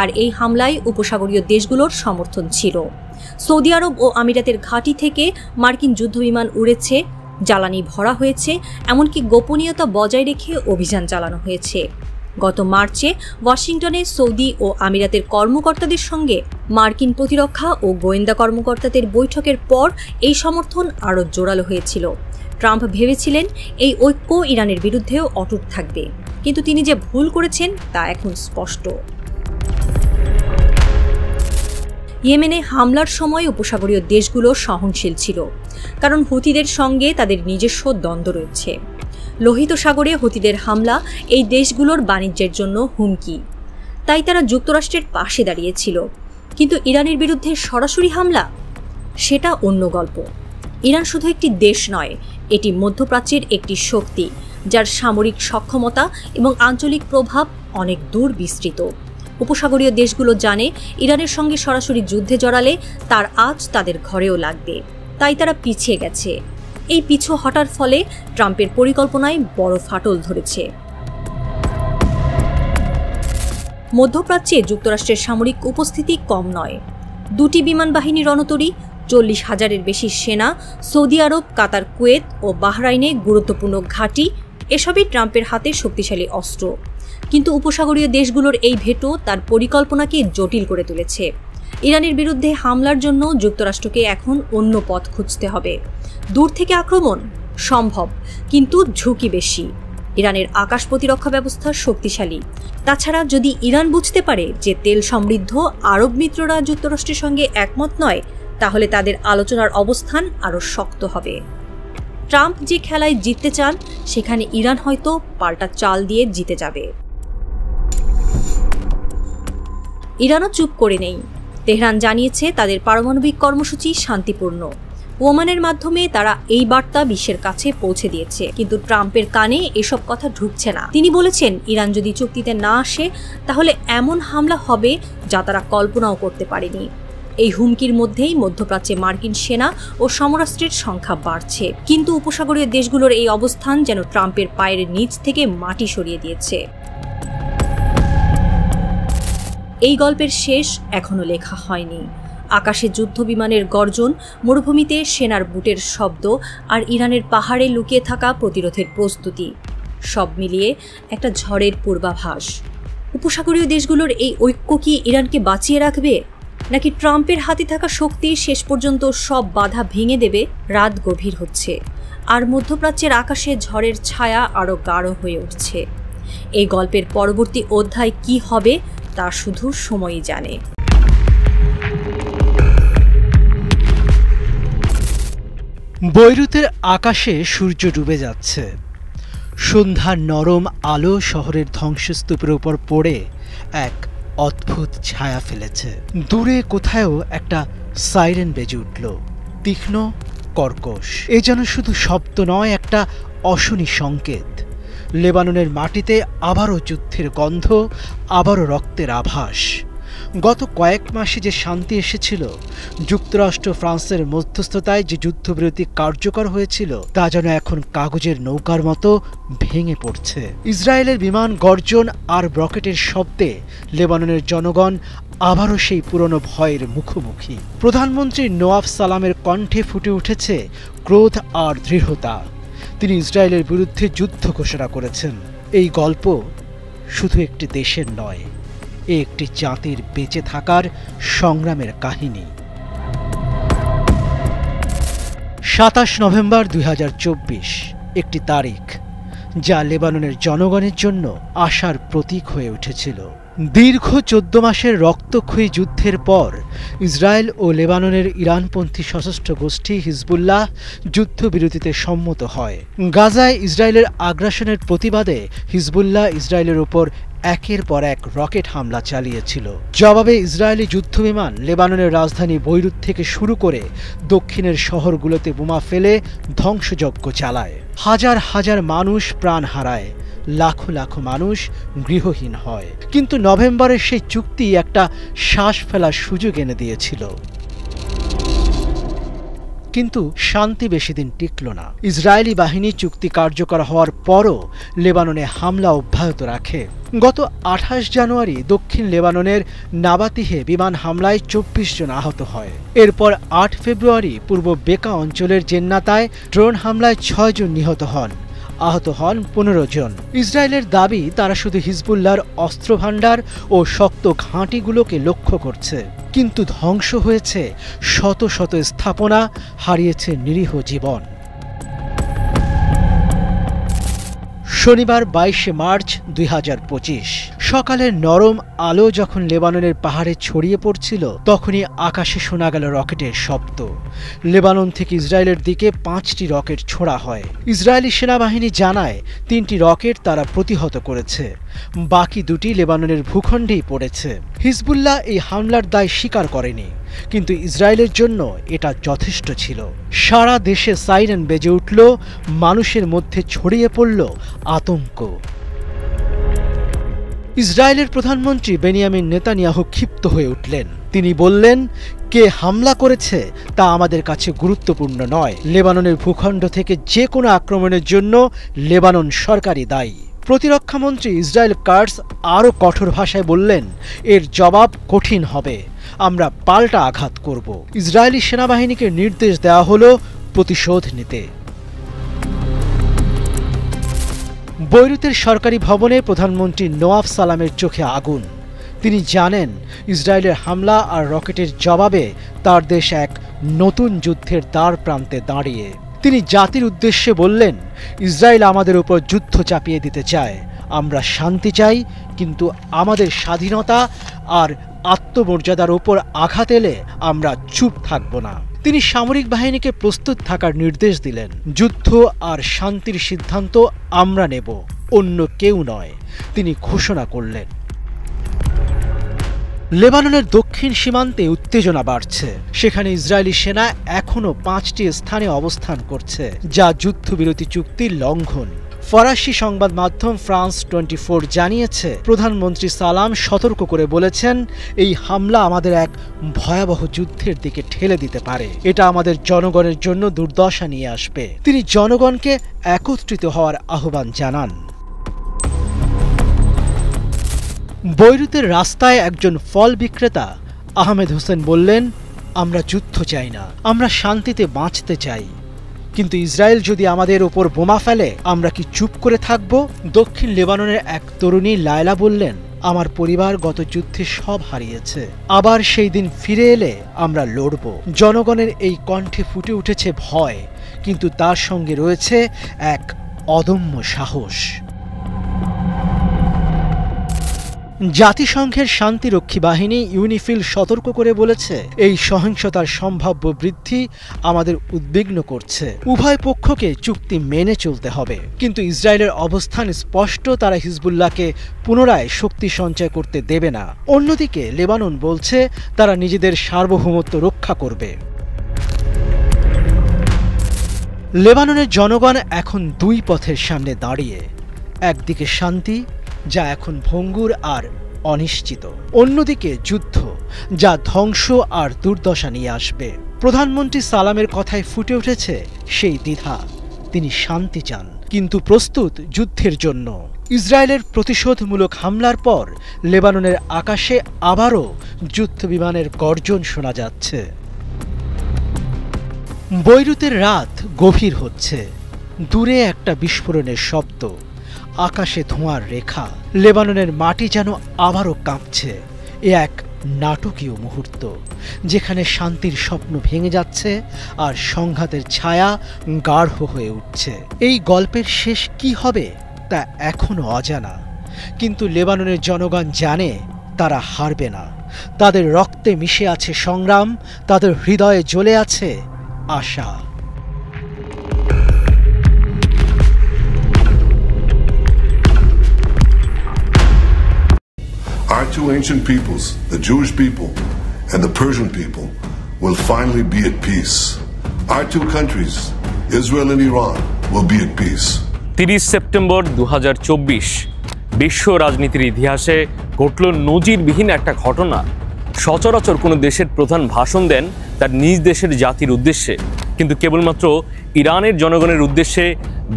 আর এই হামলায় উপসাগরীয় দেশগুলোর সমর্থন ছিল। সৌদি আরব ও আমিরাতের ঘাঁটি থেকে মার্কিন যুদ্ধবিমান উড়েছে, জ্বালানি ভরা হয়েছে, এমনকি গোপনীয়তা বজায় রেখে অভিযান চালানো হয়েছে। গত মার্চে ওয়াশিংটনে সৌদি ও আমিরাতের কর্মকর্তাদের সঙ্গে মার্কিন প্রতিরক্ষা ও গোয়েন্দা কর্মকর্তাদের বৈঠকের পর এই সমর্থন আরও জোরালো হয়েছিল। ট্রাম্প ভেবেছিলেন এই ঐক্য ইরানের বিরুদ্ধেও অটুট থাকবে, কিন্তু তিনি যে ভুল করেছেন তা এখন স্পষ্ট। ইয়েমেনে হামলার সময় উপসাগরীয় দেশগুলো সহনশীল ছিল, কারণ হুতিদের সঙ্গে তাদের নিজস্ব দ্বন্দ্ব রয়েছে। লোহিত সাগরে হুতিদের হামলা এই দেশগুলোর বাণিজ্যের জন্য হুমকি, তাই তারা যুক্তরাষ্ট্রের পাশে দাঁড়িয়েছিল। কিন্তু ইরানের বিরুদ্ধে সরাসরি হামলা, সেটা অন্য গল্প। ইরান শুধু একটি দেশ নয়, এটি মধ্যপ্রাচ্যের একটি শক্তি, যার সামরিক সক্ষমতা এবং আঞ্চলিক প্রভাব অনেক দূর বিস্তৃত। উপসাগরীয় দেশগুলো জানে ইরানের সঙ্গে সরাসরি যুদ্ধে জড়ালে তার আঁচ তাদের ঘরেও লাগবে, তাই তারা পিছিয়ে গেছে। এই পিছু হটার ফলে ট্রাম্পের পরিকল্পনায় বড় ফাটল ধরেছে। মধ্যপ্রাচ্যে যুক্তরাষ্ট্রের সামরিক উপস্থিতি কম নয়। 2টি বিমান বাহিনী রণতরী, 40,000-এর বেশি সেনা, সৌদি আরব, কাতার, কুয়েত ও বাহরাইনে গুরুত্বপূর্ণ ঘাঁটি, এসবই ট্রাম্পের হাতে শক্তিশালী অস্ত্র। কিন্তু উপসাগরীয় দেশগুলোর এই ভেটো তার পরিকল্পনাকে জটিল করে তুলেছে। ইরানের বিরুদ্ধে হামলার জন্য যুক্তরাষ্ট্রকে এখন অন্য পথ খুঁজতে হবে। দূর থেকে আক্রমণ সম্ভব, কিন্তু ঝুঁকি বেশি। ইরানের আকাশ প্রতিরক্ষা ব্যবস্থা শক্তিশালী। তাছাড়া যদি ইরান বুঝতে পারে যে তেল সমৃদ্ধ আরব মিত্ররা যুক্তরাষ্ট্রের সঙ্গে একমত নয়, তাহলে তাদের আলোচনার অবস্থান আরও শক্ত হবে। ট্রাম্প যে খেলায় জিততে চান, সেখানে ইরান হয়তো পাল্টা চাল দিয়ে জিতে যাবে। ইরানও চুপ করে নেই। তেহরান জানিয়েছে তাদের পারমাণবিক কর্মসূচি শান্তিপূর্ণ। ওমানের মাধ্যমে তারা এই বার্তা বিশ্বের কাছে পৌঁছে দিয়েছে, কিন্তু ট্রাম্পের কানে এসব কথা ঢুকছে না। তিনি বলেছেন, ইরান যদি চুক্তিতে না আসে, তাহলে এমন হামলা হবে যা তারা কল্পনাও করতে পারেনি। এই হুমকির মধ্যেই মধ্যপ্রাচ্যে মার্কিন সেনা ও সমরাস্ত্রের সংখ্যা বাড়ছে, কিন্তু উপসাগরীয় দেশগুলোর এই অবস্থান যেন ট্রাম্পের পায়ের নিচ থেকে মাটি সরিয়ে দিয়েছে। এই গল্পের শেষ এখনো লেখা হয়নি। আকাশে যুদ্ধবিমানের গর্জন, মরুভূমিতে সেনার বুটের শব্দ, আর ইরানের পাহাড়ে লুকিয়ে থাকা প্রতিরোধের প্রস্তুতি, সব মিলিয়ে একটা ঝড়ের পূর্বাভাস। উপসাগরীয় দেশগুলোর এই ঐক্য কি ইরানকে বাঁচিয়ে রাখবে, নাকি ট্রাম্পের হাতে থাকা শক্তি শেষ পর্যন্ত সব বাধা ভেঙে দেবে? রাত গভীর হচ্ছে, আর মধ্যপ্রাচ্যের আকাশে ঝড়ের ছায়া আরও গাঢ় হয়ে উঠছে। এই গল্পের পরবর্তী অধ্যায় কি হবে তা শুধু সময়ই জানে। বৈরুতের আকাশে সূর্য ডুবে যাচ্ছে। সন্ধ্যার নরম আলো শহরের ধ্বংসস্তূপের উপর পড়ে এক অদ্ভুত ছায়া ফেলেছে। দূরে কোথাও একটা সাইরেন বেজে উঠল, তীক্ষ্ণ, কর্কশ। এ যেন শুধু শব্দ নয়, একটা অশনি সংকেত। লেবাননের মাটিতে আবারও যুদ্ধের গন্ধ, আবারও রক্তের আভাস। গত কয়েক মাসে যে শান্তি এসেছিল, যুক্তরাষ্ট্র ফ্রান্সের মধ্যস্থতায় যে যুদ্ধবিরতি কার্যকর হয়েছিল, তা যেন এখন কাগজের নৌকার মতো ভেঙে পড়ছে। ইসরায়েলের বিমান গর্জন আর রকেটের শব্দে লেবাননের জনগণ আবারও সেই পুরনো ভয়ের মুখোমুখি। প্রধানমন্ত্রী নওয়াফ সালামের কণ্ঠে ফুটে উঠেছে ক্রোধ আর দৃঢ়তা। তিনি ইসরায়েলের বিরুদ্ধে যুদ্ধ ঘোষণা করেছেন। এই গল্প শুধু একটি দেশের নয়, এ একটি জাতির বেঁচে থাকার সংগ্রামের কাহিনী। ২৭ নভেম্বর ২০২৪ একটি তারিখ, যা লেবাননের জনগণের জন্য আশার প্রতীক হয়ে উঠেছিল। দীর্ঘ ১৪ মাসের রক্তক্ষয়ী যুদ্ধের পর ইসরায়েল ও লেবাননের ইরানপন্থী সশস্ত্র গোষ্ঠী হিজবুল্লাহ যুদ্ধবিরতিতে সম্মত হয়। গাজায় ইসরায়েলের আগ্রাসনের প্রতিবাদে হিজবুল্লাহ ইসরায়েলের উপর একের পর এক রকেট হামলা চালিয়েছিল। জবাবে ইসরায়েলি যুদ্ধবিমান লেবাননের রাজধানী বৈরুত থেকে শুরু করে দক্ষিণের শহরগুলোতে বোমা ফেলে ধ্বংসযজ্ঞ চালায়। হাজার হাজার মানুষ প্রাণ হারায়, লাখো লাখো মানুষ গৃহহীন হয়। কিন্তু নভেম্বরের সেই চুক্তি একটা শ্বাস ফেলার সুযোগ এনে দিয়েছিল। কিন্তু শান্তি বেশি দিন টিকল না। ইসরায়েলি বাহিনী চুক্তি কার্যকর হওয়ার পরও লেবাননে হামলা অব্যাহত রাখে। গত ২৮ জানুয়ারি দক্ষিণ লেবাননের নাবাতিহে বিমান হামলায় ২৪ জন আহত হয়। এরপর ৮ ফেব্রুয়ারি পূর্ব বেকা অঞ্চলের জেন্নাতায় ড্রোন হামলায় ৬ জন নিহত হন, আহত হন ১৫ জন। ইসরায়েলের দাবি তারা শুধু হিজবুল্লাহর অস্ত্রভাণ্ডার ও শক্ত ঘাঁটিগুলোকে লক্ষ্য করছে, কিন্তু ধ্বংস হয়েছে শত শত স্থাপনা, হারিয়েছে নিরীহ জীবন। শনিবার ২২ মার্চ ২০২৫ সকালের নরম আলো যখন লেবাননের পাহাড়ে ছড়িয়ে পড়ছিল, তখনই আকাশে শোনা গেল রকেটের শব্দ। লেবানন থেকে ইসরায়েলের দিকে ৫টি রকেট ছোড়া হয়। ইসরায়েলি সেনাবাহিনী জানায় ৩টি রকেট তারা প্রতিহত করেছে, বাকি ২টি লেবাননের ভূখণ্ডেই পড়েছে। হিজবুল্লাহ এই হামলার দায় স্বীকার করেনি, কিন্তু ইসরায়েলের জন্য এটা যথেষ্ট ছিল। সারা দেশে সাইরেন বেজে উঠল, মানুষের মধ্যে ছড়িয়ে পড়ল আতঙ্ক। ইসরায়েলের প্রধানমন্ত্রী বেনিয়ামিন নেতানিয়াহু ক্ষিপ্ত হয়ে উঠলেন। তিনি বললেন, কে হামলা করেছে তা আমাদের কাছে গুরুত্বপূর্ণ নয়। লেবাননের ভূখণ্ড থেকে যে কোনো আক্রমণের জন্য লেবানন সরকারই দায়ী। প্রতিরক্ষামন্ত্রী ইসরায়েল কাটস আরও কঠোর ভাষায় বললেন, এর জবাব কঠিন হবে, আমরা পাল্টা আঘাত করব। ইসরায়েলি সেনাবাহিনীকে নির্দেশ দেওয়া হলো প্রতিশোধ নিতে। বৈরুতের সরকারি ভবনে প্রধানমন্ত্রী নওয়াফ সালামের চোখে আগুন। তিনি জানেন ইসরায়েলের হামলা আর রকেটের জবাবে তার দেশ এক নতুন যুদ্ধের দ্বার প্রান্তে দাঁড়িয়ে। তিনি জাতির উদ্দেশ্যে বললেন, ইসরায়েল আমাদের উপর যুদ্ধ চাপিয়ে দিতে চায়, আমরা শান্তি চাই, কিন্তু আমাদের স্বাধীনতা আর আত্মমর্যাদার উপর আঘাত এলে আমরা চুপ থাকব না। তিনি সামরিক বাহিনীকে প্রস্তুত থাকার নির্দেশ দিলেন। যুদ্ধ আর শান্তির সিদ্ধান্ত আমরা নেব, অন্য কেউ নয়, তিনি ঘোষণা করলেন। লেবাননের দক্ষিণ সীমান্তে উত্তেজনা বাড়ছে। সেখানে ইসরায়েলি সেনা এখনও 5টি স্থানে অবস্থান করছে, যা যুদ্ধবিরতি চুক্তির লঙ্ঘন। ফরাসি সংবাদ মাধ্যম ফ্রান্স 24 জানিয়েছে, প্রধানমন্ত্রী সালাম সতর্ক করে বলেছেন, এই হামলা আমাদের এক ভয়াবহ যুদ্ধের দিকে ঠেলে দিতে পারে। এটা আমাদের জনগণের জন্য দুর্দশা নিয়ে আসবে। তিনি জনগণকে একত্রিত হওয়ার আহ্বান জানান। বৈরুতের রাস্তায় একজন ফল বিক্রেতা আহমেদ হোসেন বললেন, আমরা যুদ্ধ চাই না, আমরা শান্তিতে বাঁচতে চাই, কিন্তু ইসরায়েল যদি আমাদের ওপর বোমা ফেলে আমরা কি চুপ করে থাকব? দক্ষিণ লেবাননের এক তরুণী লায়লা বললেন, আমার পরিবার গত যুদ্ধে সব হারিয়েছে, আবার সেই দিন ফিরে এলে আমরা লড়ব। জনগণের এই কণ্ঠে ফুটে উঠেছে ভয়, কিন্তু তার সঙ্গে রয়েছে এক অদম্য সাহস। জাতিসংঘের শান্তিরক্ষী বাহিনী ইউনিফিল সতর্ক করে বলেছে, এই সহিংসতার সম্ভাব্য বৃদ্ধি আমাদের উদ্বিগ্ন করছে। উভয় পক্ষকে চুক্তি মেনে চলতে হবে, কিন্তু ইসরায়েলের অবস্থান স্পষ্ট, তারা হিজবুল্লাহকে পুনরায় শক্তি সঞ্চয় করতে দেবে না। অন্যদিকে লেবানন বলছে তারা নিজেদের সার্বভৌমত্ব রক্ষা করবে। লেবাননের জনগণ এখন দুই পথের সামনে দাঁড়িয়ে। একদিকে শান্তি, যা এখন ভঙ্গুর আর অনিশ্চিত। অন্যদিকে যুদ্ধ, যা ধ্বংস আর দুর্দশা নিয়ে আসবে। প্রধানমন্ত্রী সালামের কথায় ফুটে উঠেছে সেই দ্বিধা। তিনি শান্তি চান, কিন্তু প্রস্তুত যুদ্ধের জন্য। ইসরায়েলের প্রতিশোধমূলক হামলার পর লেবাননের আকাশে আবারও যুদ্ধবিমানের গর্জন শোনা যাচ্ছে। বৈরুতের রাত গভীর হচ্ছে। দূরে একটা বিস্ফোরণের শব্দ, আকাশে ধোঁয়ার রেখা। লেবাননের মাটি যেন আবারও কাঁপছে। এ এক নাটকীয় মুহূর্ত, যেখানে শান্তির স্বপ্ন ভেঙে যাচ্ছে আর সংঘাতের ছায়া গাঢ় হয়ে উঠছে। এই গল্পের শেষ কি হবে তা এখনো অজানা, কিন্তু লেবাননের জনগণ জানে তারা হারবে না। তাদের রক্তে মিশে আছে সংগ্রাম, তাদের হৃদয়ে জ্বলে আছে আশা। Our two ancient peoples, the Jewish people and the Persian people, will finally be at peace. Our two countries, Israel and Iran, will be at peace. 30 September 2024 বিশ্ব রাজনীতির ইতিহাসে ঘটল নজিরবিহীন একটা ঘটনা। সচরাচর কোনো দেশের প্রধান ভাষণ দেন তার নিজ দেশের জাতির উদ্দেশ্যে, কিন্তু কেবলমাত্র ইরানের জনগণের উদ্দেশ্যে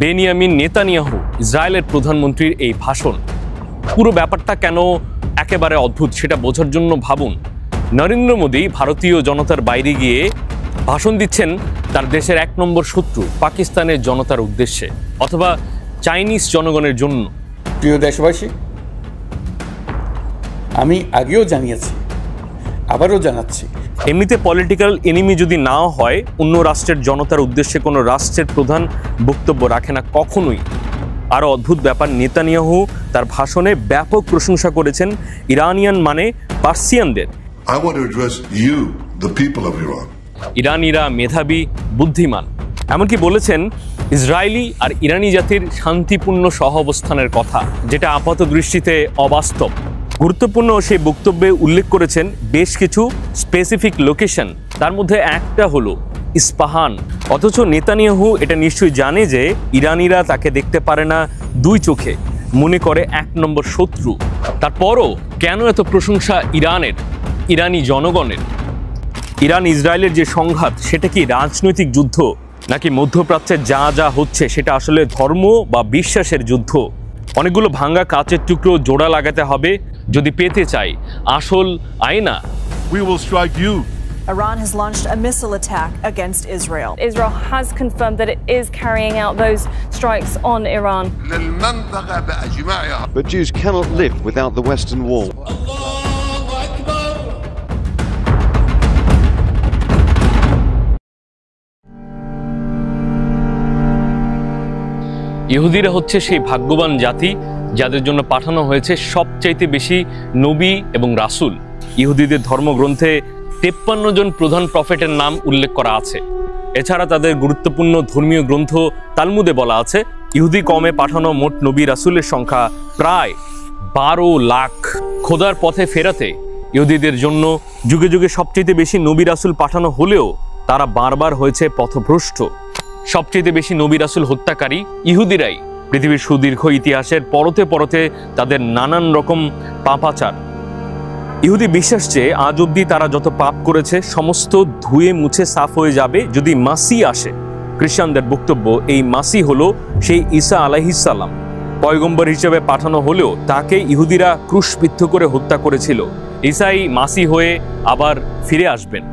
বেনিয়ামিন নেতানিয়াহু, ইসরায়েলের প্রধানমন্ত্রীর এই ভাষণ। পুরো ব্যাপারটা কেন একেবারে অদ্ভুত সেটা বোঝার জন্য ভাবুন, নরেন্দ্র মোদী ভারতীয় জনতার বাইরে গিয়ে ভাষণ দিচ্ছেন তার দেশের 1 নম্বর শত্রু পাকিস্তানের জনতার উদ্দেশ্যে, অথবা চাইনিজ জনগণের জন্য। প্রিয় দেশবাসী, আমি আগেও জানিয়েছি, আবারও জানাচ্ছি, এমনিতে পলিটিক্যাল এনিমি যদি নাও হয়, অন্য রাষ্ট্রের জনতার উদ্দেশ্যে কোনো রাষ্ট্রের প্রধান বক্তব্য রাখে না কখনোই। আরও অদ্ভুত ব্যাপার, নেতানিয়াহু তার ভাষণে ব্যাপক প্রশংসা করেছেন ইরানিয়ান মানে পার্সিয়ানদের। I want to address you, the people of Iran. ইরানিরা মেধাবী, বুদ্ধিমান। এমনকি বলেছেন ইসরায়েলি আর ইরানি জাতির শান্তিপূর্ণ সহাবস্থানের কথা, যেটা আপাত দৃষ্টিতে অবাস্তব। গুরুত্বপূর্ণ সেই বক্তব্যে উল্লেখ করেছেন বেশ কিছু স্পেসিফিক লোকেশন, তার মধ্যে একটা হলো ইস্পাহান। অথচ নেতানিয়াহু এটা নিশ্চয়ই জানে যে ইরানিরা তাকে দেখতে পারে না 2 চোখে, মনে করে 1 নম্বর শত্রু। তারপরও কেন এত প্রশংসা ইরানের, ইরানি জনগণের? ইরান ইসরায়েলের যে সংঘাত, সেটা কি রাজনৈতিক যুদ্ধ, নাকি মধ্যপ্রাচ্যে যা যা হচ্ছে সেটা আসলে ধর্ম বা বিশ্বাসের যুদ্ধ? অনেকগুলো ভাঙা কাচের টুকরো জোড়া লাগাতে হবে যদি পেতে চাই আসল আয়না। We will strike you. Iran has launched a missile attack against Israel. Israel has confirmed that it is carrying out those strikes on Iran. But Jews cannot live without the Western Wall. ইহুদিরা হচ্ছে সেই ভাগ্যবান জাতি যাদের জন্য পাঠানো হয়েছে সবচাইতে বেশি নবী এবং রাসূল। ইহুদিদের ধর্মগ্রন্থে 53 জন প্রধান প্রফেটের নাম উল্লেখ করা আছে। এছাড়া তাদের গুরুত্বপূর্ণ ধর্মীয় গ্রন্থ তালমুদে বলা আছে ইহুদি কমে পাঠানো মোট নবী রাসূলের সংখ্যা প্রায় 12 লাখ। খোদার পথে ফেরাতে ইহুদিদের জন্য যুগে যুগে সবচেয়ে বেশি নবী রাসূল পাঠানো হলেও তারা বারবার হয়েছে পথভ্রষ্ট। সবচেয়ে বেশি নবী রাসূল হত্যাকারী ইহুদিরাই। পৃথিবীর সুদীর্ঘ ইতিহাসের পরতে পরতে তাদের নানান রকম পাপাচার। ইহুদি বিশ্বাস যে আজ অব্দি তারা যত পাপ করেছে সমস্ত ধুয়ে মুছে সাফ হয়ে যাবে যদি মাসি আসে। খ্রিস্টানদের বক্তব্য এই মাসি হলো সেই ঈসা আলাইহিস সালাম। পয়গম্বর হিসেবে পাঠানো হলেও তাকে ইহুদিরা ক্রুশবিদ্ধ করে হত্যা করেছিল। ঈসাই মাসি হয়ে আবার ফিরে আসবেন।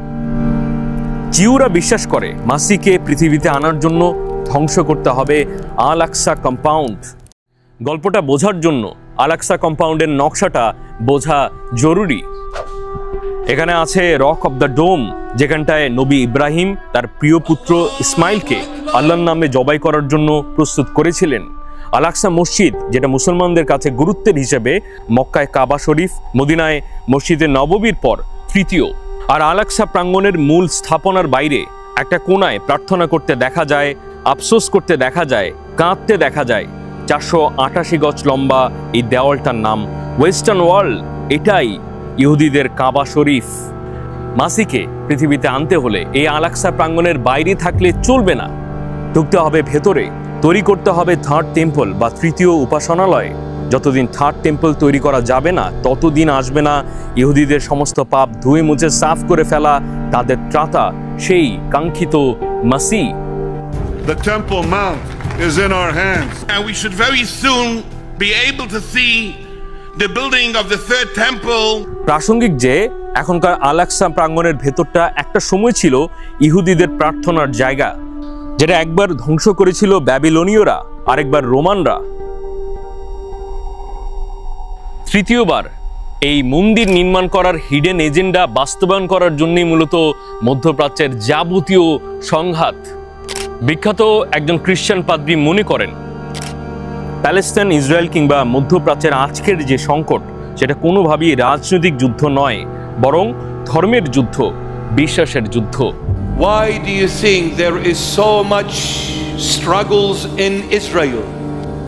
জিউরা বিশ্বাস করে মাসিকে পৃথিবীতে আনার জন্য ধ্বংস করতে হবে আল আকসা কম্পাউন্ড। গল্পটা বোঝার জন্য আল আকসা কম্পাউন্ডের নকশাটা বোঝা জরুরি। এখানে আছে রক অব দ্য ডোম, যেখানটায় নবী ইব্রাহিম তার প্রিয় পুত্র ইসমাইলকে আল্লাহর নামে জবাই করার জন্য প্রস্তুত করেছিলেন। আল আকসা মসজিদ, যেটা মুসলমানদের কাছে গুরুত্বের হিসেবে মক্কায় কাবা শরীফ, মদিনায় মসজিদে নববীর পর তৃতীয়। আর আল আকসা প্রাঙ্গণের মূল স্থাপনার বাইরে একটা কোনায় প্রার্থনা করতে দেখা যায়, আফসোস করতে দেখা যায়, কাঁদতে দেখা যায়। 488 গজ লম্বা এই দেওয়ালটার নাম ওয়েস্টার্ন ওয়াল। এটাই ইহুদিদের কাবা শরীফ। মাসিকে পৃথিবীতে আনতে হলে এই আল আকসা প্রাঙ্গণের বাইরে থাকলে চলবে না, ঢুকতে হবে ভেতরে। তৈরি করতে হবে 3rd টেম্পল বা তৃতীয় উপাসনালয়, যতদিন থার্ড টেম্পল তৈরি করা যাবে না ততদিন আসবে না ইহুদিদের সমস্ত পাপ ধুয়ে মুছে সাফ করে ফেলা তাদের ত্রাতা সেই কাঙ্ক্ষিত মাসি। The Temple Mount is in our hands. And we should very soon be able to see the building of the third temple. প্রাসঙ্গিক যে এখনকার আল-আকসা প্রাঙ্গণের ভেতরটা একটা সময় ছিল ইহুদিদের প্রার্থনার জায়গা, যেটা একবার ধ্বংস করেছিল ব্যাবিলনীয়রা, আরেকবার রোমানরা। তৃতীয়বার এই মন্দির নির্মাণ করার হিডেন এজেন্ডা বাস্তবায়ন করার জন্যই মূলত মধ্যপ্রাচ্যের যাবতীয় সংঘাত। বিখ্যাত একজন খ্রিস্টান পাদ্রী মনে করেন প্যালেস্টাইন, ইসরায়েল কিংবা মধ্যপ্রাচ্যের আজকের যে সংকট সেটা কোনোভাবেই রাজনৈতিক যুদ্ধ নয়, বরং ধর্মের যুদ্ধ, বিশ্বাসের যুদ্ধ। Why do you think there is so much struggles in Israel?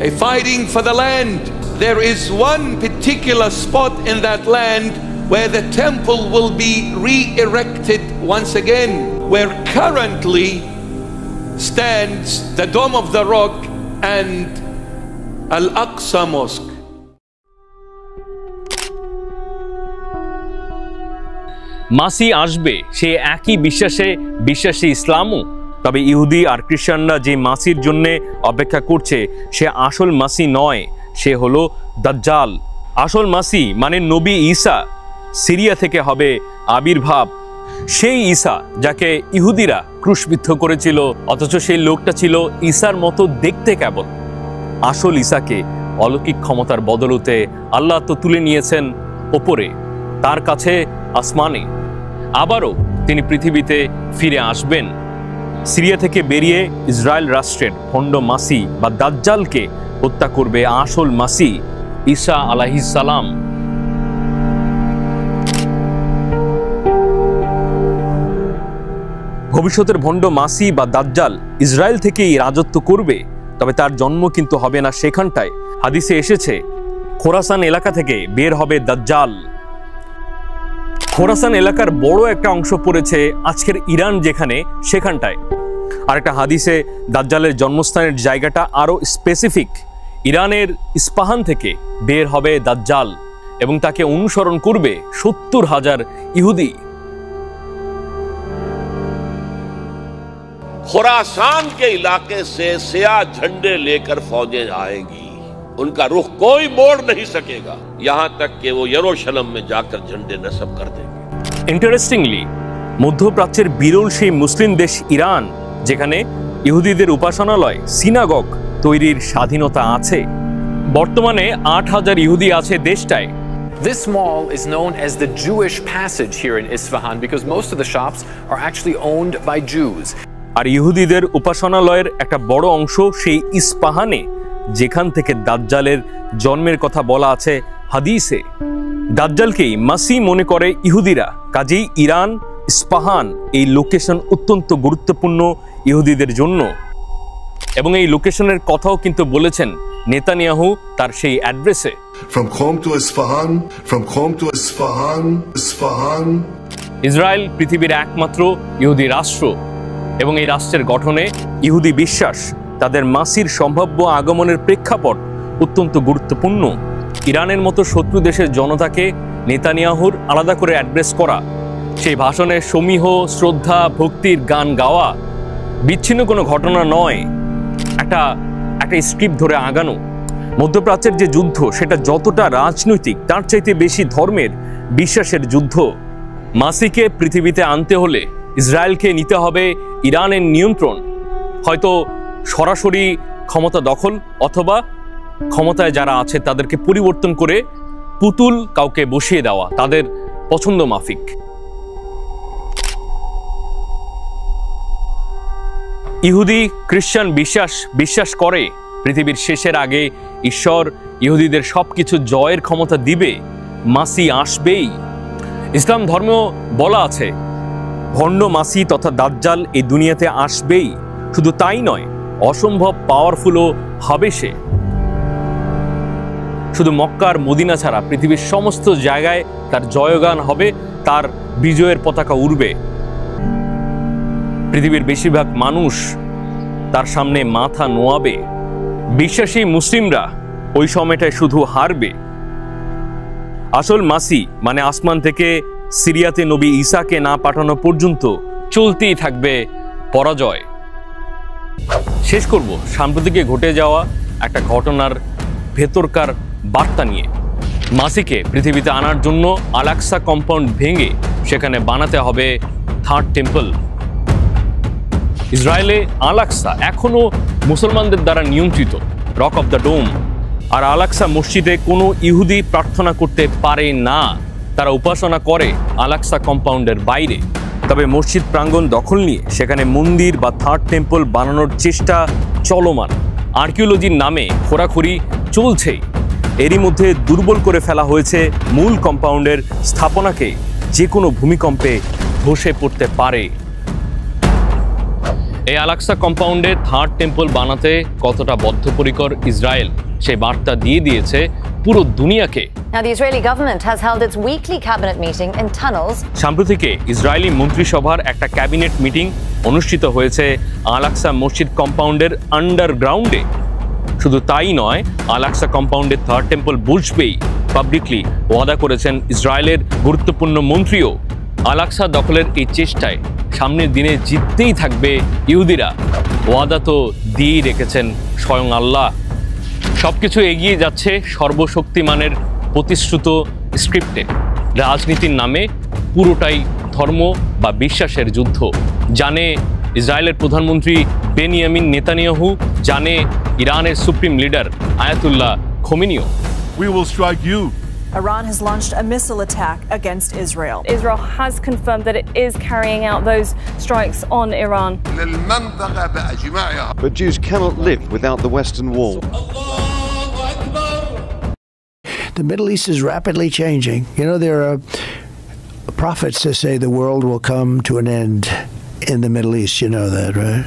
A fighting for the land. There is one particular spot in that land where the temple will be re-erected once again, where currently stands the Dome of the Rock and Al-Aqsa Mosque. মাসি আসবে সে একই বিশ্বাসে বিশ্বাসী ইসলামও, তবে ইহুদি আর খ্রিস্টানরা যে মাসির জন্য অপেক্ষা করছে সে আসল মাসি নয়, সে হলো দাজ্জাল। আসল মাসি মানে নবী ঈসা, সিরিয়া থেকে হবে আবির্ভাব। সেই ঈসা যাকে ইহুদিরা ক্রুশবিদ্ধ করেছিল, অথচ সেই লোকটা ছিল ঈসার মতো দেখতে কেবল। আসল ঈসাকে অলৌকিক ক্ষমতার বদলতে আল্লাহ তো তুলে নিয়েছেন ওপরে, তার কাছে আসমানে। আবারও তিনি পৃথিবীতে ফিরে আসবেন। সিরিয়া থেকে বেরিয়ে ইসরায়েল রাষ্ট্রের ভণ্ড মাসি বা দাজ্জালকে হত্যা করবে আসল মাসি ঈসা আলাইহিস সালাম। ভবিষ্যতের ভণ্ড মাসি বা দাজ্জাল ইসরায়েল থেকেই রাজত্ব করবে, তবে তার জন্ম কিন্তু হবে না সেখানটায়। হাদিসে এসেছে খোরাসান এলাকা থেকে বের হবে দাজ্জাল। খোরাসান এলাকার বড় একটা অংশ পড়েছে আজকের ইরান যেখানে, সেখানটায়। আর একটা হাদিসে দাজ্জালের জন্মস্থানের জায়গাটা আরো স্পেসিফিক। ইরানের ইস্পাহান থেকে বের হবে দাজ্জাল এবং তাকে অনুসরণ করবে 70,000 ইহুদি। खुरासान के इलाके से सियाह झंडे लेकर फौजें आएंगी, उनका रुख कोई मोड़ नहीं सकेगा यहां तक कि वो यरूशलेम में जाकर झंडे नस्ब कर देंगे। ইন্টারেস্টিংলি মধ্যপ্রাচ্যের বিরল সেই মুসলিম দেশ ইরান, যেখানে ইহুদিদের উপাসনালয় সিনাগগ তৈরির স্বাধীনতা আছে। বর্তমানে 8,000 ইহুদি আছে দেশটায়। This mall is known as the Jewish Passage here in Isfahan because most of the shops are actually owned by Jews. আর ইহুদিদের উপাসনালয়ের একটা বড় অংশ সেই ইস্পাহানে, যেখান থেকে দাজ্জালের জন্মের কথা বলা আছে হাদিসে। দাজ্জালকেই মাসি মনে করে ইহুদিরা, কাজেই ইরান, ইস্পাহান এই লোকেশন অত্যন্ত গুরুত্বপূর্ণ ইহুদিদের জন্য। এবং এই লোকেশনের কথাও কিন্তু বলেছেন নেতানিয়াহু তার সেই অ্যাড্রেসে। From Qom to Isfahan, from Qom to Isfahan, Isfahan. Israel পৃথিবীর একমাত্র ইহুদি রাষ্ট্র এবং এই রাষ্ট্রের গঠনে ইহুদি বিশ্বাস, তাদের মাসির সম্ভাব্য আগমনের প্রেক্ষাপট অত্যন্ত গুরুত্বপূর্ণ। ইরানের মতো শত্রু দেশের জনতাকে নেতানিয়াহুর আলাদা করে অ্যাড্রেস করা, সেই ভাষণে সমীহ শ্রদ্ধা ভক্তির গান গাওয়া বিচ্ছিন্ন কোনো ঘটনা নয়, একটা স্ক্রিপ্ট ধরে আগানো। মধ্যপ্রাচ্যের যে যুদ্ধ সেটা যতটা রাজনৈতিক তার চাইতে বেশি ধর্মের, বিশ্বাসের যুদ্ধ। মাসিকে পৃথিবীতে আনতে হলে ইসরায়েলকে নিতে হবে ইরানের নিয়ন্ত্রণ, হয়তো সরাসরি ক্ষমতা দখল অথবা ক্ষমতায় যারা আছে তাদেরকে পরিবর্তন করে পুতুল কাউকে বসিয়ে দেওয়া তাদের পছন্দ মাফিক। ইহুদি খ্রিস্টান বিশ্বাস করে পৃথিবীর শেষের আগে ঈশ্বর ইহুদিদের সবকিছু জয়ের ক্ষমতা দিবে, মাসি আসবেই। ইসলাম ধর্মেও বলা আছে ভণ্ড মাসি তথা দাজ্জাল এই দুনিয়াতে আসবেই। শুধু তাই নয়, অসম্ভব পাওয়ারফুলও হবে সে। শুধু মক্কার মদিনা ছাড়া পৃথিবীর সমস্ত জায়গায় তার জয়গান হবে, তার বিজয়ের পতাকা উড়বে। পৃথিবীর বেশিরভাগ মানুষ তার সামনে মাথা নোয়াবে। বিশ্বাসী মুসলিমরা ওই সময়টায় শুধু হারবে। আসল মাসি মানে আসমান থেকে সিরিয়াতে নবী ঈসাকে না পাঠানো পর্যন্ত চলতেই থাকবে পরাজয়। শেষ করব সাম্প্রতিকে ঘটে যাওয়া একটা ঘটনার ভেতরকার বার্তা নিয়ে। মাসিকে পৃথিবীতে আনার জন্য আলাক্সা কম্পাউন্ড ভেঙে সেখানে বানাতে হবে থার্ড টেম্পল। ইসরায়েলে আলাক্সা এখনো মুসলমানদের দ্বারা নিয়ন্ত্রিত রক অফ দ্য ডোম। আর আলাক্সা মসজিদে কোনো ইহুদি প্রার্থনা করতে পারে না, তারা উপাসনা করে আলাক্সা কম্পাউন্ডের বাইরে। তবে মসজিদ প্রাঙ্গণ দখল নিয়ে সেখানে মন্দির বা থার্ড টেম্পল বানানোর চেষ্টা চলমান। আর্কিওলজির নামে খোরাখুরি চলছেই। এরই মধ্যে দুর্বল করে ফেলা হয়েছে মূল কম্পাউন্ডের স্থাপনাকে, যে কোনো ভূমিকম্পে ধসে পড়তে পারে। এই আলাক্সা কম্পাউন্ডে থার্ড টেম্পল বানাতে কতটা বদ্ধপরিকর ইসরায়েল সেই বার্তা দিয়ে দিয়েছে পুরো দুনিয়াকে। Now the Israeli government has held its weekly cabinet meeting in tunnels. সাম্প্রতিকে ইসরায়েলি মন্ত্রিসভার একটা ক্যাবিনেট মিটিং অনুষ্ঠিত হয়েছে আলাক্সা মসজিদ কম্পাউন্ডের আন্ডারগ্রাউন্ডে। শুধু তাই নয়, আলাক্সা কম্পাউন্ডে থার্ড টেম্পল বসবেই পাবলিকলি ওয়াদা করেছেন ইসরায়েলের গুরুত্বপূর্ণ মন্ত্রীও। আলাক্সা দখলের এই চেষ্টায় সামনের দিনে জিততেই থাকবে ইহুদিরা, ওয়াদা তো দিয়েই রেখেছেন স্বয়ং আল্লাহ। সবকিছু এগিয়ে যাচ্ছে সর্বশক্তিমানের প্রতিশ্রুত স্ক্রিপ্টে। রাজনীতির নামে পুরোটাই ধর্ম বা বিশ্বাসের যুদ্ধ, জানে ইসরায়েলের প্রধানমন্ত্রী বেনিয়ামিন নেতানিয়াহু, জানে ইরানের সুপ্রিম লিডার আয়াতুল্লাহ খোমেনিও। We will strike you. Iran has launched a missile attack against Israel. Israel has confirmed that it is carrying out those strikes on Iran. But Jews cannot live without the Western Wall. The Middle East is rapidly changing. You know, there are prophets that say the world will come to an end in the Middle East. You know that, right?